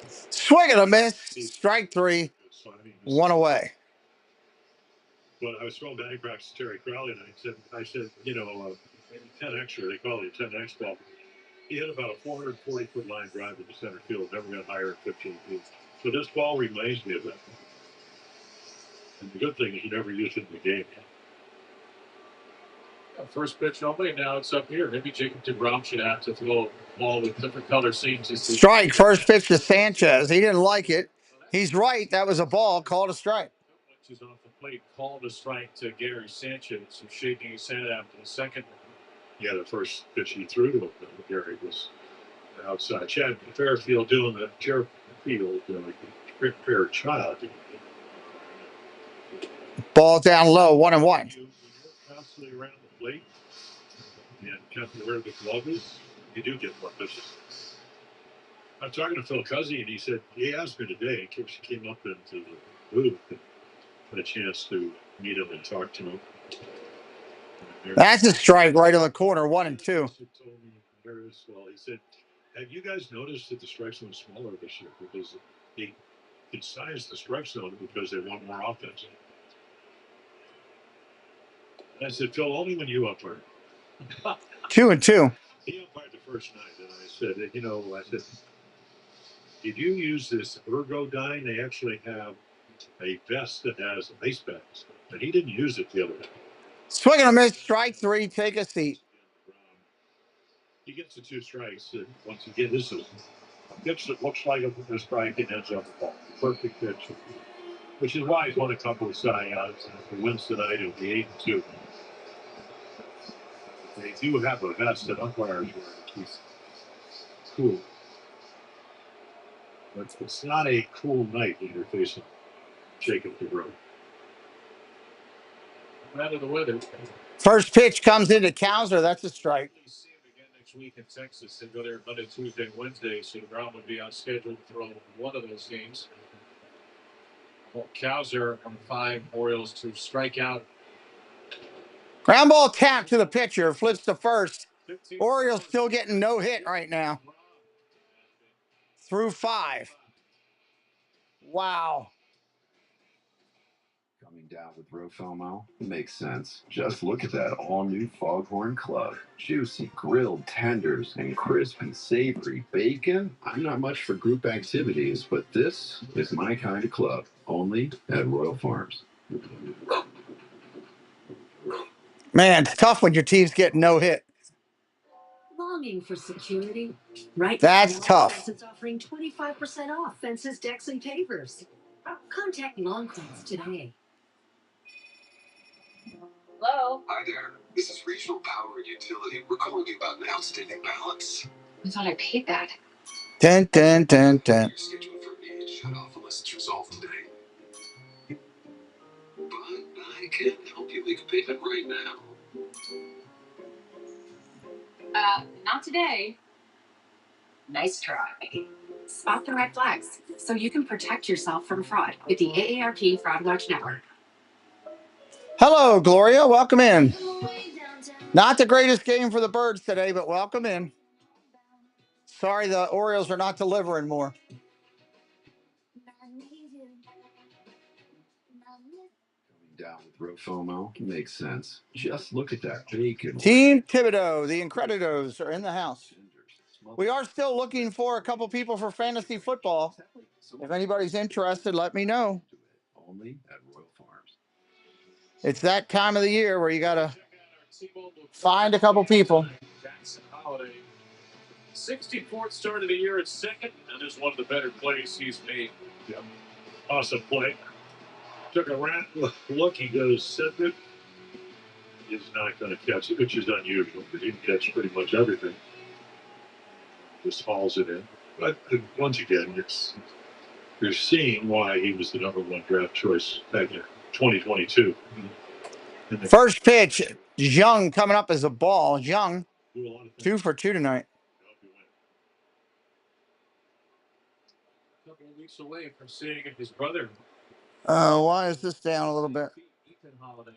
Swing and a miss. Strike 3. 1 away. Well, I was throwing batting practice to Terry Crowley, and I said, 10X, or they call it a 10X ball. He hit about a 440-foot line drive into center field. Never got higher than 15 feet. So this ball reminds me of that. And the good thing is you never used it in the game. First pitch only. Now it's up here. Maybe Jacob DeGrom should have to throw a ball with different color seams. Strike. First pitch to Sanchez. He didn't like it. He's right. That was a ball. Called a strike. Punches off the plate. Called a strike to Gary Sanchez. So shaking his head after the second. Yeah, the first pitch he threw to him, Gary, was outside. Chad Fairfield doing the Fairfield fair child. Ball down low, 1-1. Constantly around the plate and kept where the glove is. You do get more pitches. I'm talking to Phil Cuzzy, and he said he asked me today. He came up into the booth and had a chance to meet him and talk to him. That's a strike right in the corner, 1-2. Well, he said, have you guys noticed that the strike zone is smaller this year? Because they sized the strike zone because they want more offense. And I said, Phil, only when you umpire. 2-2. He umpired the first night, and I said, I said, did you use this ergodyne? They actually have a vest that has ice bags, and he didn't use it the other day. Swing and a miss, strike 3, take a seat. He gets the 2 strikes, and once again, this is pitch that looks like a strike and ends up a ball. Perfect pitch, which is why he's won a couple of Cy Youngs. If he wins tonight, it'll be 8-2. They do have a vest that umpires wear to keep cool. But it's not a cool night when you're facing Jacob DeGrom. Out of the weather. First pitch comes into Cowser. That's a strike. See him again next week in Texas and go there Monday, Tuesday, Wednesday. So DeGrom would be on schedule to throw one of those games. Well, Cowser on 5 Orioles to strike out. Ground ball tap to the pitcher, flips to first. Orioles still getting no hit right now. Through 5. Wow. Coming down with Rofomo makes sense. Just look at that all-new Foghorn Club. Juicy grilled tenders and crispy savory bacon. I'm not much for group activities, but this is my kind of club. Only at Royal Farms. Man, it's tough when your team's getting no hit. Longing for security? Right. That's tough. It's offering 25% off fences, decks, and pavers. Contact Longclass today. Hello? Hi there. This is Regional Power Utility. We're calling you about an outstanding balance. I thought I paid that. Dun, dun, dun, dun. You're scheduled for immediate shut-off unless it's resolved today. But I can help you make a payment right now. Not today. Nice try. Spot the red flags so you can protect yourself from fraud with the AARP Fraud Watch Network. Hello, Gloria. Welcome in. Not the greatest game for the Birds today, but welcome in. Sorry, the Orioles are not delivering more. Down with Rofomo makes sense. Just look at that bacon. Team Thibodeau, the Incredidos, are in the house. We are still looking for a couple people for fantasy football. If anybody's interested, let me know. Only at Royal Farms. It's that time of the year where you got to find a couple people. Jackson Holiday, 64th start of the year at second, and is one of the better plays he's made. Yep. Awesome play. Took a look. He goes, Cedric is not going to catch it, which is unusual because he can catch pretty much everything. Just hauls it in. But once again, you're seeing why he was the #1 draft choice back in 2022. First pitch, Young coming up as a ball. Young, 2 for 2 tonight. A couple of weeks away from seeing his brother. Why is this down a little bit? Ethan Holiday.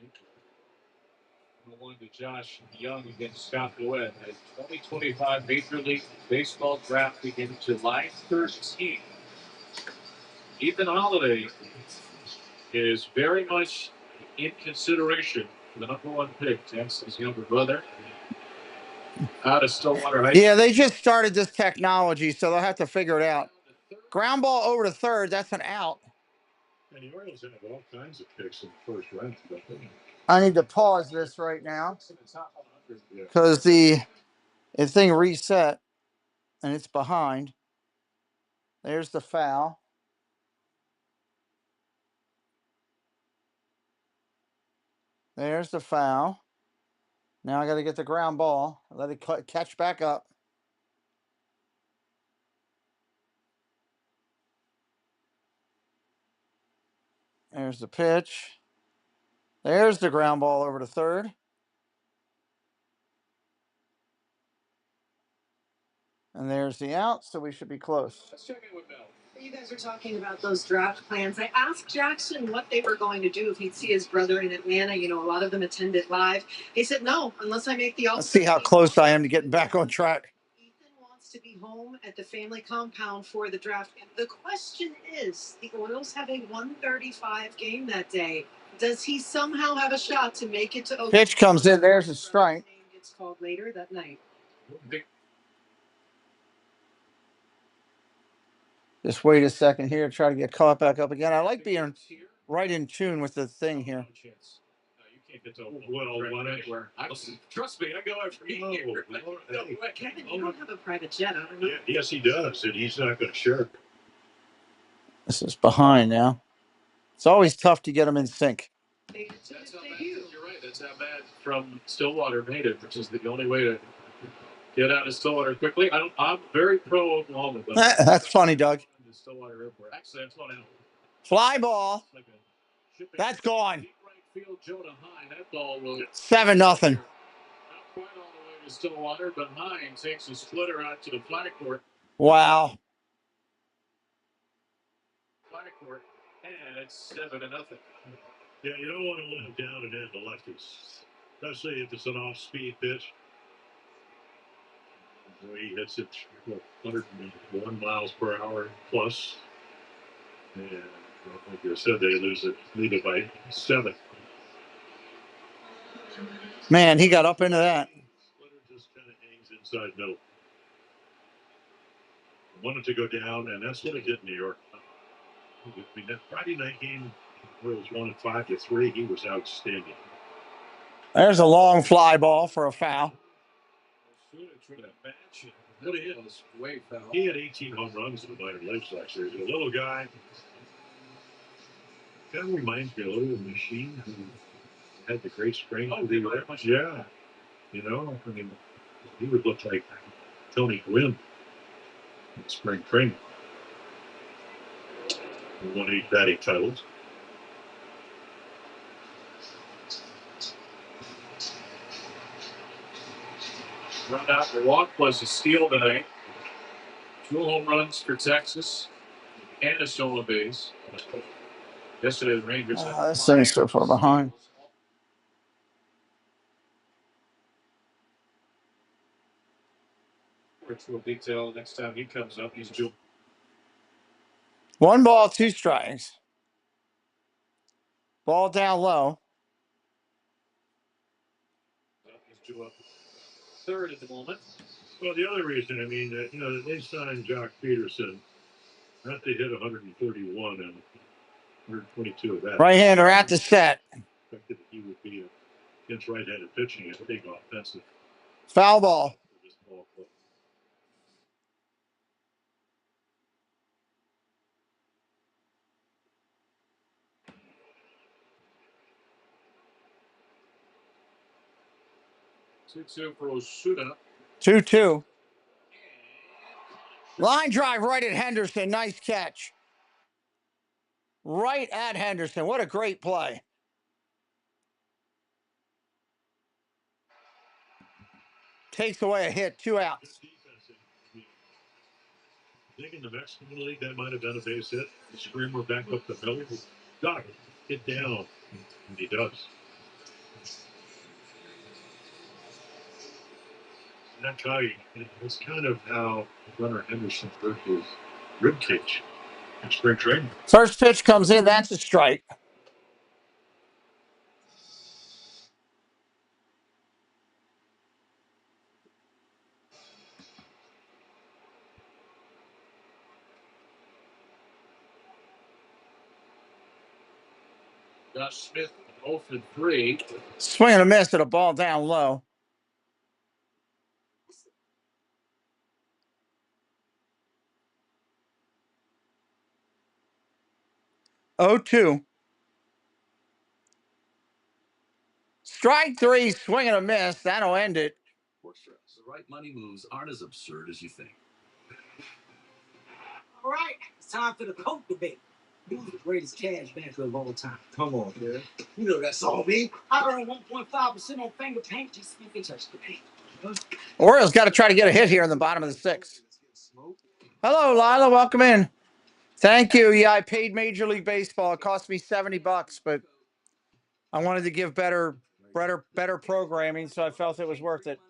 One to Josh Young against Scott Boyd. The 2025 Major League Baseball draft begins July 13th. Ethan Holiday is very much in consideration for the #1 pick. Texas' younger brother out of Stillwater High School. Yeah, they just started this technology, so they'll have to figure it out. Ground ball over to third. That's an out. And the Orioles have all kinds of picks in the first round. I need to pause this right now because the thing reset and it's behind. There's the foul. There's the foul. Now I got to get the ground ball. Let it catch back up. There's the pitch. There's the ground ball over to third. And there's the out, so we should be close. Let's check in with Mel. You guys are talking about those draft plans. I asked Jackson what they were going to do if he'd see his brother in Atlanta. You know, a lot of them attended live. He said, no, unless I make the Let's see how close I am to getting back on track. Ethan wants to be home at the family compound for the draft. The question is, the Orioles have a 135 game that day. Does he somehow have a shot to make it to Oakland? Pitch comes in. There's a strike. Gets called later that night. Just wait a second here. Try to get caught back up again. I like being right in tune with the thing here. You can't get to anywhere. Trust me, I go after you. Kevin, you don't have a private jet, I don't know. Yeah, yes, he does, and he's not going to share. This is behind now. It's always tough to get them in sync. That's how bad, you're right. That's how bad from Stillwater made it, which is the only way to get out of Stillwater quickly. I'm very pro Oklahoma. That's funny, Doug. Stillwater Airport. Actually, that's one out. Fly ball. That's gone. 7-0. Not quite all the way to Stillwater, but Hine takes a splitter out to the flag court. Wow. Flag court, and it's 7-0. Yeah, you don't want to let him down and have the lefties, especially if it's an off-speed pitch. He hits it 101 miles per hour plus. And like you said, they lead it by 7. Man, he got up into that. Splitter just kind of hangs inside middle. Wanted to go down, and that's what it did in New York. I mean, that Friday night game where it was 1 5-3, he was outstanding. There's a long fly ball for a foul. He had 18 home runs in the minor leagues last year. He's a little guy. Kind of reminds me a little of the Machine, who had the great spring. Yeah. You know, I mean, he would look like Tony Gwynn in spring training. He won 8 batting titles. Run out the walk was a steal tonight. 2 home runs for Texas and a stolen base. Yesterday, the Rangers. This thing's so far behind. Which will detail next time he comes up. He's due. 1 ball, 2 strikes. Ball down low. He's due up third at the moment. Well, the other reason, I mean, you know, they signed Jock Peterson. Not to hit 131 and 122 of that. Right-hander at the set. Expected he would be against right-handed pitching and big offensive. Foul ball. For Osuda. 2-2. Line drive right at Henderson. Nice catch. Right at Henderson. What a great play. Takes away a hit. 2 outs. I think in the Mexican League, that might have been a base hit. The screamer back up the middle. Doc, get down. And he does. That guy, it's kind of how Gunnar Henderson broke his rib cage in spring training. First pitch comes in. That's a strike. Josh Smith 0 for 3. Swing and a miss at a ball down low. Oh, 2. Strike 3, swing and a miss. That'll end it. The right money moves aren't as absurd as you think. All right, it's time for the Coke debate. Who's the greatest cash banker of all time? Come on, man. You know that's all me. I earn 1.5% on finger paint. Just you can touch the paint. Orioles got to try to get a hit here in the bottom of the 6th. Hello, Lila. Welcome in. Thank you. Yeah, I paid Major League Baseball. It cost me $70, but I wanted to give better programming, so I felt it was worth it.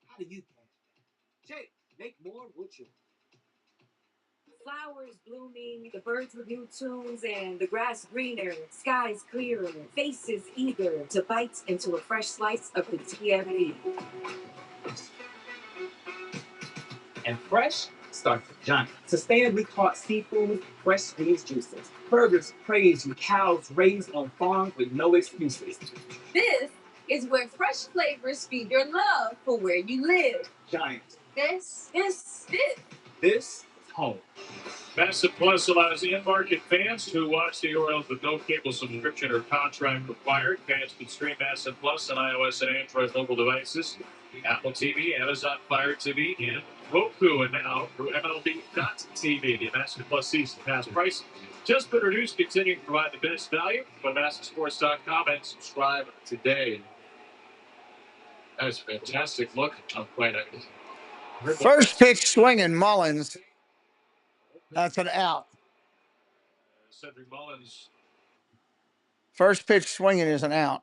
How do you Jake, make more, would you? Flowers blooming, the birds with new tunes, and the grass greener, skies clearer, faces eager to bite into a fresh slice of the TFB. And fresh starts with Johnny. Sustainably caught seafood, fresh squeezed juices. Burgers praise you, cows raised on farms with no excuses. This is where fresh flavors feed your love for where you live. Giant. This is This is home. Massive Plus allows in-market fans to watch the Orioles with no cable subscription or contract required. Fans can stream Massive Plus on iOS and Android mobile devices, Apple TV, Amazon Fire TV, and Roku. And now through MLB.TV, the Massive Plus season pass price just been reduced, continuing to provide the best value. Go to MassiveSports.com and subscribe today. That's a fantastic look. I'm quite First pitch swinging, Mullins. That's an out. Cedric Mullins. First pitch swinging is an out.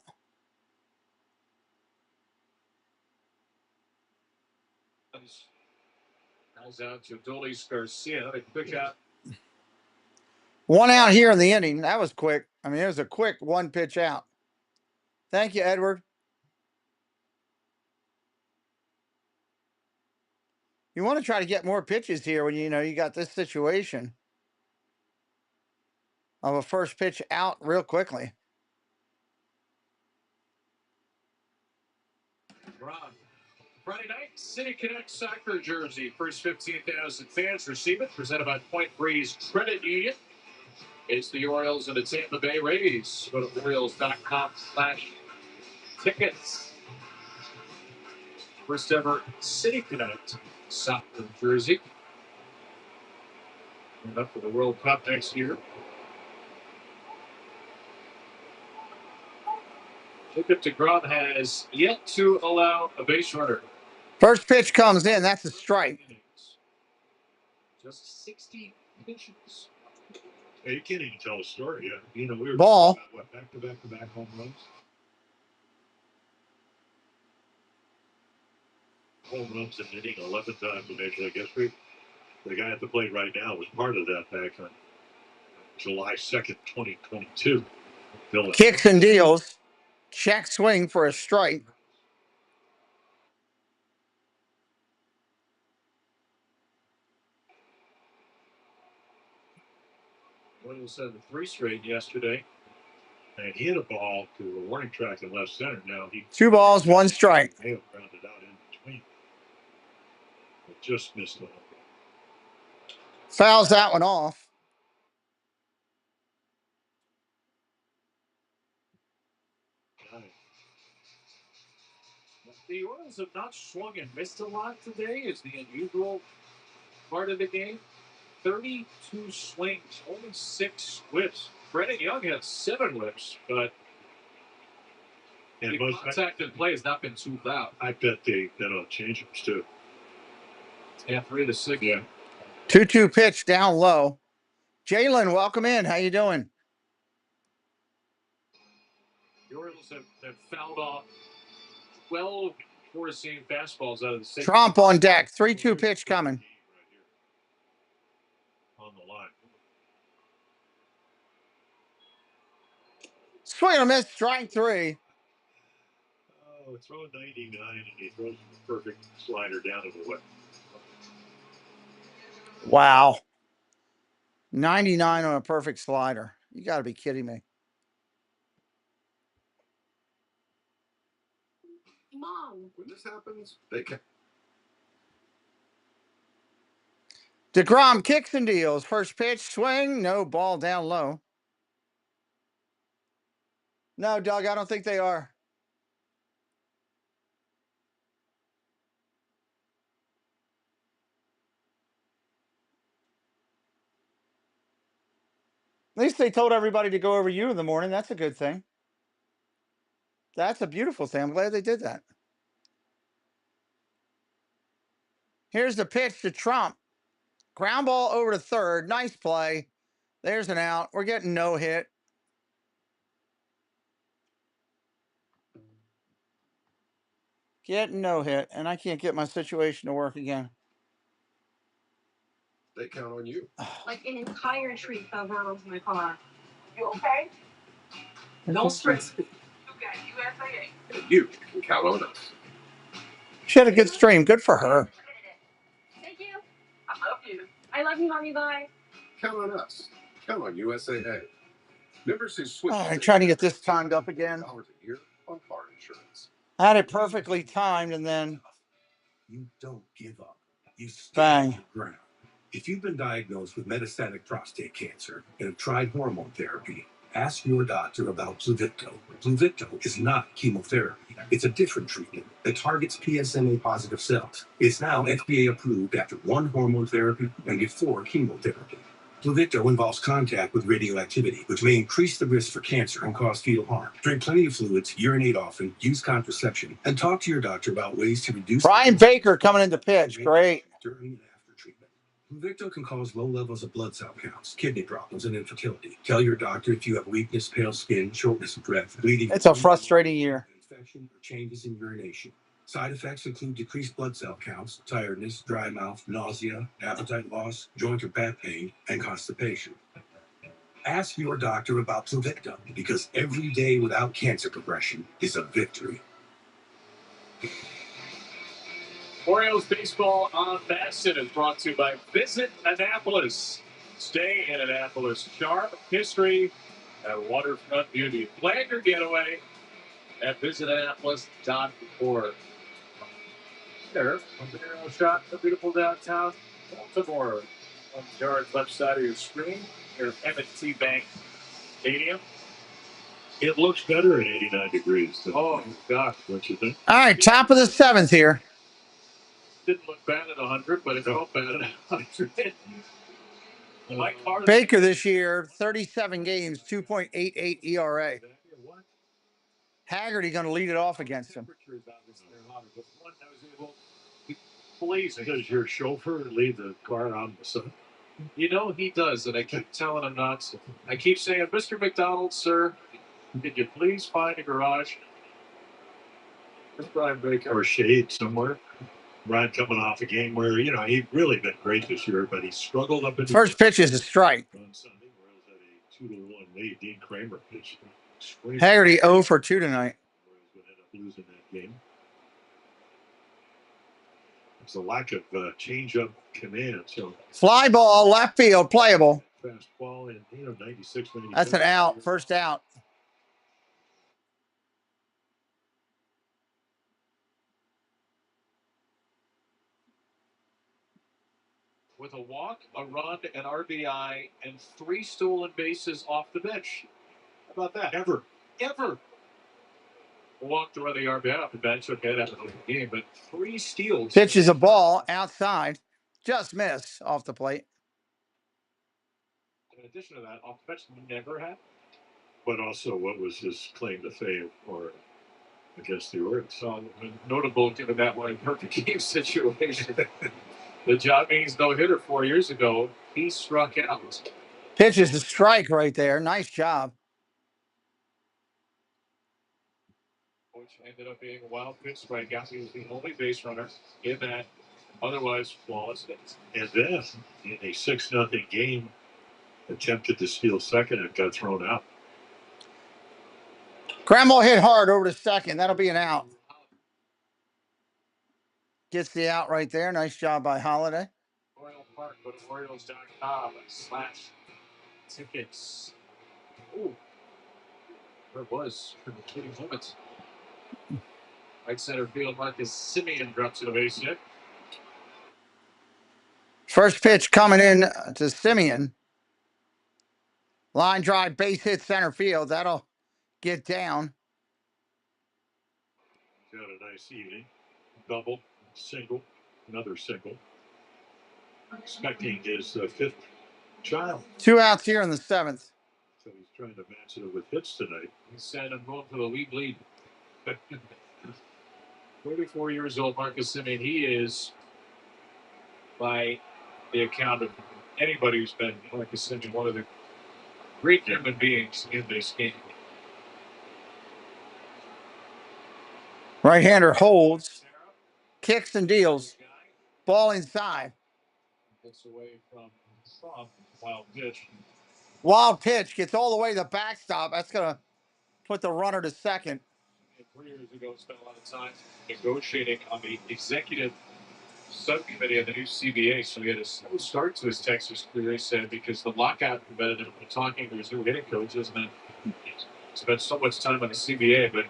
Guys out to Dolis Garcia. They pick out. One out here in the inning. That was quick. I mean, it was a quick one pitch out. Thank you, Edward. You want to try to get more pitches here when you got this situation of a first pitch out real quickly. Friday night, City Connect soccer jersey. First 15,000 fans receive it. Presented by Point Breeze Credit Union. It's the Orioles and the Tampa Bay Rays. Go to Orioles.com/tickets. First ever City Connect soccer jersey. And up for the World Cup next year. Jacob deGrom has yet to allow a base runner. First pitch comes in. That's a strike. Just 60 pitches. Yeah, you can't even tell a story yet. We were Ball. talking about back-to-back home runs. Home runs in inning 11 times in Major League history. The guy at the plate right now was part of that back on July 2nd, 2022. Kicks and deals. Check swing for a strike. Williams had 3 straight yesterday. And he hit a ball to a warning track in left center. Now he 2 balls, 1 strike. may have grounded out in between. But just missed it. Fouls that one off. The Orioles have not swung and missed a lot today, is the unusual part of the game. 32 swings, only 6 whiffs. Brennan Young had 7 whiffs, but the contact in play has not been too loud. I bet they're on change-ups too. Yeah, 3 to 6. Yeah. 2-2 pitch down low. Jalen, welcome in. How you doing? The Orioles have fouled off 12 four-seam fastballs out of the 6. Trump on deck. 3-2 pitch coming. On the line. Swing and a miss, strike 3. Oh, throwing 99 and he throws a perfect slider down to the left. Wow. 99 on a perfect slider. You got to be kidding me. Mom, when this happens, they can. DeGrom kicks and deals. First pitch, swing, no, ball down low. No, Doug, I don't think they are. At least they told everybody to go over you in the morning. That's a good thing. That's a beautiful thing. I'm glad they did that. Here's the pitch to Trump. Ground ball over to third. Nice play. There's an out. We're getting no hit. Getting no hit. And I can't get my situation to work again. They count on you. Like an entire tree fell down onto my car. You okay? No stress. You got USAA. And you can count on us. She had a good stream. Good for her. Thank you. I love you. I love you, Mommy. Bye. Count on us. Count on USAA. Members who switch. All right, trying to get this timed up again. $1 a year on car insurance. I had it perfectly timed and then You don't give up. You bang. stand your ground. If you've been diagnosed with metastatic prostate cancer and have tried hormone therapy, ask your doctor about Pluvicto. Pluvicto is not chemotherapy. It's a different treatment that targets PSMA-positive cells. It's now FDA approved after 1 hormone therapy and before chemotherapy. Pluvicto involves contact with radioactivity, which may increase the risk for cancer and cause fetal harm. Drink plenty of fluids, urinate often, use contraception, and talk to your doctor about ways to reduce. Brian Baker coming into pitch. Great. During and after treatment. Pluvicto can cause low levels of blood cell counts, kidney problems, and infertility. Tell your doctor if you have weakness, pale skin, shortness of breath, bleeding. It's a frustrating year. Infection or changes in urination. Side effects include decreased blood cell counts, tiredness, dry mouth, nausea, appetite loss, joint or back pain, and constipation. Ask your doctor about Pluvicto because every day without cancer progression is a victory. Orioles baseball on Basset is brought to you by Visit Annapolis. Stay in Annapolis. Charm, history, and waterfront beauty. Plan your getaway at visitannapolis.org. There, from the aerial shot, the beautiful downtown Baltimore. On the yard's left side of your screen, your M&T Bank Stadium. It looks better at 89 degrees. Oh, gosh. What you think? All right, top of the 7th here. Didn't look bad at 100, but it felt bad at 100. My car. Baker this year, 37 games, 2.88 ERA. Haggerty going to lead it off against him. Please, does your chauffeur leave the car on the sun? You know he does, and I keep telling him not to. I keep saying, Mr. McDonald, sir, could you please find a garage? There's Brian Baker. Or shade somewhere. Brian coming off a game where, he'd really been great this year, but he struggled up in the first pitch is a strike. On Sunday, Royals had a 2-1 lead. Dean Kramer pitched. Haggerty 0 for 2 tonight. Royals would end up losing that game. It's a lack of change-up command. So fly ball, left field, playable. Fastball in 96. That's an out. First out. With a walk, a run, an RBI, and 3 stolen bases off the bench. How about that? Ever. A walk to run the RBI off the bench, okay, that's the game, but 3 steals. Pitches a ball outside. Just miss off the plate. In addition to that, off the bench never happened. But also, what was his claim to fame or against the Orioles? So, notable given that one perfect game situation. The job means no hitter 4 years ago. He struck out. Pitches a strike right there. Nice job. Which ended up being a wild pitch strikeout. He was the only base runner in that otherwise flawless game. And then, in a 6-0 game, attempted to steal second and got thrown out. Grandma hit hard over to second. That'll be an out. Gets the out right there. Nice job by Holiday. Royal Park, go to Orioles.com/tickets. Ooh. There was for the kidding moments. Right center field, Marcus Semien drops to the base hit. First pitch coming in to Semien. Line drive, base hit center field. That'll get down. He's had a nice evening. Double, single, another single. Expecting his 5th child. 2 outs here in the 7th. So he's trying to match it with hits tonight. He said, I'm going for the lead. 34 years old, Marcus Semien. He is by the account of anybody who's been, like I said, one of the great human beings in this game. Right-hander holds, kicks and deals. Ball inside. Gets away from wild pitch. Wild pitch gets all the way to the backstop. That's going to put the runner to second. 3 years ago, spent a lot of time negotiating on the executive subcommittee of the new CBA. So he had a slow start to his Texas career, he said, because the lockout prevented him from talking to his new hitting coaches. And then spent so much time on the CBA, but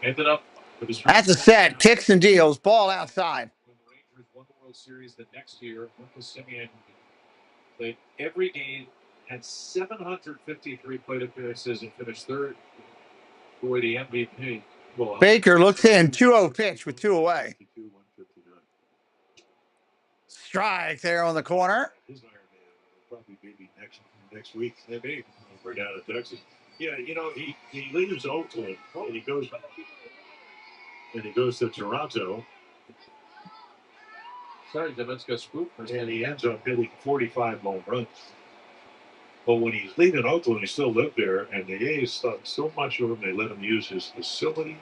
ended up with his. That's a set. Kicks and deals. Ball outside. When the Rangers won the World Series the next year, Marcus Semien played every game, had 753 plate appearances, and finished third for the MVP. Well, Baker looks in. 2-0 pitch with 2 away. Strike there on the corner. His Iron Man will probably be next week. Maybe we're down in Texas. Yeah, you know, he leaves Oakland and he goes to Toronto. Sorry, let's go spook. And he ends up hitting 45 home runs. But when he's leaving Oakland, he still lived there, and the A's thought so much of him, they let him use his facility,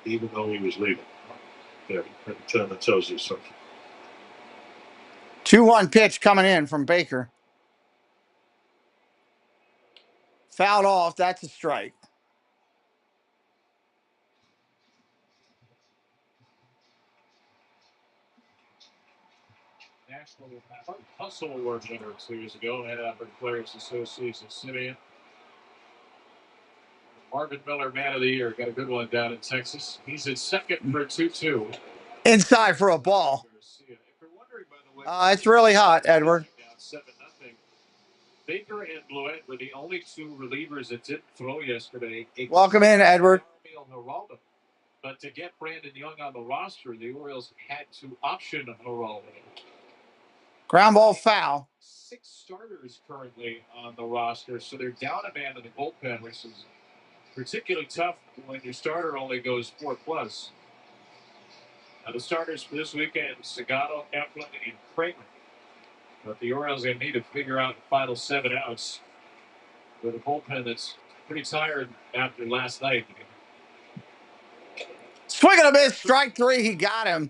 even though he was leaving. Yeah, that tells you something. 2-1 pitch coming in from Baker. Fouled off. That's a strike. National Hustle Award winner 2 years ago, and for Players Association Simeon. Marvin Miller, Man of the Year, got a good one down in Texas. He's in second for 2-2. Inside for a ball. It's really hot, Edward. Down 7-0. Baker and Blewett were the only 2 relievers that didn't throw yesterday. Welcome in, Edward. But to get Brandon Young on the roster, the Orioles had to option Geraldo. Ground ball foul. 6 starters currently on the roster, so they're down a man in the bullpen, which is particularly tough when your starter only goes 4+. Now the starters for this weekend: Sagano, Eflin, and Kramer. But the Orioles are going to need to figure out the final 7 outs with a bullpen that's pretty tired after last night. Swing and a miss. Strike 3. He got him.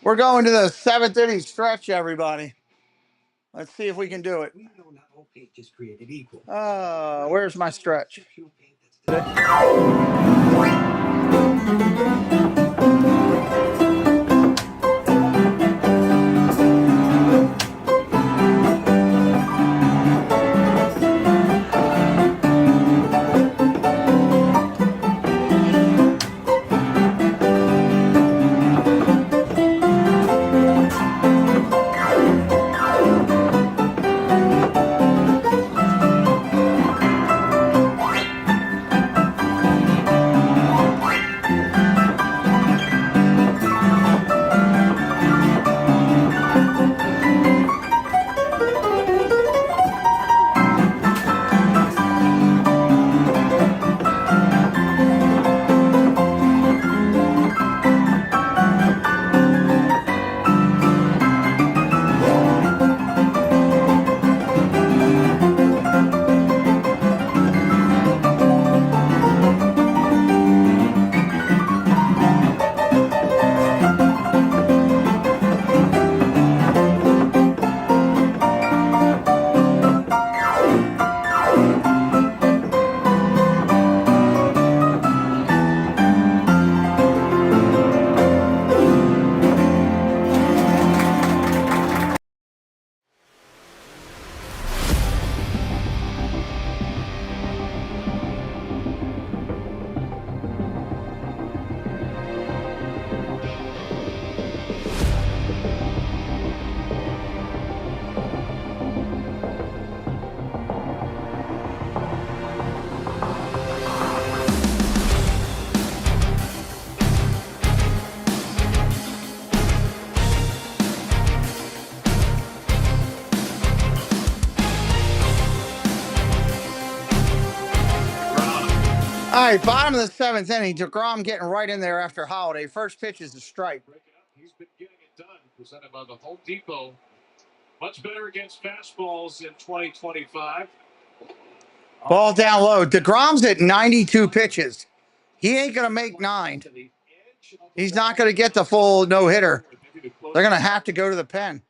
We're going to the 7th inning stretch, everybody. Let's see if we can do it. Where's my stretch? All right, bottom of the 7th inning. DeGrom getting right in there after Holiday. First pitch is a strike. He's been getting it done. Presented by the Home Depot. Much better against fastballs in 2025. Ball down low. DeGrom's at 92 pitches. He ain't going to make 9. He's not going to get the full no-hitter. They're going to have to go to the pen.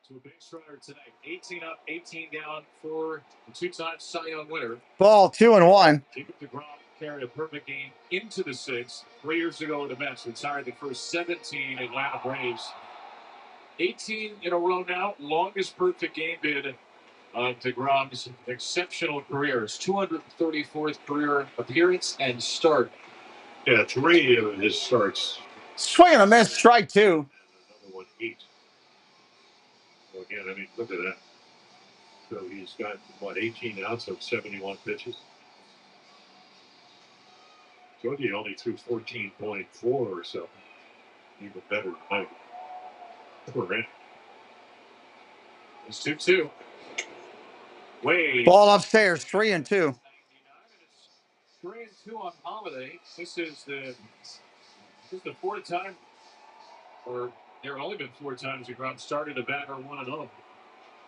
To a base runner tonight. 18 up, 18 down for the two-time Cy Young winner. Ball 2-1. Jacob DeGrom carried a perfect game into the 6th 3 years ago in the Mets. Retired the first 17 Atlanta Braves. 18 in a row now. Longest perfect game bid of DeGrom's exceptional career. His 234th career appearance and start. Yeah, 3 of his starts. Swing and a miss, strike 2. Another one 8. So again, I mean, look at that. So he's got, what, 18 outs of 71 pitches? So he only threw 14.4 or so. Even better than that. We're in. It's 2-2. Way. Ball upstairs, 3-2. 3-2 on Holiday. This is the 4th time, or there have only been 4 times DeGrom started a batter 1-0.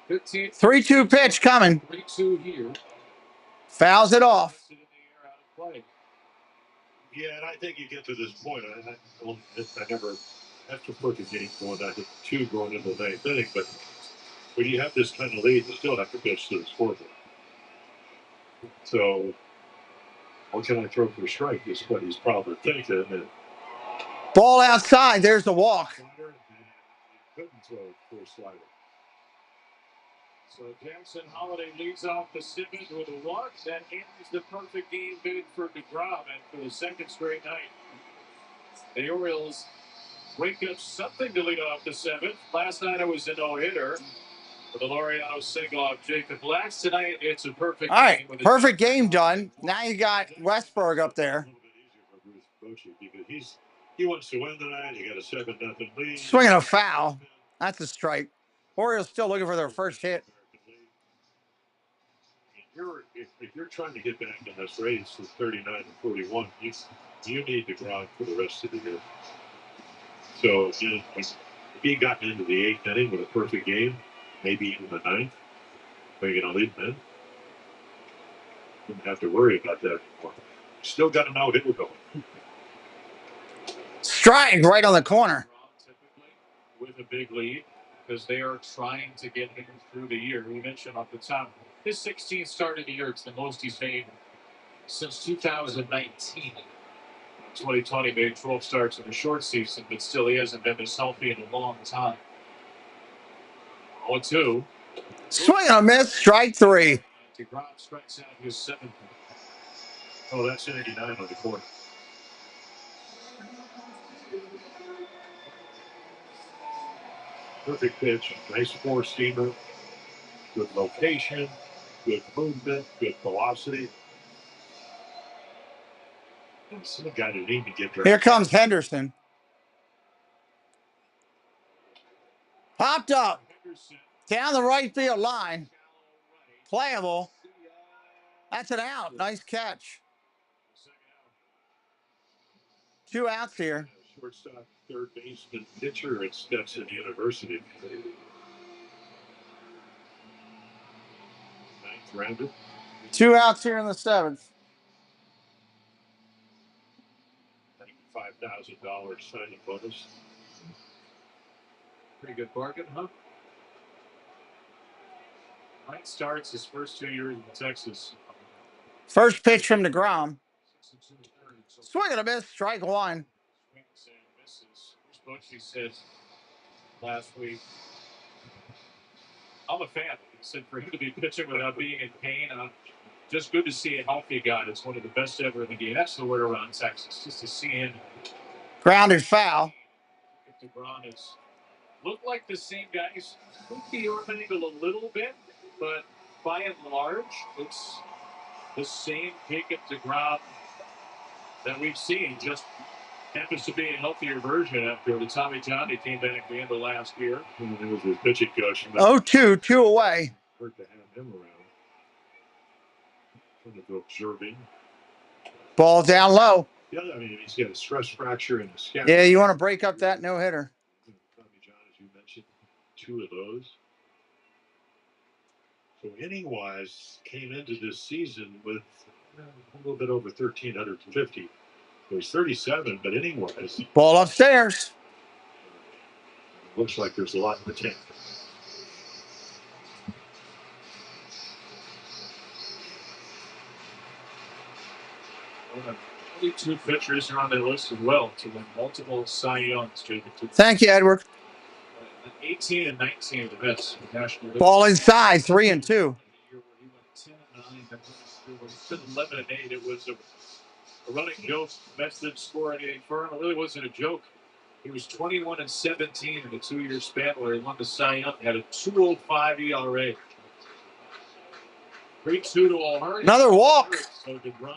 15. 3-2 pitch coming. 3-2 here. Fouls it off. Yeah, and I think you get to this point. I never have to put the game going down to 2 going into the 9th inning, but when you have this kind of lead, you still have to pitch to the scoreboard. So, what can I throw for a strike is what he's probably thinking. And ball outside. There's the walk. Couldn't throw for a slider. So Jackson Holiday leads off the 7th with a walk. That ends the perfect game bid for DeGrom, and for the 2nd straight night, the Orioles wake up something to lead off the 7th. Last night it was a no-hitter with a Laureano single off Jacob Blacks. Tonight it's a perfect. All right, perfect game done. Now you got Westberg up there. Because he wants to win tonight. You got a 7-0 lead. Swinging a foul. That's a strike. Orioles still looking for their first hit. If you're trying to get back in this race with 39-41, you need to ground for the rest of the year. So if he got into the 8th inning with a perfect game, maybe even the 9th, are you going to lead them in? Wouldn't have to worry about that anymore. Still got a no-hitter going. Strike right on the corner. With a big lead, because they are trying to get him through the year. We mentioned off the top, his 16th start of the year. It's the most he's made since 2019. 2020 made 12 starts in a short season, but still he hasn't been this healthy in a long time. 0-2. Swing and a miss, strike 3. DeGrom strikes out his 7th. Oh, that's 89 on the corner. Perfect pitch, nice 4-seamer, good location, good movement, good velocity. Some guy that need to get there. Here comes Henderson. Popped up. Down the right field line. Playable. That's an out. Nice catch. 2 outs here. Shortstop, third baseman, pitcher at Stetson University. 9th rounder. 2 outs here in the 7th. $5,000 signing bonus. Pretty good bargain, huh? Mike starts his first 2 years in Texas. First pitch from DeGrom. Swing and a miss, strike 1. He said last week, I'm a fan. He said for him to be pitching without being in pain, just good to see a healthy guy. It's one of the best ever in the game. That's the word around Texas, just to see him. Grounded foul. DeGrom has looked like the same guy. He's tweaked the arm angle a little bit, but by and large, it's the same Jacob DeGrom that we've seen. Just happens to be a healthier version after the Tommy John he came back at the end of last year. And it was his pitching coach. 0-2, 2 away. Hurt to have him around. Trying to go observing. Ball down low. Yeah, I mean, he's got a stress fracture in his scap. Yeah, you want to break up that no-hitter. 2 of those. So inning-wise, came into this season with a little bit over 1,350. So he's 37, but inning-wise, Ball upstairs. looks like there's a lot in the tank. Only 2 pitchers are on the list as well to win multiple Cy Youngs. Thank you, Edward. 18 and 19 of the best national. Ball inside, 3 and 2. He went 10 and 9. It's been 11 and 8. It was a running joke. Mets didn't score anything for him. It really wasn't a joke. He was 21 and 17 in a 2-year span where he won the Cy Young. Had a 2.05 ERA. 3-2 to O'Hearn. Another walk. So DeGrom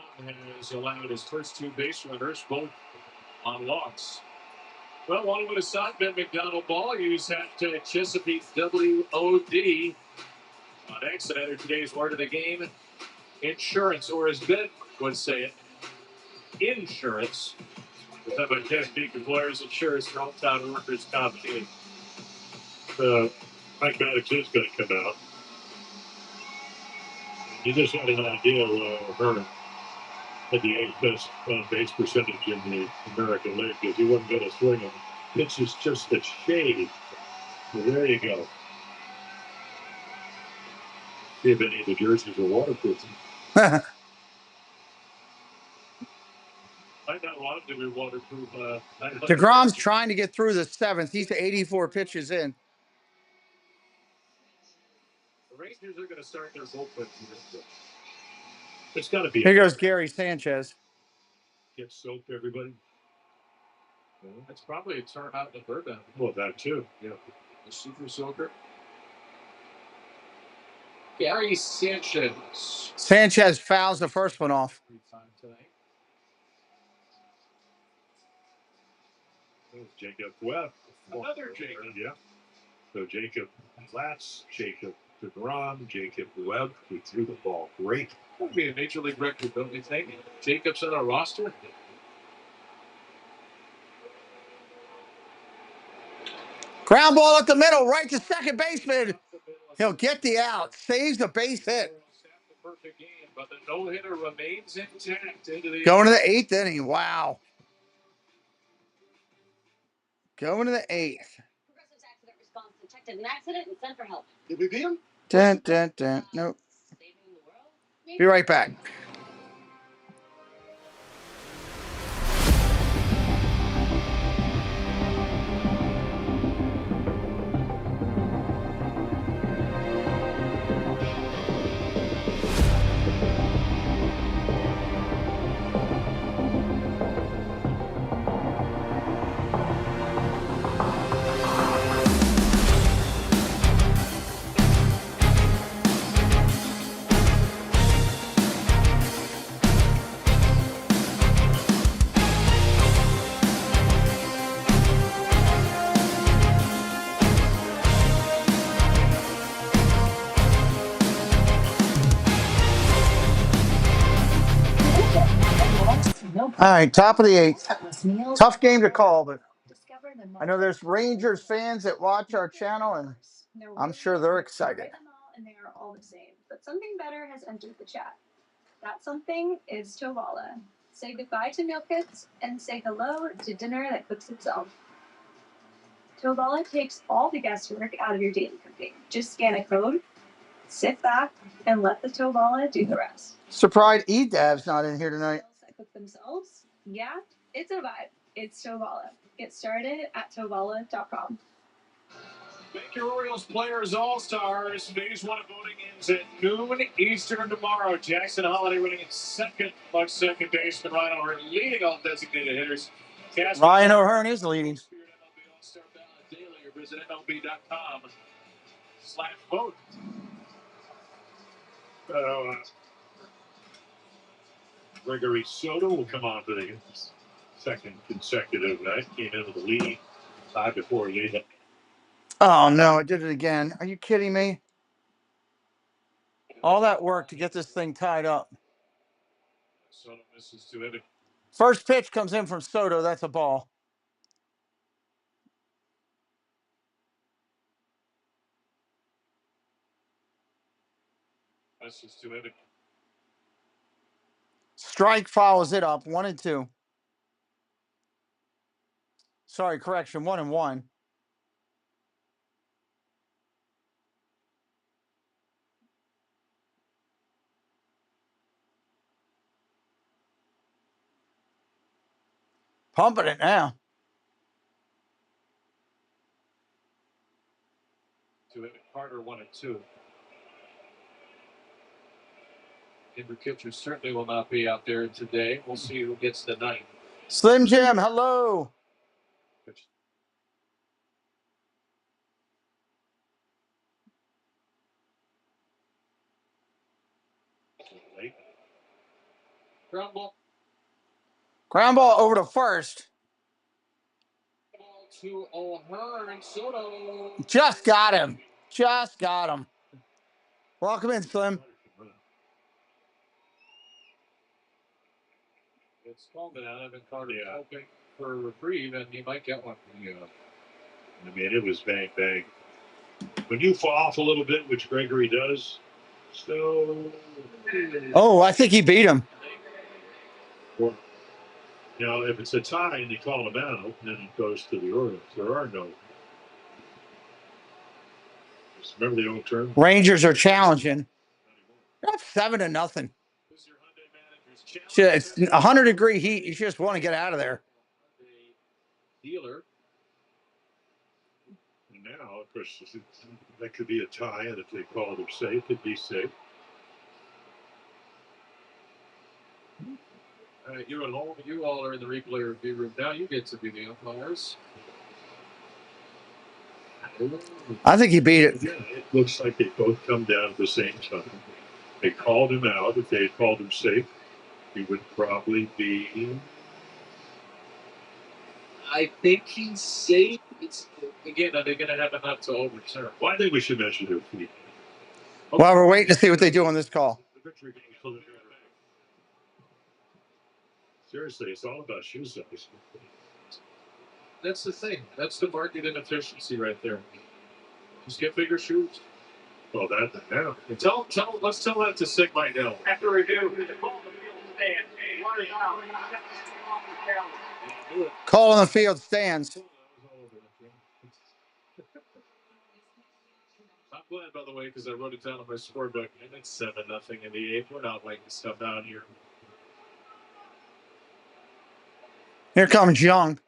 has allowed his first 2 base runners both on walks. Well, one would have thought Ben McDonald ball use hashtag Chesapeake WOD on X and enter today's word of the game. Insurance, or as Ben would say it, insurance. How about Chesapeake Employers Insurance for hometown workers' compensation? Mike Maddox is going to come out. You just had an idea of Herman had the 8th best base percentage in the American League because he wasn't going to swing him. Pitches just a shade. Well, there you go. See if any of the jerseys are waterproof. Might not want them to be waterproof. DeGrom's trying to get through the 7th. He's 84 pitches in. The Rangers are going to start their bullpen. It's got to be. Here goes Gary Sanchez. Get soaked, everybody. Well, that's probably a turn out in the bird down. Well, that too. Yeah. A super soaker. Gary Sanchez. Sanchez fouls the first one off. Jacob Webb. Another Jacob. Yeah. So Jacob Platts, Jacob DeGrom, Jacob Webb, who threw the ball great. That would be a major league record, don't you think? Jacob's on our roster. Ground ball at the middle, right to second baseman. He'll get the out. Saves the base hit. Perfect game, but the no-hitter remains intact into the Going to the 8th inning. Wow. Going to the 8th. Progressive's accident response detected an accident and sent for help. Did we beat him? Dun, dun, dun. Nope. Be right back. All right, top of the 8th. Tough game to call, but I know there's Rangers fans that watch our channel, and I'm sure they're excited. And they are all the same, but something better has entered the chat. That something is TEXvsBAL. Say goodbye to meal kits and say hello to dinner that cooks itself. TEXvsBAL takes all the guesswork out of your daily cooking. Just scan a code, sit back, and let the TEXvsBAL do the rest. Surprised Edav's not in here tonight. That cook themselves? Yeah, it's a vibe. It's TEXvsBAL. Get started at TEXvsBAL.com. Make your Orioles Players All-Stars. Phase 1 of voting ends at noon Eastern tomorrow. Jackson Holiday running at second, among second baseman. Ryan O'Hearn leading all designated hitters. Ryan O'Hearn is leading. MLB All-Star Ballot Daily, or visit MLB.com/vote. Gregory Soto will come on for the second consecutive night. Came in with the lead 5-4 lead. Oh, no, I did it again. Are you kidding me? All that work to get this thing tied up. Soto misses to it. First pitch comes in from Soto. That's a ball. Strike follows it up 1-2. Sorry, correction, 1-1. Pumping it now. Carter 1-2. Kimber Kitcher certainly will not be out there today. We'll see who gets the ninth. Slim Jim, hello. Ground ball over to first. Just got him. Just got him. Welcome in, Slim. It's calm down. I've been hoping for a reprieve, and he might get one. Yeah. I mean, it was bang, bang. When you fall off a little bit, which Gregory does, so. Oh, I think he beat him. Or, you know, if it's a tie and they call him out, then it goes to the Orioles. There are no. Remember the old term? Rangers are challenging. That's 7-0. Shit, it's 100-degree heat. You just want to get out of there. Dealer. And now, of course, that could be a tie, and if they call it safe, it'd be safe. All right, you all are in the replay review room now. You get to be the umpires. I think he beat it. Yeah, it looks like they both come down at the same time. They called him out. If they had called him safe, he would probably be. I think he's safe. It's again, are they going to have enough to overturn? Well, I think we should mention their feet. Well, we're waiting to see what they do on this call. Seriously, it's all about shoe size. That's the thing. That's the market inefficiency right there. Just get bigger shoes. Well, that now. Let's tell that to Sig right now. After review, the ball stand. Call on the field stands. I'm glad, by the way, because I wrote it down on my scorebook, and it's 7-0 in the eighth. We're not waiting stuff out here. Here comes Young.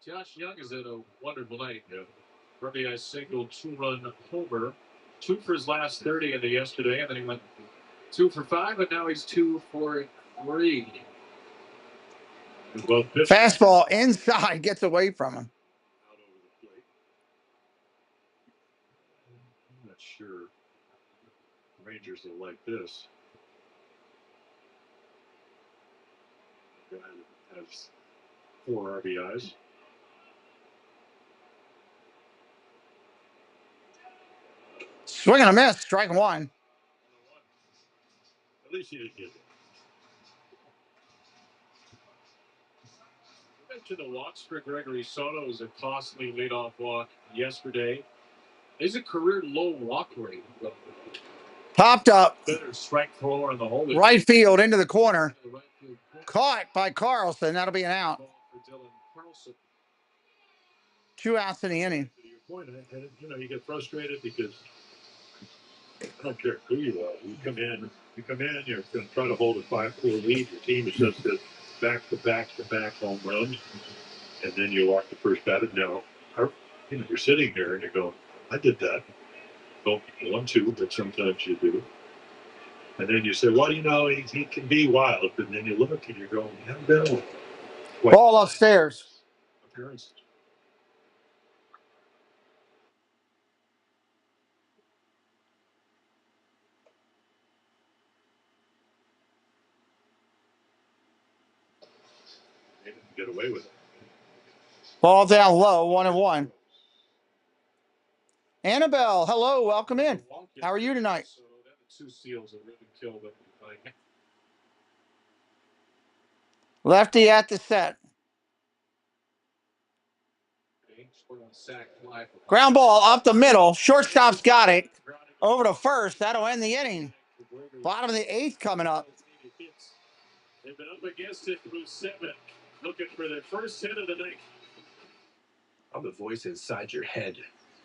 Josh Young is at a wonderful night. RBI single, 2-run homer, 2 for his last 30 in the yesterday, and then he went 2 for 5, and now he's 2 for 3. Fastball inside, gets away from him. I'm not sure the Rangers will like this. The guy that has 4 RBIs. Swing and a miss, strike 1. At least he didn't get it. You mentioned the walks for Gregory Soto. It was a costly leadoff walk yesterday. There's a career low walk rate. Popped up. Better strike thrower in the hole. Right field into the corner. Caught by Carlson. That'll be an out. 2 outs in the inning. To your point, you know, you get frustrated because I don't care who you are. You come in, you're going to try to hold a 5-4 lead. Your team is just a back-to-back home runs, and then you walk the first batter. Now, you know, you're sitting there and you go, I did that. Well, 1-2, but sometimes you do. And then you say, well, you know, he can be wild. And then you look and you're going, no. Ball upstairs. Appearances. They didn't get away with it. Ball down low, 1-1. Annabelle, hello, welcome in. How are you tonight? 2 steals that really killed him. Lefty at the set. Sack fly. Ground ball up the middle. Shortstop's got it. over to first. That'll end the inning. Bottom of the 8th coming up. They've been up against it through 7, looking for their first hit of the night. I'm the voice inside your head.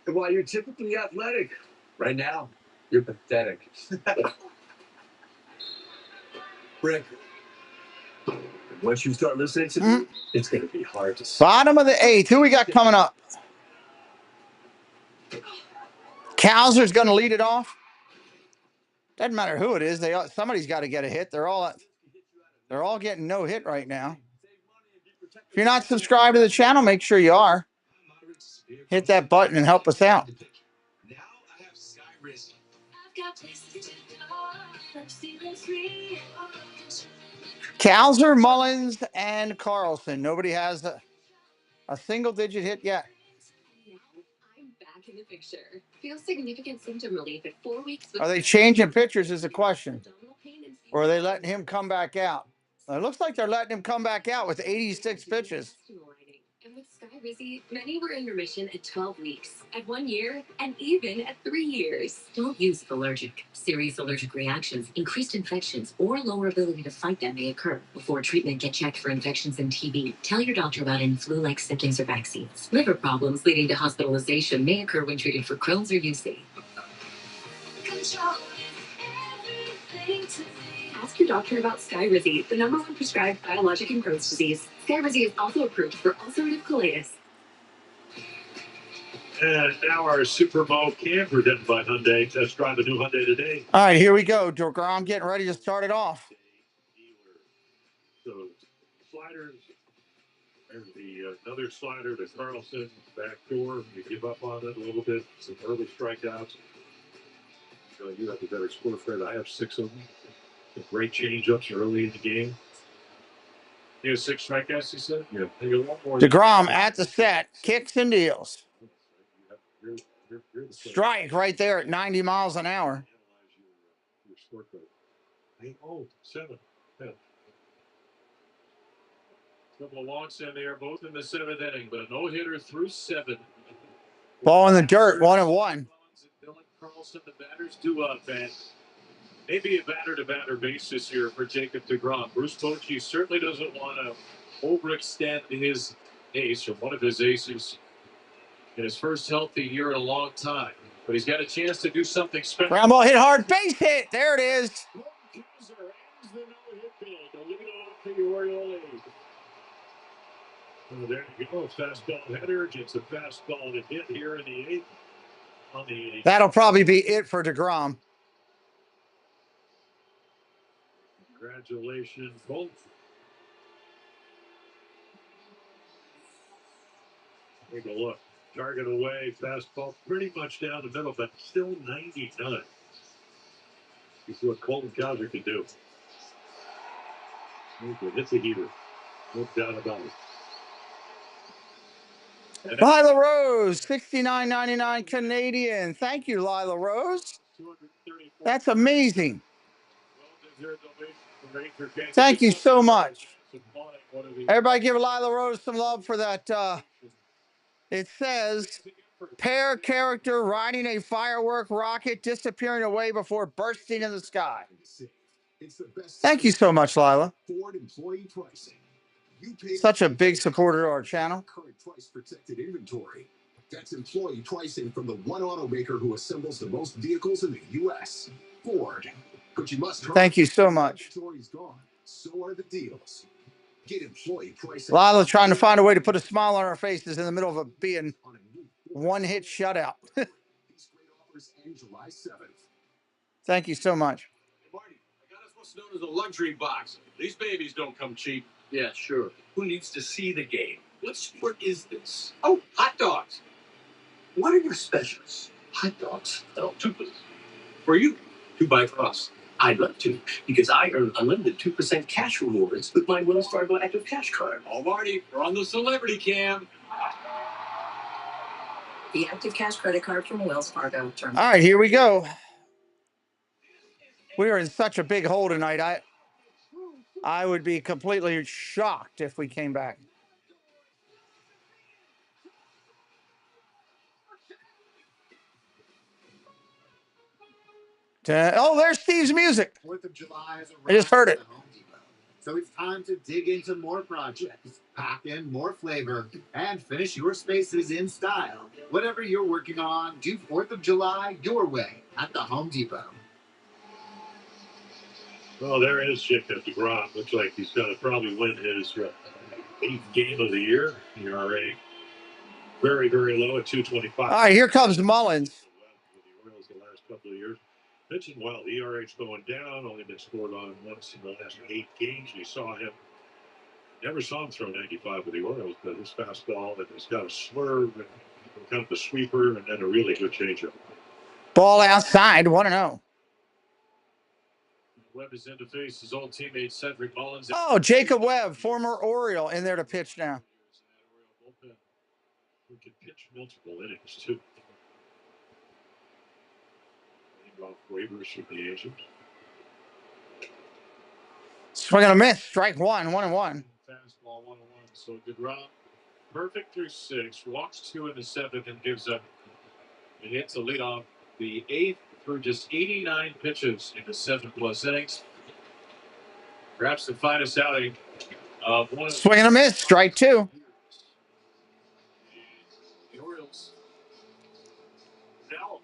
And while you're typically athletic, right now, you're pathetic. Rick, once you start listening to me, it's going to be hard to see. Bottom of the 8th. Who we got coming up? Kowser's going to lead it off. Doesn't matter who it is. Somebody's got to get a hit. They're all getting no hit right now. If you're not subscribed to the channel, make sure you are. Hit that button and help us out. Now I have Sky Risk. Kowser, Mullins, and Carlson. Nobody has a single-digit hit yet. I'm back in the picture. Feel significant symptom relief at 4 weeks. Are they changing pitchers is the question. Or are they letting him come back out? It looks like they're letting him come back out with 86 pitches. And with Sky Rizzy, many were in remission at 12 weeks, at 1 year, and even at 3 years. Don't use if allergic. Serious allergic reactions, increased infections, or lower ability to fight them may occur. Before treatment, get checked for infections and TB. Tell your doctor about any flu-like symptoms or vaccines. Liver problems leading to hospitalization may occur when treated for Crohn's or UC. Ask your doctor about Skyrizi, the #1 prescribed biologic in Crohn's disease. Skyrizi is also approved for ulcerative colitis. And now our Super Bowl cam presented by Hyundai. Test drive a new Hyundai today. All right, here we go. DeGrom getting ready to start it off. So sliders. There's another slider to Carlson. Back door. You give up on it a little bit. Some early strikeouts. So you have a better score, Fred. I have 6 of them. Some great change-ups early in the game. You have 6 strikeouts, you said? Yeah. DeGrom at the set. Kicks and deals. Strike right there at 90 miles an hour. Oh, 7. Yeah. Couple of walks in there, both in the 7th inning, but a no-hitter through 7. Ball in the dirt, 1-1. Dylan Carlson, the batters do up, and maybe a batter-to-batter basis here for Jacob DeGrom. Bruce Bochy certainly doesn't want to overextend his ace, or one of his aces, in his first healthy year in a long time. But he's got a chance to do something special. Ground ball hit hard, base hit. There it is. The Orioles. Oh, there you go. Fastball header gets a fastball to hit here in the 8th. On the 8th. That'll probably be it for DeGrom. Congratulations, both. Take a look. Target away, fastball pretty much down the middle, but still 99. You see what Colton Cowser can do. He can hit the heater. No doubt about it. Lila Rose, $69.99 Canadian. Thank you, Lila Rose. That's amazing. Thank you so much. Everybody give Lila Rose some love for that. It says, pair character riding a firework rocket disappearing away before bursting in the sky. Thank you so much, Lila. Such a big supporter of our channel. Current price protected inventory. That's employee pricing from the one automaker who assembles the most vehicles in the U.S. Ford. But you must hurry. Thank you so much. Inventory's gone. So are the deals. Get employee pricing. Lila trying to find a way to put a smile on our faces in the middle of it being one-hit shutout. These great offers end July 7th. Thank you so much. Hey, Marty, I got us what's known as a luxury box. These babies don't come cheap. Yeah, sure. Who needs to see the game? What sport is this? Oh, hot dogs. What are your specials? Hot dogs. Oh, 2 please. For you, 2 buy for us. I'd love to, because I earn unlimited 2% cash rewards with my Wells Fargo Active Cash Card. Oh, Marty, we're on the celebrity cam. The Active Cash credit card from Wells Fargo. All right, here we go. We are in such a big hole tonight. I would be completely shocked if we came back. Oh, there's Steve's music. 4th of July has arrived. I just heard it. At the Home Depot. So it's time to dig into more projects, pack in more flavor, and finish your spaces in style. Whatever you're working on, do 4th of July your way at the Home Depot. Well, there is Jacob DeGrom. Looks like he's going to probably win his 8th game of the year. ERA very, very low at 2.25. All right, here comes Mullins. With the Orioles the last couple of years. Pitching well. The ERA's going down. Only been scored on once in the last 8 games. We saw him. Never saw him throw 95 with the Orioles, but his fastball, and he's got a swerve, and kind of a sweeper, and then a really good changeup. Ball outside, 1-0. Webb is in to face his old teammate Cedric Mullins. Oh, Jacob Webb, former Oriole, in there to pitch now. He can pitch multiple innings, too. Off waivers from the Asians. Swing and a miss. Strike one, 1-1. Fastball 1-1. So DeGrom, perfect through 6, walks 2 in the 7th, and gives up. It hits a leadoff the 8th through just 89 pitches in the 7+ innings. Perhaps the finest outing of one of swing and a miss. Strike 2. The Orioles now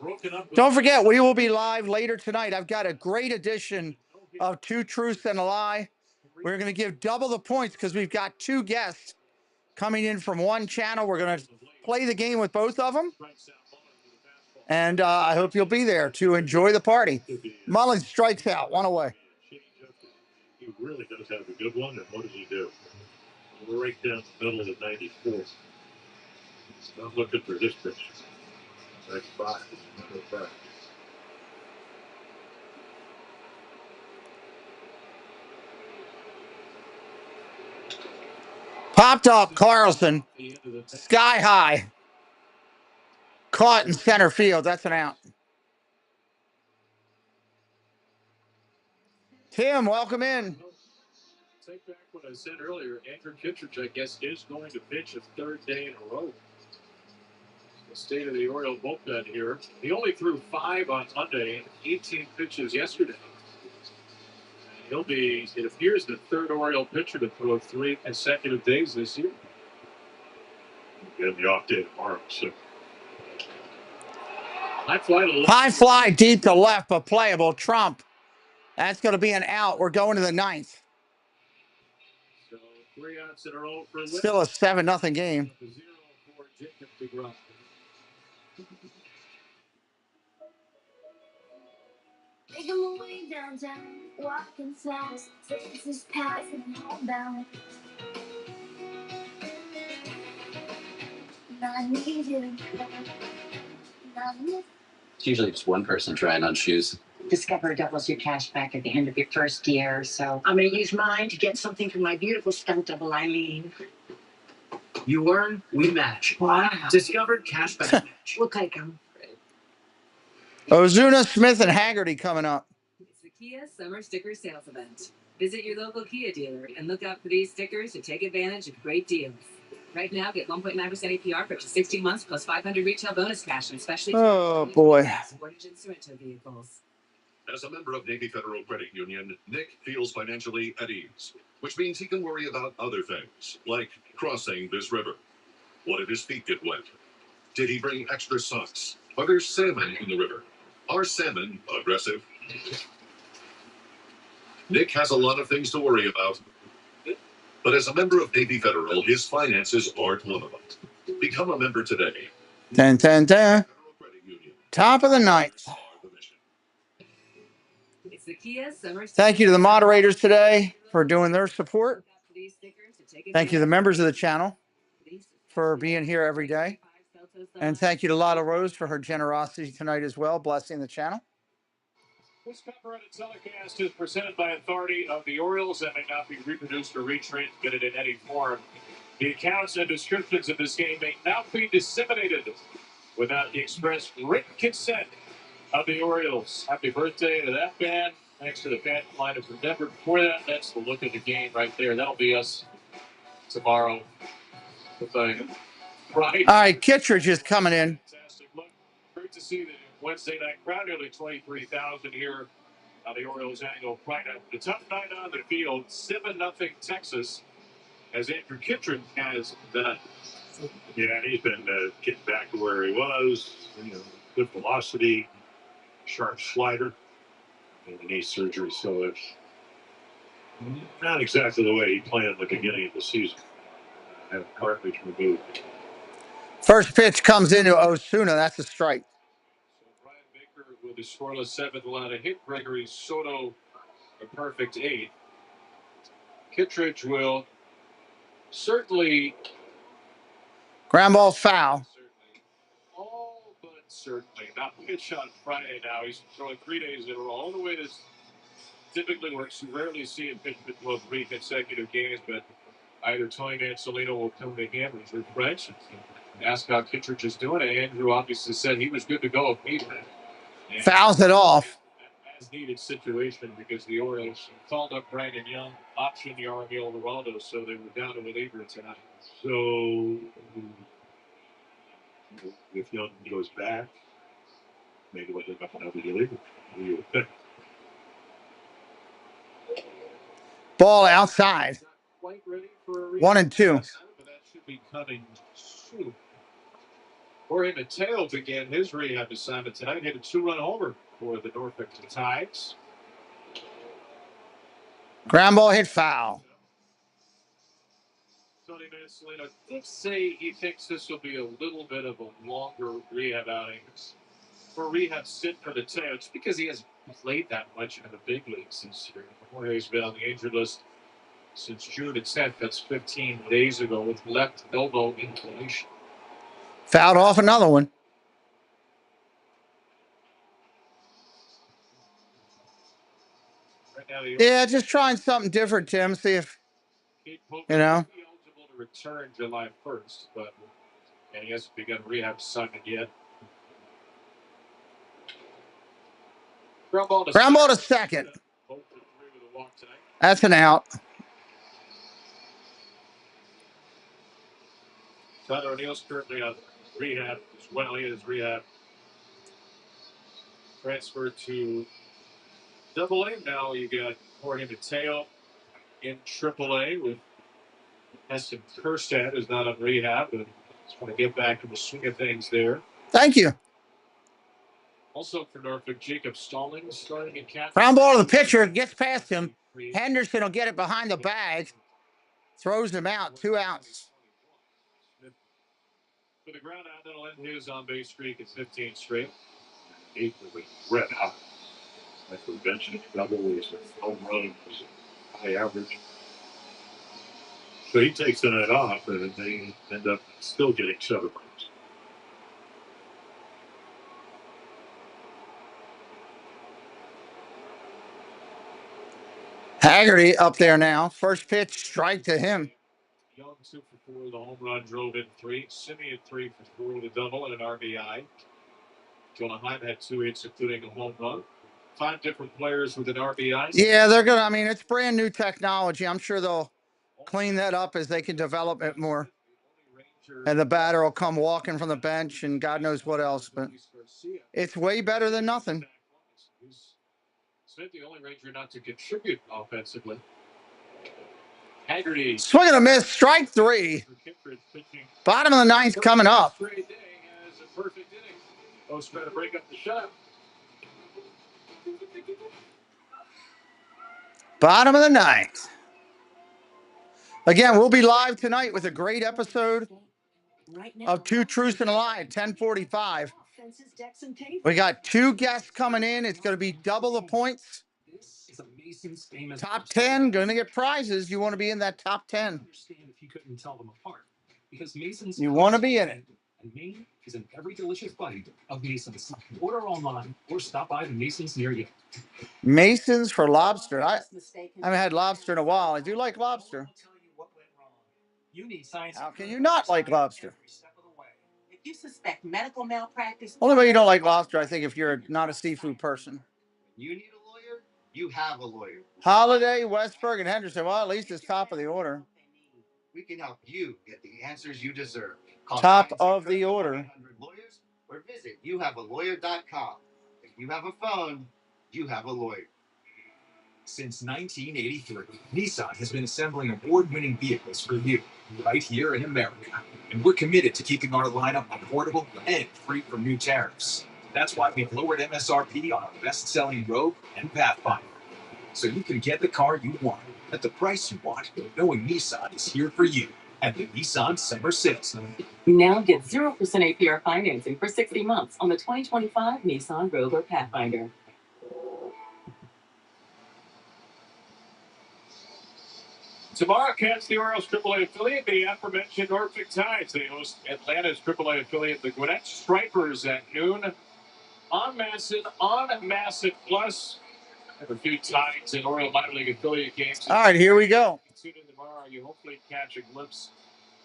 broken up. Don't forget, we will be live later tonight. I've got a great edition of 2 Truths and a Lie. We're going to give double the points because we've got 2 guests coming in from one channel. We're going to play the game with both of them. And I hope you'll be there to enjoy the party. Mullins strikes out, 1 away. He really does have a good one. And what does he do? Right down the middle of the 94. Not looking for this pitch. 95. Popped up Carlson. Sky high. Caught in center field. That's an out. Tim, welcome in. Take back what I said earlier. Andrew Kittredge, I guess, is going to pitch a 3rd day in a row. The state of the Oriole bullpen here. He only threw 5 on Monday and 18 pitches yesterday. He'll be, it appears, the 3rd Oriole pitcher to throw 3 consecutive days this year. And the off day tomorrow. So high fly deep to left, but playable. Trump. That's going to be an out. We're going to the 9th. So 3 outs in a row for still a 7-0 game. 0 for Jacob DeGrom. Make my way downtown, walking fast, faces passing homebound. I need you. It's usually just one person trying on shoes. Discover doubles your cash back at the end of your first year, so I'm going to use mine to get something for my beautiful stunt double, Eileen. You earn, we match. Wow. Discover cashback match. We'll take them. Ozuna, Smith, and Haggerty coming up. It's the Kia Summer Sticker Sales Event. Visit your local Kia dealer and look out for these stickers to take advantage of great deals. Right now, get 1.9% APR for up to 16 months plus 500 retail bonus cash, and especially oh boy. Mortgage and Sorrento vehicles. As a member of Navy Federal Credit Union, Nick feels financially at ease, which means he can worry about other things, like crossing this river. What if his feet get wet? Did he bring extra socks? Are there salmon in the river? Are salmon aggressive? Nick has a lot of things to worry about. But as a member of Navy Federal, his finances aren't one of them. Become a member today. 10-10-10. Top of the 9th. It's the Kia Summer. Thank you to the moderators today for doing their support. Thank you to the members of the channel for being here every day. And thank you to Lotta Rose for her generosity tonight as well, blessing the channel. This copyrighted telecast is presented by authority of the Orioles and may not be reproduced or retransmitted in any form. The accounts and descriptions of this game may not be disseminated without the express written consent of the Orioles. Happy birthday to that band. Thanks to the fan line of Denver. Before that, that's the look of the game right there. That'll be us tomorrow. Right. All right, Kittredge is coming in. Fantastic look. Great to see that. Wednesday night crowd, nearly 23,000 here on the Orioles annual Pride. The tough night on the field, 7-0 Texas, as Andrew Kittredge has done. Yeah, he's been getting back to where he was. Good velocity, sharp slider, and the knee surgery. So it's not exactly the way he planned at the beginning of the season. Have cartilage removed. First pitch comes into Osuna. That's a strike. So Brian Baker with a scoreless 7th, allowed a hit. Gregory Soto a perfect 8. Kittredge will certainly. Ground ball foul. All but certainly not pitch on Friday now. He's throwing 3 days in a row. All the way this typically works. You rarely see him pitch between 3 consecutive games, but either Tony Mansolino will come to him or French and ask how Kittredge is doing. And Andrew obviously said he was good to go if needed. Fouls it off. As needed situation because the Orioles called up Brandon Young, optioned Yarmil Ronaldo, so they were down to a reliever tonight. So if Young goes back, maybe what they're going to do. Ball outside. 1-2. But that should be coming soon. Jorge Mateo began his rehab assignment tonight. Hit a 2-run homer for the Norfolk Tides. Ground ball hit foul. Tony Mansolino did say he thinks this will be a little bit of a longer rehab outing for rehab sit for Mateo, just because he hasn't played that much in the big leagues this year. Jorge's been on the injured list since June 10th. That's 15 days ago with left elbow inflammation. Fouled off another one. Right now, yeah, just trying something different, Tim. See if, you know. Be eligible to return July 1st, but and he hasn't begun rehab assignment yet. Ground ball to second. That's an out. Tyler O'Neill's currently on rehab as well. He is rehab transferred to Double A. Now you got Jorge Mateo in Triple A with Heston Kjerstad, who's not on rehab, but just want to get back to the swing of things there. Thank you. Also for Norfolk, Jacob Stallings starting in captain. Ground ball to the pitcher, gets past him. Henderson will get it behind the bag. Throws him out, 2 outs. For the ground out, that'll end his on-base streak at 15 straight. 8 with red out. Like we mentioned, double is a home run, high average. So he takes the night off, and they end up still getting 7 runs. Haggerty up there now. First pitch, strike to him. Young 2 for 4, the home run drove in 3. Simeon 3 for 4 with a double and an RBI. Jonah Heim had 2 hits, including a home run. 5 different players with an RBI. Yeah, they're going to, I mean, it's brand new technology. I'm sure they'll clean that up as they can develop it more. And the batter will come walking from the bench and God knows what else. But it's way better than nothing. Smith, the only Ranger not to contribute offensively. Haggerty. Swing and a miss, strike 3. Bottom of the 9th coming up. O's trying to break up the shot. Bottom of the 9th. Again, we'll be live tonight with a great episode of Two Truths and a Lie at 10:45. We got 2 guests coming in. It's going to be double the points. Top 10, going to get prizes. You want to be in that top 10. You want to be in it. And Maine is in every delicious bite of Mason's. Order online or stop by the Mason's near you. Mason's for lobster. I haven't had lobster in a while. I do like lobster. How can you not like lobster? If you suspect medical malpractice, Only way you don't like lobster, I think, if you're not a seafood person. You need a lawyer? You have a lawyer. Holiday, Westberg, and Henderson. Well, at least it's top of the order. We can help you get the answers you deserve. Call Top of the order. Lawyers, or visit youhavealawyer.com. If you have a phone, you have a lawyer. Since 1983, Nissan has been assembling award-winning vehicles for you, right here in America. And we're committed to keeping our lineup affordable and free from new tariffs. That's why we've lowered MSRP on our best-selling Rogue and Pathfinder. So you can get the car you want at the price you want, knowing Nissan is here for you at the Nissan Summer Sales. Now get 0% APR financing for 60 months on the 2025 Nissan Rogue or Pathfinder. Tomorrow, Cats, the Orioles AAA affiliate, the aforementioned Norfolk Tides. They host Atlanta's AAA affiliate, the Gwinnett Stripers, at noon. On Massett Plus. Have a few Tides and Oriole minor league affiliate games. All right, here we go. Tune in tomorrow. You hopefully catch a glimpse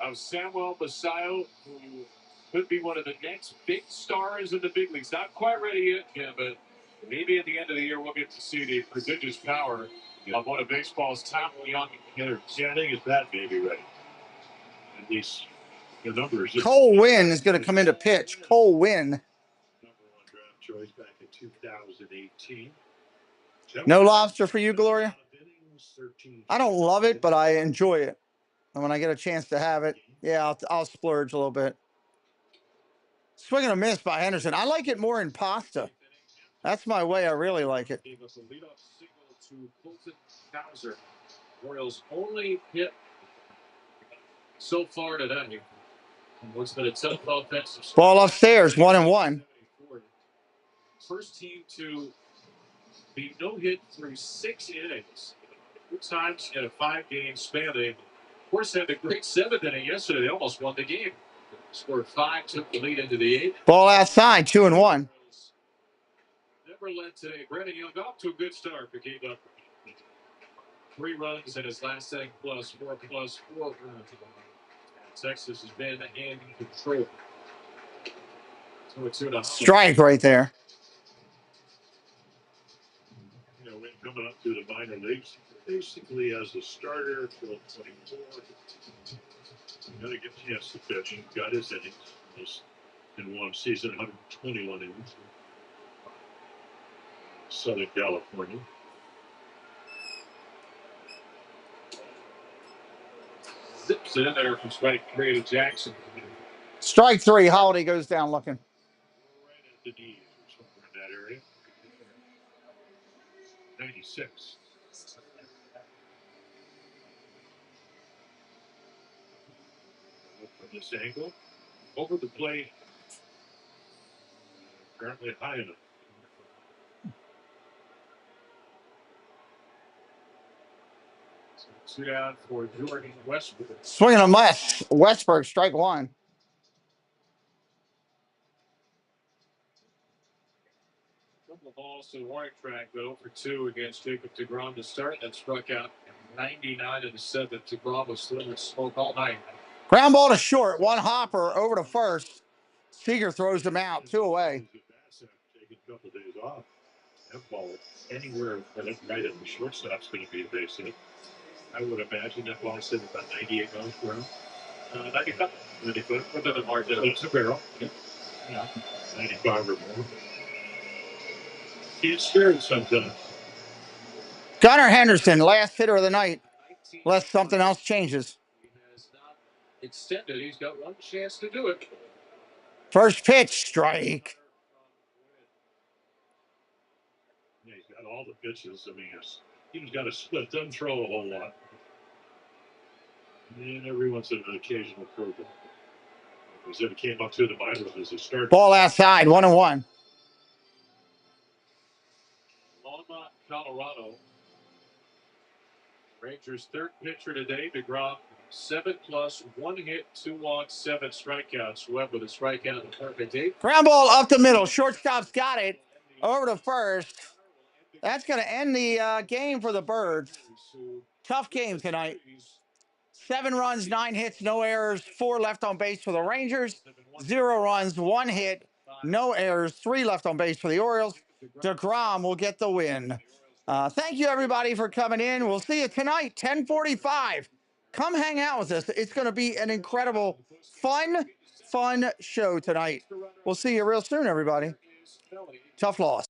of Samuel Basayo, who could be one of the next big stars in the big leagues. Not quite ready yet, but maybe at the end of the year we'll get to see the prodigious power of one of baseball's top young hitters. Yeah, I think it's that baby ready. At least the numbers. Cole Winn is going to come into pitch. Cole Winn. Number 1 draft choice back in 2018. No lobster for you, Gloria? I don't love it, but I enjoy it. And when I get a chance to have it, yeah, I'll splurge a little bit. Swing and a miss by Henderson. I like it more in pasta. That's my way. I really like it. Gave us a leadoff single to Colton Cowser. Orioles only hit so far today. What's been a tough offensive start. Ball upstairs, 1-1. First team to be no hit through 6 innings. 2 times in a 5-game span. They, of course, had a great 7th inning yesterday. They almost won the game. Scored 5, took the lead into the 8th. Ball outside, 2-1. Never led today. Brandon Young off to a good start, but gave up 3 runs in his last inning, +4. Texas has been in control. So it's strike right there. You know, when coming up through the minor leagues, basically as a starter till 24. Got to get a chance to pitch. Got his innings. Just in one season, 121 innings. Southern California. Zips it in there from strike 3 to Jackson. Strike 3. Holiday goes down looking. Right at the knees or somewhere in that area. 96. From this angle, over the plate. Apparently high enough. So 2 down for Jordan Westbrook. Swinging a miss. Westbrook, strike 1. Couple of balls to the warning track, but 0 for 2 against Jacob deGrom to start. That struck out 99 in the 7th. deGrom was still in smoke all night. Ground ball to short. 1 hopper over to first. Seager throws them out. 2 away. Taking a couple of days off. That ball anywhere right at the shortstop's going to be a base hit. I would imagine that ball sitting about 98 miles per hour. 95. 95. Within the margin. It's a barrel. Yeah. 95 or more. He's scared sometimes. Gunnar Henderson, last hitter of the night. Unless something else changes. He has not extended. He's got 1 chance to do it. First pitch, strike. Yeah, he's got all the pitches. I mean, he's got a split. Doesn't throw a whole lot. And every once in an occasional curveball. Because if it came up to the minors as a starter. Ball outside, 1-1. Longmont, Colorado. Rangers' 3rd pitcher today, deGrom. 7+, 1 hit, 2 walks, 7 strikeouts. Webb with a strikeout in the perfect 8th. Ground ball up the middle. Shortstop's got it. Over to first. That's going to end the game for the Birds. Tough game tonight. 7 runs, 9 hits, no errors, 4 left on base for the Rangers. 0 runs, 1 hit, no errors, 3 left on base for the Orioles. deGrom will get the win. Thank you, everybody, for coming in. We'll see you tonight, 10:45. Come hang out with us. It's going to be an incredible, fun, fun show tonight. We'll see you real soon, everybody. Tough loss.